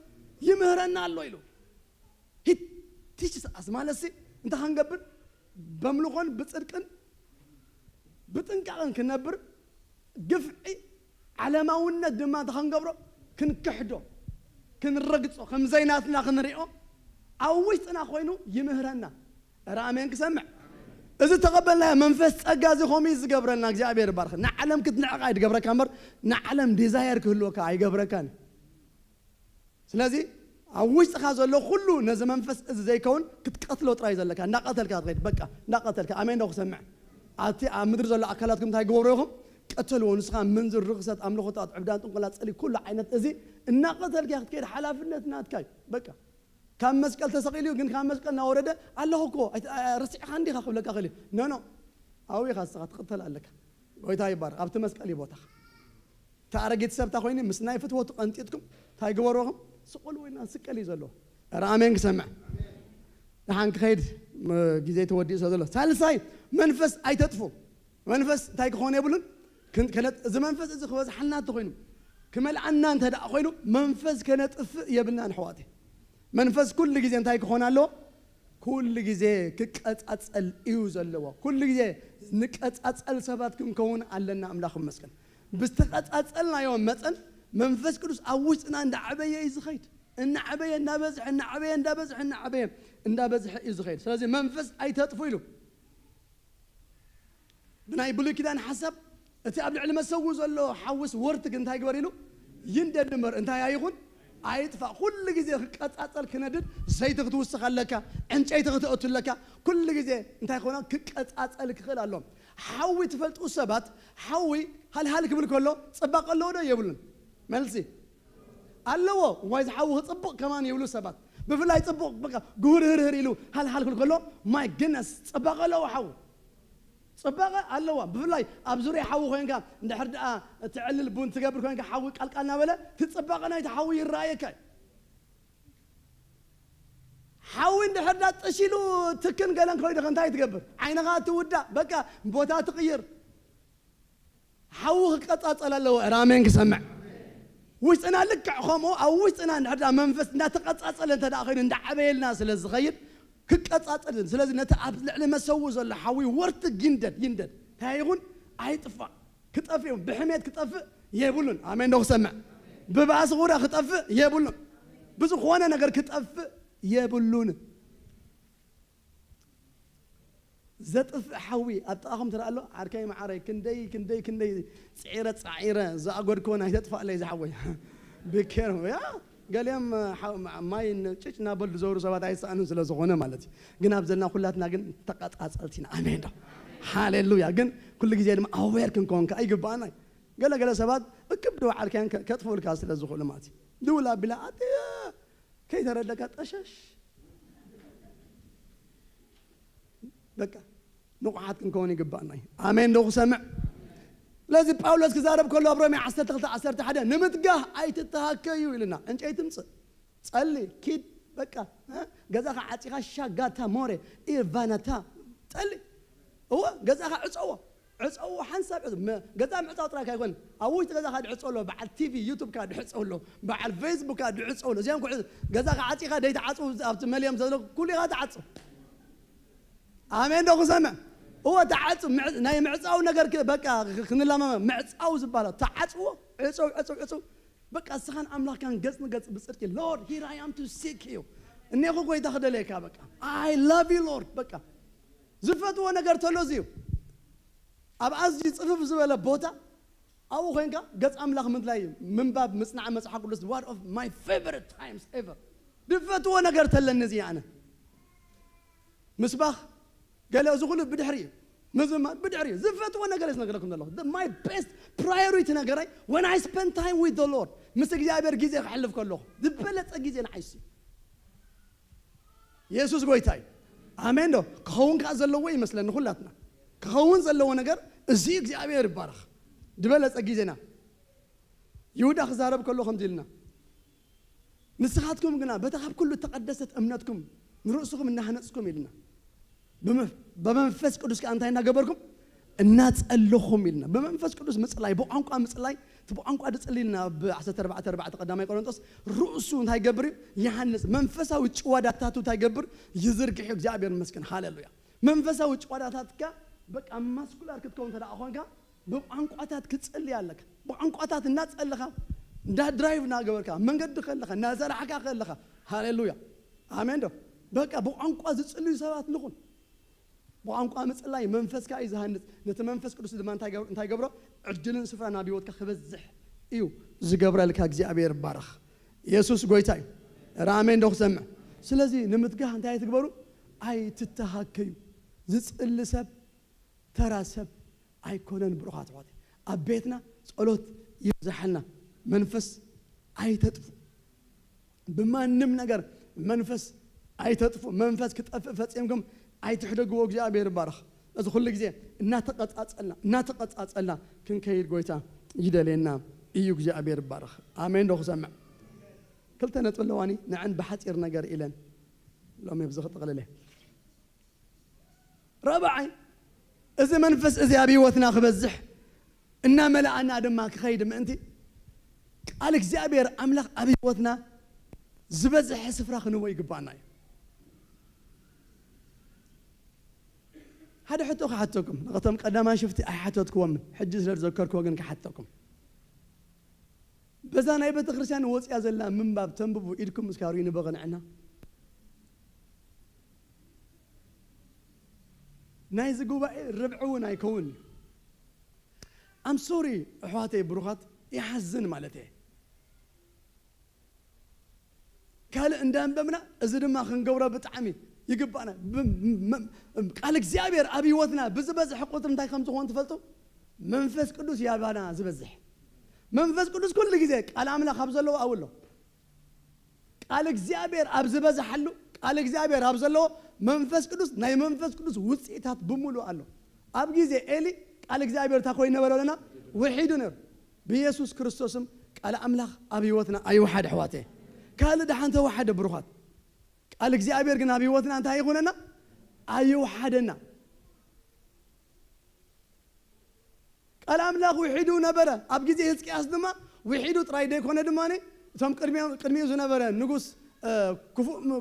يمهرنا له يلو هي تيجي أسمع لسي أنت هنقبر بملغون بتصدقن بتنقعن كنبر قفعي على ما ولنا دما تخنقبرو كنكحدو كنرقصو خمزيناتنا كنريقو اويتنا خوينو يمهرنا رامين كسمع اذا تقبلنا منفس اجازي خميس قبرنا እግዚአብሔር ባርክ نعلم كتنعق عيد قبرك امر نعلم ديزاير كلوكا اي قبركان ስለዚህ አውጅ ተኻዘሎ ሁሉ ነዚ መንፈስ እዚ ዘይከውን ክትቀትሎ ጥራይ ዘለካ እንዳቀተልካ ትኸይድ በቃ እንዳቀተልካ አሜን ዶ ክሰምዕ አቲ ኣብ ምድሪ ዘሎ ኣካላትኩም እንታይ ግበሩ ኢኹም ቀተልዎ ንስኻ ምንዝር ርክሰት ኣምልኾታት ዕብዳን ጥንቆላት ፀሊ ኩሉ ዓይነት እዚ እናቀተልካ ክትከይድ ሓላፍነት ናትካ በቃ ካብ መስቀል ተሰቂሉ ግን ካብ መስቀል ናወረደ ኣለኹ እኮ ረሲዕኻ እንዲኻ ክብለካ ክእል ኖ ኖ ኣውይኻ ንስኻ ትቕተል ኣለካ ጎይታ ይባርክ ኣብቲ መስቀል ይቦታኻ ተኣረጊት ሰብታ ኮይኒ ምስ ናይ ፍትወቱ ቀንጢትኩም እንታይ ግበሩ ኢኹም سقول وين سكال يزلوا رامين سمع نحن خير جزء تودي سدلا ثالثاي منفس أي تطفو منفس تايك خون يبلون كانت إذا منفس إذا خواز حنا تخوينه كمال عنا أنت هذا أخوينه منفس كانت يبلنا نحواتي منفس كل جزء تايك خون له كل جزء كأت أتسأل يوزلوا كل جزء نكأت أتسأل سباتكم كون علنا أملاخهم مسكن بس تقأت أتسألنا يوم مثلا منفس كروس أوجنا عند عبية إزخيت إن عبية نبزح إن عبية نبزح إن عبية نبزح إزخيت لازم منفس أي تطفيله بناي بقول كده أنا حسب أنت قبل علم السوز ولا حوس ورتك أنت هاي قبريله يندل نمر أنت هاي يكون أيدفع كل جزء كأتأثر كندد زيت تغتوس خلك أنت أي تغتأت لك كل جزء أنت هاي كنا كأتأثر خلال اللهم حوي تفلت أسبات حوي هل قبل كله سبق الله ده يقولون ملسي الله وايز حاوه طبق كمان يقولوا سبات بفلاي طبق بقى جور هر يلو هل كله ماي جنس طبق الله وحاو طبق الله بفلاي ابزوري حاو خينك عند حد تعلل بون تقبل خينك حاوي قلقلنا ولا تطبق انا يتحوي الرايك حاوي عند حد تشيلو تكن قالن خويد انت تقبل عينها تودا بقى بوتا تغير حاوه قطاطل الله رامين كسمع وش أنا لك خمو أو وش أنا نحدا منفس نتقطعصل أنت داخل ندع عبيل الناس للصغير كقطعصل لازم نتعب لما سوز ولا حوي ورت يندد هايغون هيطفى كطفيهم بحميت كطفى يبولون آمين دو سمع بباس غورا كطفى يبولون بس خوانا نغير كطفى يبولون زطف حوي أتأخم ترى له عركاي معاري كندي صعيرة زاقود كون هيتطفى عليه زحوي بكيرهم يا قال يوم ماي تشنا بل زور سبات عيسى أنو سلزغونه مالتي جن أبزلنا كلاتنا جن تقط أسألتنا آمين ده هاليلويا جن كل جزء ما أوير كن كأي جبانا قال سبات كبدوا عركان كتفوا الكاس لزغونه ماتي دولا بلا كي ترى لك أشش بكا نقعد كوني قباناي آمين دو سمع لازم باولوس كزارب كله أبرمي عسرت حدا نمتقاه أي تتهكيو لنا أنت أي تمس تصلي كيد بكا ها جزاك عتيقة شاقاتا موري إيرفاناتا تصلي هو جزاك عصوه حنسب جزاك معطى طراك يقول أوش جزاك عصوه له بعد تي في يوتيوب كاد عصوه له بعد فيسبوك كاد عصوه له زين جزاك عتيقة ديت عصوه أبت مليون زلوا كل هذا عصوه آمين دو سمع هو تعصب ناي معصاو نجر كده بقى خن لما معصاو زباله تعصو عصو بقى سخان أملاك كان قص بصدق Lord here I am to seek you إني أخو قوي تاخد لك بقى I love you Lord بقى زفت وأنا قرت له زيو أبعز يصفف زبالة بوتا أو خينك قص أملاك مثلاي من باب مصنع مسح قدس one of my favorite times ever زفت وأنا قرت له النزي أنا مسبخ قال له زغلو بدحري مزمان بدحري زفت وانا جالس نقول الله my best priority نقرأي when I spend time with the Lord مسك جابر جيزي حلف كله دبلت جيزي أنا عايسي يسوع قويتاي آمين ده كهون كازلوا مثلا نقولاتنا كهون زلوا نقر زيك جابر بارخ دبلت جيزينا يودا خزارب كله خمدلنا نسخاتكم قلنا بتخاب كله تقدست أمناتكم نرؤسكم إنها نسكم إلنا بمنفس قدس كأنتينا جبركم الناس اللهم إلنا بمنفس قدس مسألة يبغى عنكم مسألة تبغى عنكم أدرس لنا بعشرة أربعة قدامي قرنطس رؤسون هاي جبر يحنس منفسه وجواداتاتو هاي جبر يزرق حق جابر مسكن هاللويا منفسه وجواداتك بق أماس كل أركض كون ترى أخوانك بق عنكم أتات كتسألي عليك بق عنكم أتات الناس اللها ده درايف ناجبرك من قد دخلك نازل حكا خلك هاللويا آمين ده بق بق عنكم أزت اللي سوات نقول وعنق أمس الله منفس كأي زهنت نتمنفس كل سيد ما أنت جبره عجلن سفرة نبيوت كخبزح إيو زجبره لك هجزي أبير بارخ يسوع قويتاي رامين دخ سمع سلزي نمتجه أنت هاي تجبره أي تتهكيو زت اللي سب ترى سب أي كونن بروحات وادي أبيتنا صلوت يزحلنا منفس أي تطفو بما نم نجر منفس أي تطفو منفس كتأفف يمكن أي تحدق وجه أبير بارخ لازم كل جزء ناتقت أتسألنا كن كير قويتا يدلنا إيوك جاء أبير بارخ آمين دوخ سمع كلتا نتولواني نعن بحثير نجار إلين لو ما يبزخ تقلله رابعا إذا منفس إذا أبي وثنا خبزح إنما ملأنا دم ما خيد من أنتي قالك زابير أملخ أبي وثنا زبزح سفراخ نوي قبانا هذا حتوك حتوكم غتم قدام شفتي أي حتوكم من حجز لذكركم وجن كحتوكم بس أنا يبي تخرجان وصي أزلا من باب تنبو إيدكم مسكارين بغن عنا نايز جوا ربعون يكون I'm sorry أحواتي بروخات يحزن مالته قال إندام بمنا إذا ما خنجورة بتعمي يقبأنا قالك زيابير أبي وثنا بزبز حقوق تنتهي خمسة وانت فلتو منفس قدوس يابانا زبزح منفس قدوس كل جزء قال عمله خبز له أول له قالك زيابير أبزبز حلو قالك زيابير أبز له منفس قدوس ناي منفس قدوس وسيتات بمولو قال له أبجي زي إلي قالك زيابير تاخوي نبرة لنا وحيدنا بيسوع كريستوسم قال عمله أبي وثنا أي واحد حواته قال ده أنت واحد بروحات قالك زي أبير قلنا أبي وثنا أنت هيخوننا أيو حدنا قال أملاك وحيدو نبرة أبجي زي هسكي أصدما وحيدو ترايدك هنا دماني ثم كرمي زنا نبرة نقص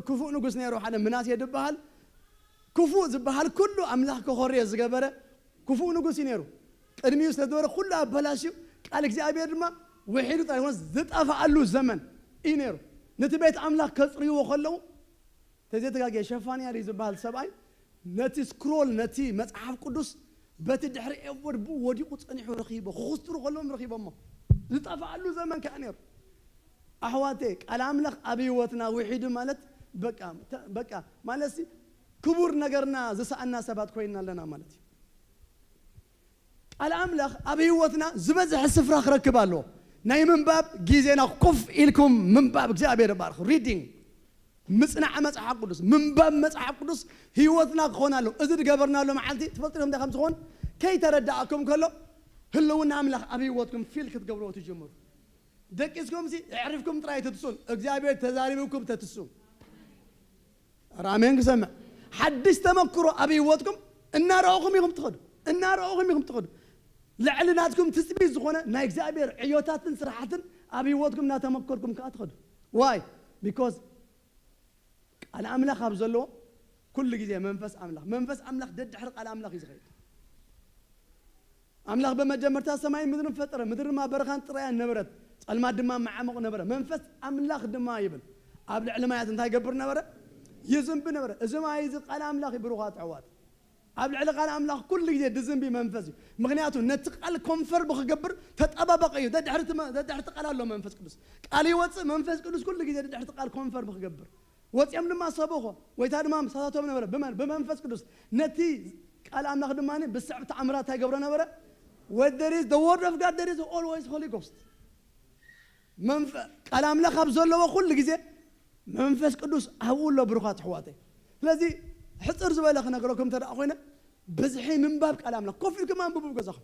كفو نقص نيرو حدا مناس يدبهال كفو زبهال كله أملاك كخوري زجبرة كفو نقص نيرو كرمي يسندورة كلها بلاشيو قالك زي أبير ما وحيدو ترايدون زت أفعلوا الزمن إنيرو نتبيت أملاك كسري وخلو تزيد تلاقي شفاني هذه زبال سبعين نتي سكرول نتي مصحف قدس بتدحر أول بو ودي قطني رخيبة خسروا خلهم رخيبة ما زتفعلوا زمن كأنير أحواتك الأملاك أبي وثنا وحيد مالت بقى مالسي كبر نجرنا زسألنا سبات كوينا لنا مالتي الأملاك أبي وثنا زبزح السفرة ركبالو ناي من باب جيزينا قف إلكم من باب جابير بارخ reading مصنع مصحف قدس من باب مصحف قدس هيوتنا خونا له إذا جبرنا له معلتي تفضلهم ده خمس خون كي تردعكم كله هلو نعمل أبي واتكم فيل كتقبلوا تجمر دك إسكم زي عرفكم تراي تتصل إجابة تزاربكم تتصل رامين سمع حدث تمكروا أبي واتكم النار أوهم يهم تخدوا النار أوهم يهم تخدوا لعلناتكم تسبيز خونا نايك زابير عيوتات صراحة أبي واتكم ناتمكركم كأتخدوا why because الأملاك خبزلو كل جزء منفس أملاك دد حرق على أملاك يزغير أملاك بمجمرتها سماين مدرن فترة مدرن ما برخان تريان نبرت ጸልማት ድማ ማዓመቕ ነበረ መንፈስ ኣምላኽ ድማ ይብል ኣብ ልዕሊ ማያት እንታይ ይገብር ነበረ ይዝንብ ነበረ እዚ ማይ እዚ ቃል ኣምላኽ ይብሩኻት ዕዋት ኣብ ልዕሊ ቃል ኣምላኽ ኩሉ ግዜ ድዝንቢ መንፈስ እዩ ምክንያቱ ነቲ ቃል ኮንፈር ብክገብር ተጠባበቀ እዩ ደድሕርቲ ቃል ኣሎ መንፈስ ቅዱስ ቃል ይወፅእ መንፈስ ቅዱስ ኩሉ ግዜ ደድሕርቲ ቃል ኮንፈር ብክገብር ወፅኦም ድማ ሰበኾ ወይታ ድማ መሳታቶም ነበረ ብመንፈስ ቅዱስ ነቲ ቃል ኣምላኽ ድማ ብስዕብ ተኣምራት ይገብሮ ነበረ when there is the word of God there is always Holy Ghost ቃል ኣምላኽ ኣብ ዘለዎ ኩሉ ግዜ መንፈስ ቅዱስ ኣብኡ ኣሎ ብሩኻት ኣሕዋተይ ስለዚ حصر زبالة خنا قولكم ترى أخوينا بزحي من باب كلام الله كوفي كمان بوب قزخ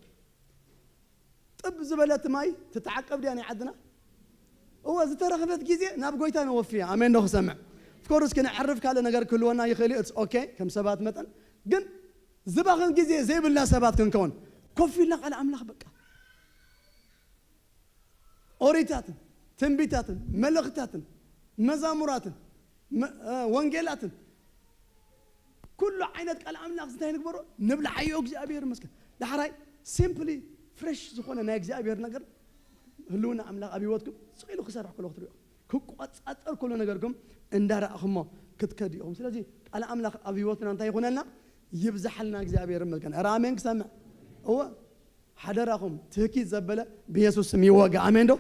طب زبالة ماي تتعقب دي يعني عدنا هو ترى خفت جزء ناب قويتان وفيها أمين نخ سمع فكورس كنا عرف كله نجار كل وانا يخلي اتس اوكي كم سبات مثلا جن زباخن جزء زي بالله سبات كن كوفي لك على أملاخ بقى أوريتات تنبيتات ملغتات مزامرات وانجيلات كل عينت قال أملاخ زتاي نكبرو نبلع حيو እግዚአብሔር መስከ ዳሕራይ ሲምፕሊ ፍሬሽ ዝኾነ ናይ እግዚአብሔር ነገር ህልውና ኣምላኽ ኣብ ህይወትኩም ጽኢሉ ክሰርሕ ከሎ ክትሪኦ ክቆጻጸር ከሎ ነገርኩም እንዳራእኹሞ ክትከዲኦም ስለዚ ቃል ኣምላኽ ኣብ ህይወትና እንታይ ይኹነልና ይብዛሐልና እግዚአብሔር መስከ ራሜን ክሰምዕ እወ ሓደራኹም ትህኪት ዘበለ ብኢየሱስ ስም ይወጋ አሜን ዶ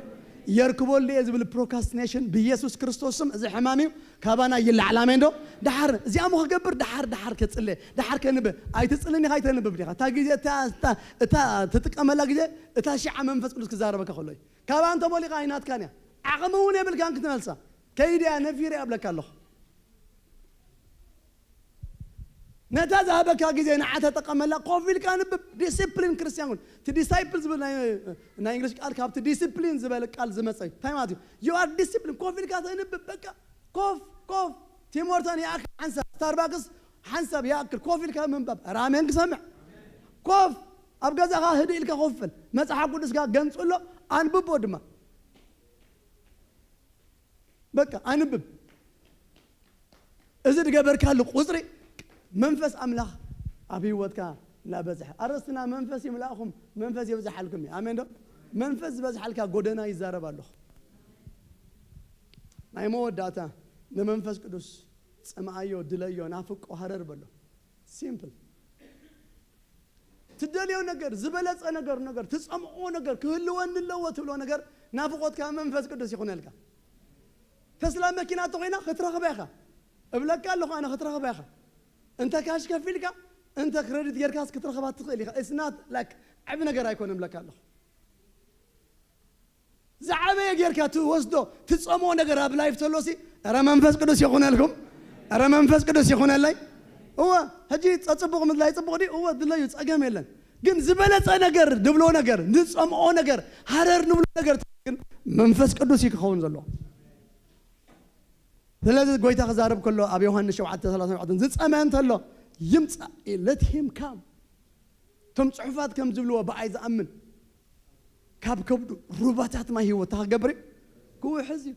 يركبون لي زبل procrastination بيسوع كريستوس إذا حمامي كابانا يلا علامين دو دحر زي أمو خجبر دحر كتصلي دحر كنبه أي تصليني هاي تنبه بديها تاجي تا تتكمل لك جه تاشي عمم فسكولس كزاربك خلوي كابان تبولي قاينات كانيا عقموني بالكان كتنالسا كيدي أنا فيري قبلك الله نتذهبك هاجي نعتها تقمل لا قوفيل كان ديسيبلين كريستيانون تديسايبلز بنا إنجليش قال كاب تديسيبلين زبالك قال زمسي تايماتي يو ار ديسيبلين قوفيل كان بكا كوف تيمورتان ياكل حنسب ستاربكس حنسب ياكل قوفيل كان من باب رامين سمع كوف ابغى زغا هدي لك خوفل مصحف قدس قال غنصلو انبب ودما بكا انبب اذا دغبر كالو قصري منفس أملاخ أبي ودكا لا بزح أرسنا منفس يملاهم منفس يبزح لكم آمين دو منفس بزح لك قدنا يزارب الله ما يموت داتا نمنفس قدوس سمعيو دليو نافق وحرر بلو سيمبل تدليو نجر زبلت نجر تسمعو نجر كله وان اللو تبلو نجر نافقوت كان منفس قدوس يكون لك تسلم مكينات وغينا خطرة بيخا أبلك قال له أنا خطرة بيخا أنت كاش كفيلك أنت كريدت جركاس كترخبات تقلي إسناد لك عبنا جرا يكون ملك الله زعبي جركاتو وسدو تتصمو نجرا بلايف تلوسي أرى منفس قدوس يخون لكم أرى منفس قدوس يخون لي هو هجي تصبغ من لا يتصبغ دي هو دللا يتصقم يلن جن زبلت نجر دبلو نجر نتصمو نجر حرر نبلو نجر منفس قدوس يخون زلوا ثلاثة قويتا خزارب كله أبي يوحنا شو عدت 3 زت أمان تلو يمسع let him come تم صحفات كم زبلوا بعايز أمن كاب كبدو روباتات ما هي وتها قبري قوي حزي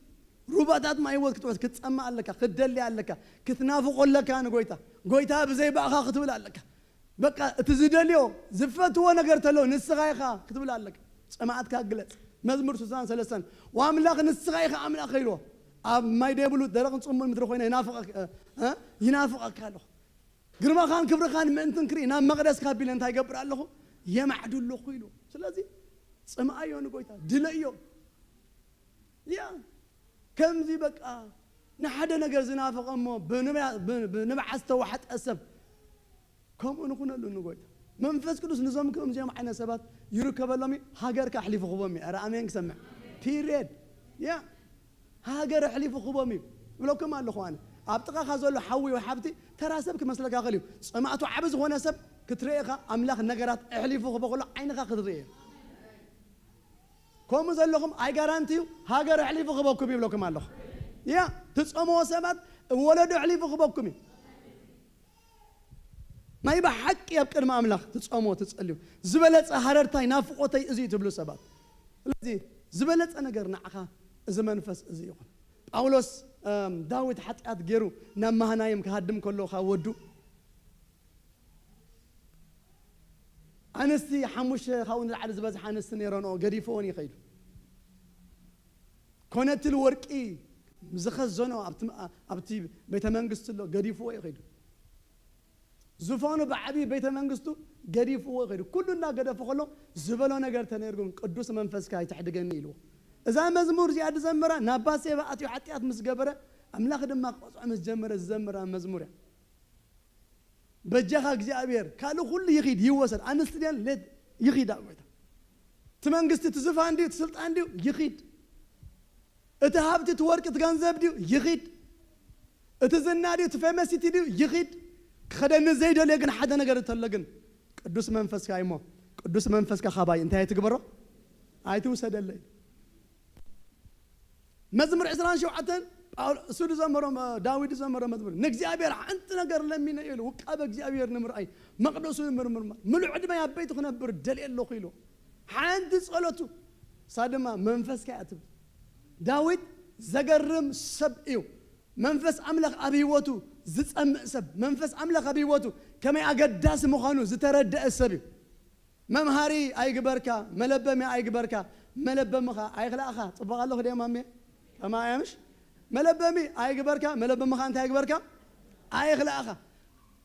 روباتات ما هي وقت كتسمع لك خدلي لك كتنافق لك أنا قويتا بزي بقى كتب لك بقى تزيدليو زفت هو نقرت له نسغايخا كتب لك سمعت كاجلت مزمور سوسان سلسان واملاخ نسغايخا املاخ خيلو ما يدبلو درقن صم مدرو خوينا ينافقك الله غرما خان كبر خان من تنكري نا مقدس كابيل انت يقبر الله يمعدو له خيلو سلازي صمايو نقويتا دليو يا كم زي بقى نحد نجر زنافق امو بنبعستو واحد اسب كم نكون له نقويتا منفس قدوس نظام كم زي معنا سبات يركب لامي هاجر كحليف خبامي ارا امين سمع بيريد يا هاجر حليف خبامي ولو كما له اخوان ابطقا خازلو حوي وحبتي ترى سبك مسلك اخليو سمعتو عبز هنا سب كتريخا املاخ نغرات حليف خبقول عينك خضريه كوم زلهم اي جارانتيو هاجر حليف خبكم ولو كما له يا تصموا سبات ولدوا حليف خبكم ما يبقى حق يبقى ما املاخ تصموا تصليو زبلت حررتاي نافقوتاي ازي تبلو سبات لذي زبلت نغر نعخا إذا منفس إذا يقول أولوس داود حتى أتجرو نمهنا يوم كهدم كله خاودو أنستي حموش خاون العرز بس حنستني رانو قريفوني خير كونت الورقي مزخزنو أبتي بيت منقصت له قريفو يغير زفانو بعبي بيت منقصتو قريفو يغير كلنا قريفو خلو زبلو نقر تنيرقون قدوس منفس كاي تحدقني له إذا مزمور زيادة زمرة نباسي بقى حتيات مسجبرة أملاك دماغ قصع مزجمرة الزمرة مزمورة بجاها እግዚአብሔር ካሉ ሁሉ ይኺድ ይወሰድ አንስትዲያን ለድ ይኺድ አቆይታ ትመንግስት ትዝፋ እንዲው ትስልጣን እንዲው ይኺድ እተሃብት ትወርቅ ትገንዘብ ዲው ይኺድ እትዝናዲው ትፈመሲቲ ዲው ይኺድ ከደን ዘይደለ ግን ሓደ ነገር ተለግን ቅዱስ መንፈስ ካይሞ ቅዱስ መንፈስ ካባይ እንታይ ትግበሮ አይትውሰደለይ መዝሙር 27 سود زمرهم داوود زمرهم مدبر نجزيابير أنت نجار لمين يلو وكأب جزيابير نمر أي مقدوس نمر ملعود ما يبيت خنا بر دليل لو خيلو عند صلته صادما منفس كاتب داوود زجرم سبئيو منفس أملك أبي وتو زت سب منفس أملك أبي وتو كما أقداس مخانو زترد السبي ممهاري أي جبركا ملبم أي جبركا ملبم مخا أي خلاقها طبعا الله خدي أمامي كما يمش ملبمي أي جبركا ملبم مخان تاي جبركا أي خلاقها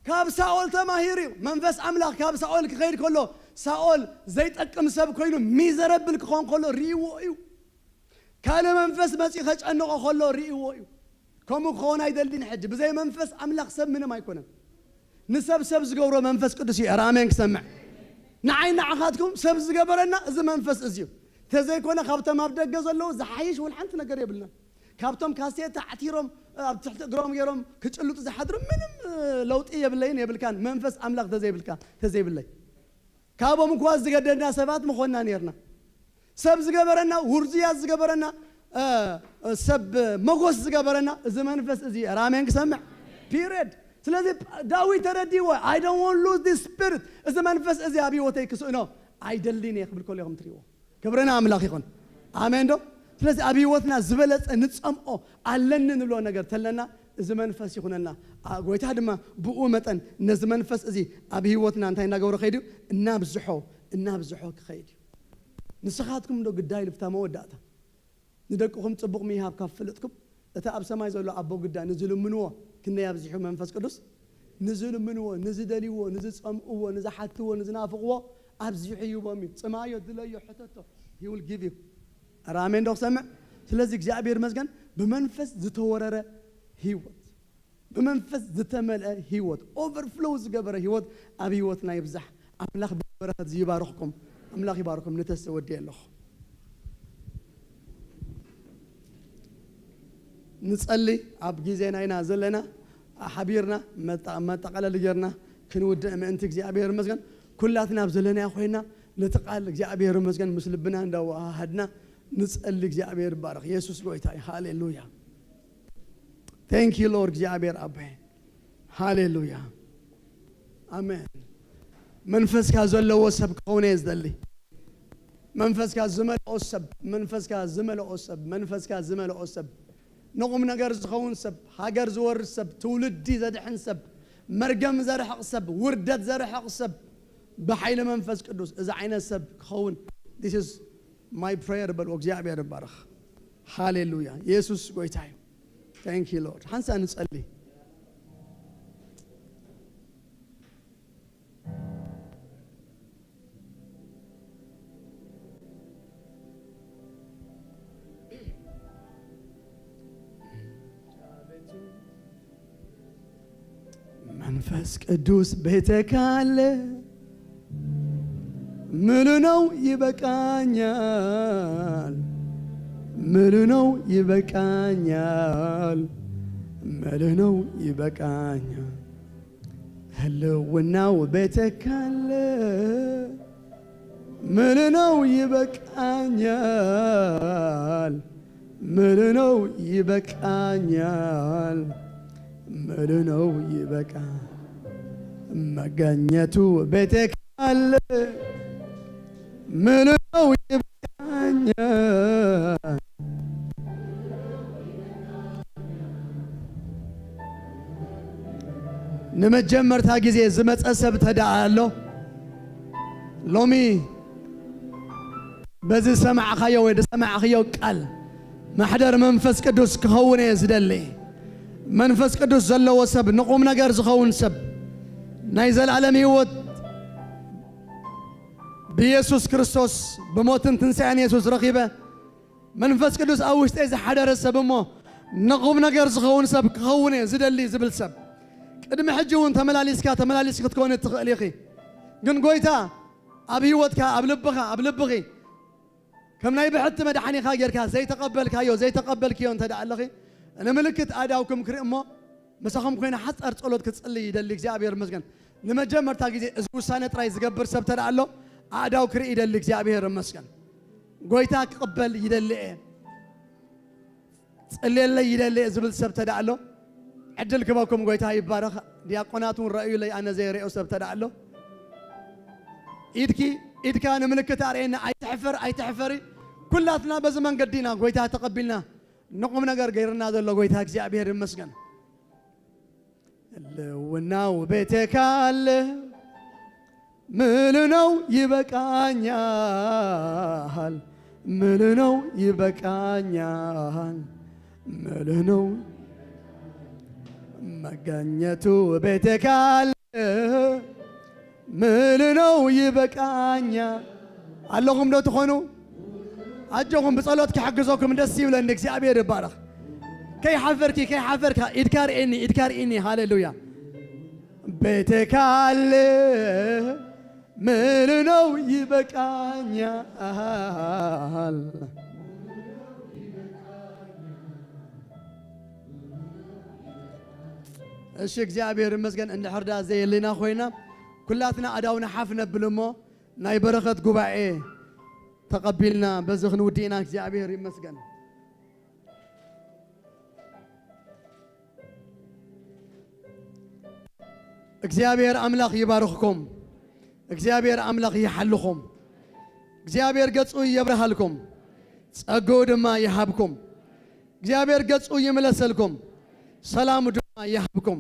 كاب ساول تماهيري منفس أملاك كاب ساول غير كله ساول زيت أكم سب كله ميزرب بالكون كله ريويو كان منفس بس يخش أنه كله ريويو كم خون هيدلين حج بزي منفس أملاك سب منه ما يكونه نسب سب زجورة منفس قدسي أرامين سمع نعين عقادكم سب زجبرنا إذا منفس أزيو تزي كونه خابت ما بدك جزلو زحيش والحنت نقرب لنا كابتم كاسيت عتيرهم تحت قرام يرم كتشلوت زحدرم منهم لوط إيه بالليل يبلكان منفس أملاك تزي بالكان تزي بالليل كابو مكواز زجدنا سبات مخونا نيرنا سب زجبرنا ورزيا زجبرنا سب مغوس زجبرنا إذا منفس أزي رامين سمع period سلازي داوي تردي I don't want to lose this spirit إذا منفس أزي أبي وتيكسو إنه عيدليني يقبل كل يوم تريوه كبرنا أملاك يكون آمين دو سلازي أبي وتنا زبلت نتصمأ علنا نلو نجار تلنا إذا منفس يكوننا قويت هذا ما بقومة نز منفس أزي أبي وتنا أنتي نجار خيدو الناب زحو خيدو نسخاتكم لو قداي لفتامو وداتا ندقكم تطبق ميها بكفلتكم أتأب سماي زولو أبو قدا نزلوا منو كنا يبزحوا منفس قدس نزلوا منو نزدليو نزصمقوا نزحتوا نزنافقوا أبزحوا بامي سمايو دليو حتتو he will give you رامين دوك سمع سلازي እግዚአብሔር مسكن بمنفس زتورره هيوت بمنفس زتملأ هيوت overflow زغبره هيوت أبي هيوتنا يبزح أملاك بركات يبارككم أملاك يبارككم نتسودي الله نصلي عب جيزينا هنا زلنا حبيرنا ما تقلل جرنا كنود انت እግዚአብሔር مسكن كلاتنا بزلنا يا خوينا لتقال እግዚአብሔር مسكن مسلبنا እንደው አሃድና نصلي እግዚአብሔር ባረክ ኢየሱስ ጎይታይ ሃሌሉያ thank you lord እግዚአብሔር አባይ ሃሌሉያ አሜን መንፈስ ካዘለው ሰብ ከሆነ ይዝደል መንፈስ ካዝመለው ሰብ መንፈስ ካዝመለው ሰብ መንፈስ ካዝመለው ሰብ نقوم نجار زخون سب هاجر زور سب تولدي زدحن سب مرجم زرح سب وردت زرح سب بحيل منفس قدوس إذا عين سب خون this is my prayer بالوجزاء بارخ hallelujah يسوع قويتاي thank you Lord حنسى نصلي منفس قدوس بيتك على ملنو يبقانيال ملنو يبقانيال ملنو يبقانيال هلو وناو بيتك على ملنو يبقانيال ملنو يبقانيال ملنو يبقى مغنيتو بيتك على ملنو يبقى نمجمر تا غزي زمصسب تدعالو لومي بزي سمع خيو ود سمع خيو قال محدر منفس قدوس كهون يزدلي منفس قدوس زلو وسب نقوم نجار زخون سب نايزل على ميوت بيسوس كريستوس بموت تنسان يسوس رقيبة منفس قدوس أوش تيز حدر السب مو نقوم نجار زخون سب كهون يزدلي زبل سب قدم حجون تملاليسكا تكون التخليقي قن قويتا أبي ودك أبلبغي كم نايب حتى مدحني خاجرك زي تقبلك هايو زي تقبلك يوم تدع لغي أنا ملكت أداوكم كريمو مسخم كوين حتى أرتقلت كتصلي يدلك زابير مزجن لما جمر تاجي أسبوع سنة رايز قبر سبت تدع له أداو كري يدلك زابير مزجن قويتاك قبل يدلي اللي يدلي زبل سبت تدع له عدل كباكم قويتا يبارك دياقوناتون رأيو لي أنا زي رئيس سبت تدع له إيدك أنا ملكت أرينا أي تحفري كلاتنا بزمان قدينا قويتها تقبلنا نقوم نقر غيرنا ذا اللي قويتها كزيابير المسجن وناو بيتك ملنو يبكانيال ملنو يبكانيال ملنو مغانيتو بيتك ملنو يبكانيال اللهم لو تخونوا أجوهم بصلوتك حقزوكم دسي ولا إنك زابير بارخ كي حفرك إدكار إني هاليلويا بيتك ملنو يبكانيا الشيخ زابير مسكن إن حردا زي اللي ناخوينا كلاتنا أداونا حفنا بلمو ناي برخت قبائي تقبلنا بزخن ودينا እግዚአብሔር ይመስገን እግዚአብሔር አምላክ ይባርክኩም እግዚአብሔር አምላክ ይሐልኩም እግዚአብሔር ገጹ ይብራሃልኩም ጸጋው ድማ ይሃብኩም እግዚአብሔር ገጹ ይመለሰልኩም ሰላም ድማ ይሃብኩም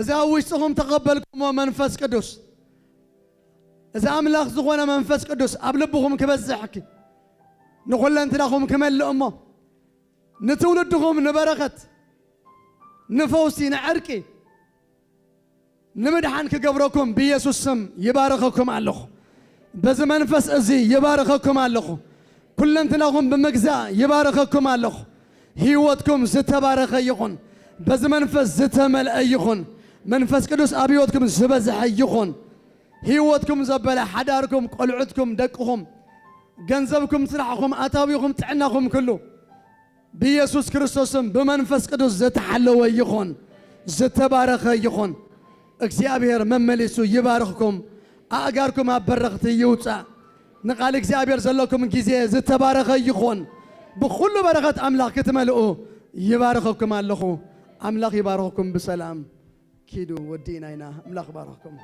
እዛ ውሽጥኩም ተቀበልኩም መንፈስ ቅዱስ إذا أملاك زخونا منفس قدوس أبلبهم كبزحك نقول لنتناهم كمل أمه نتولدهم نبركت نفوسي نعركي نمدحن كقبركم بيسوس سم يبارككم الله بز منفس أزي يبارككم الله كل لنتناهم بمجزاء يبارككم الله هيوتكم زتبارك يخون بز منفس زتمل أيخون منفس قدوس أبيوتكم زبزح يخون هيوتكم زبالة حداركم قلعتكم دقهم جنزبكم سرعكم أتابيكم تعناكم كله بيسوس كريستوسم بمنفس قدوس زتحلو يخون زتبارك يخون اكسيابير مملسو يبارككم أقاركم أبرغت يوتا نقال اكسيابير زلكم كيزي زتبارك يخون بكل بركة أملاك تملؤوا يبارككم الله أملاك يبارككم بسلام كيدو ودينا هنا أملاك بارككم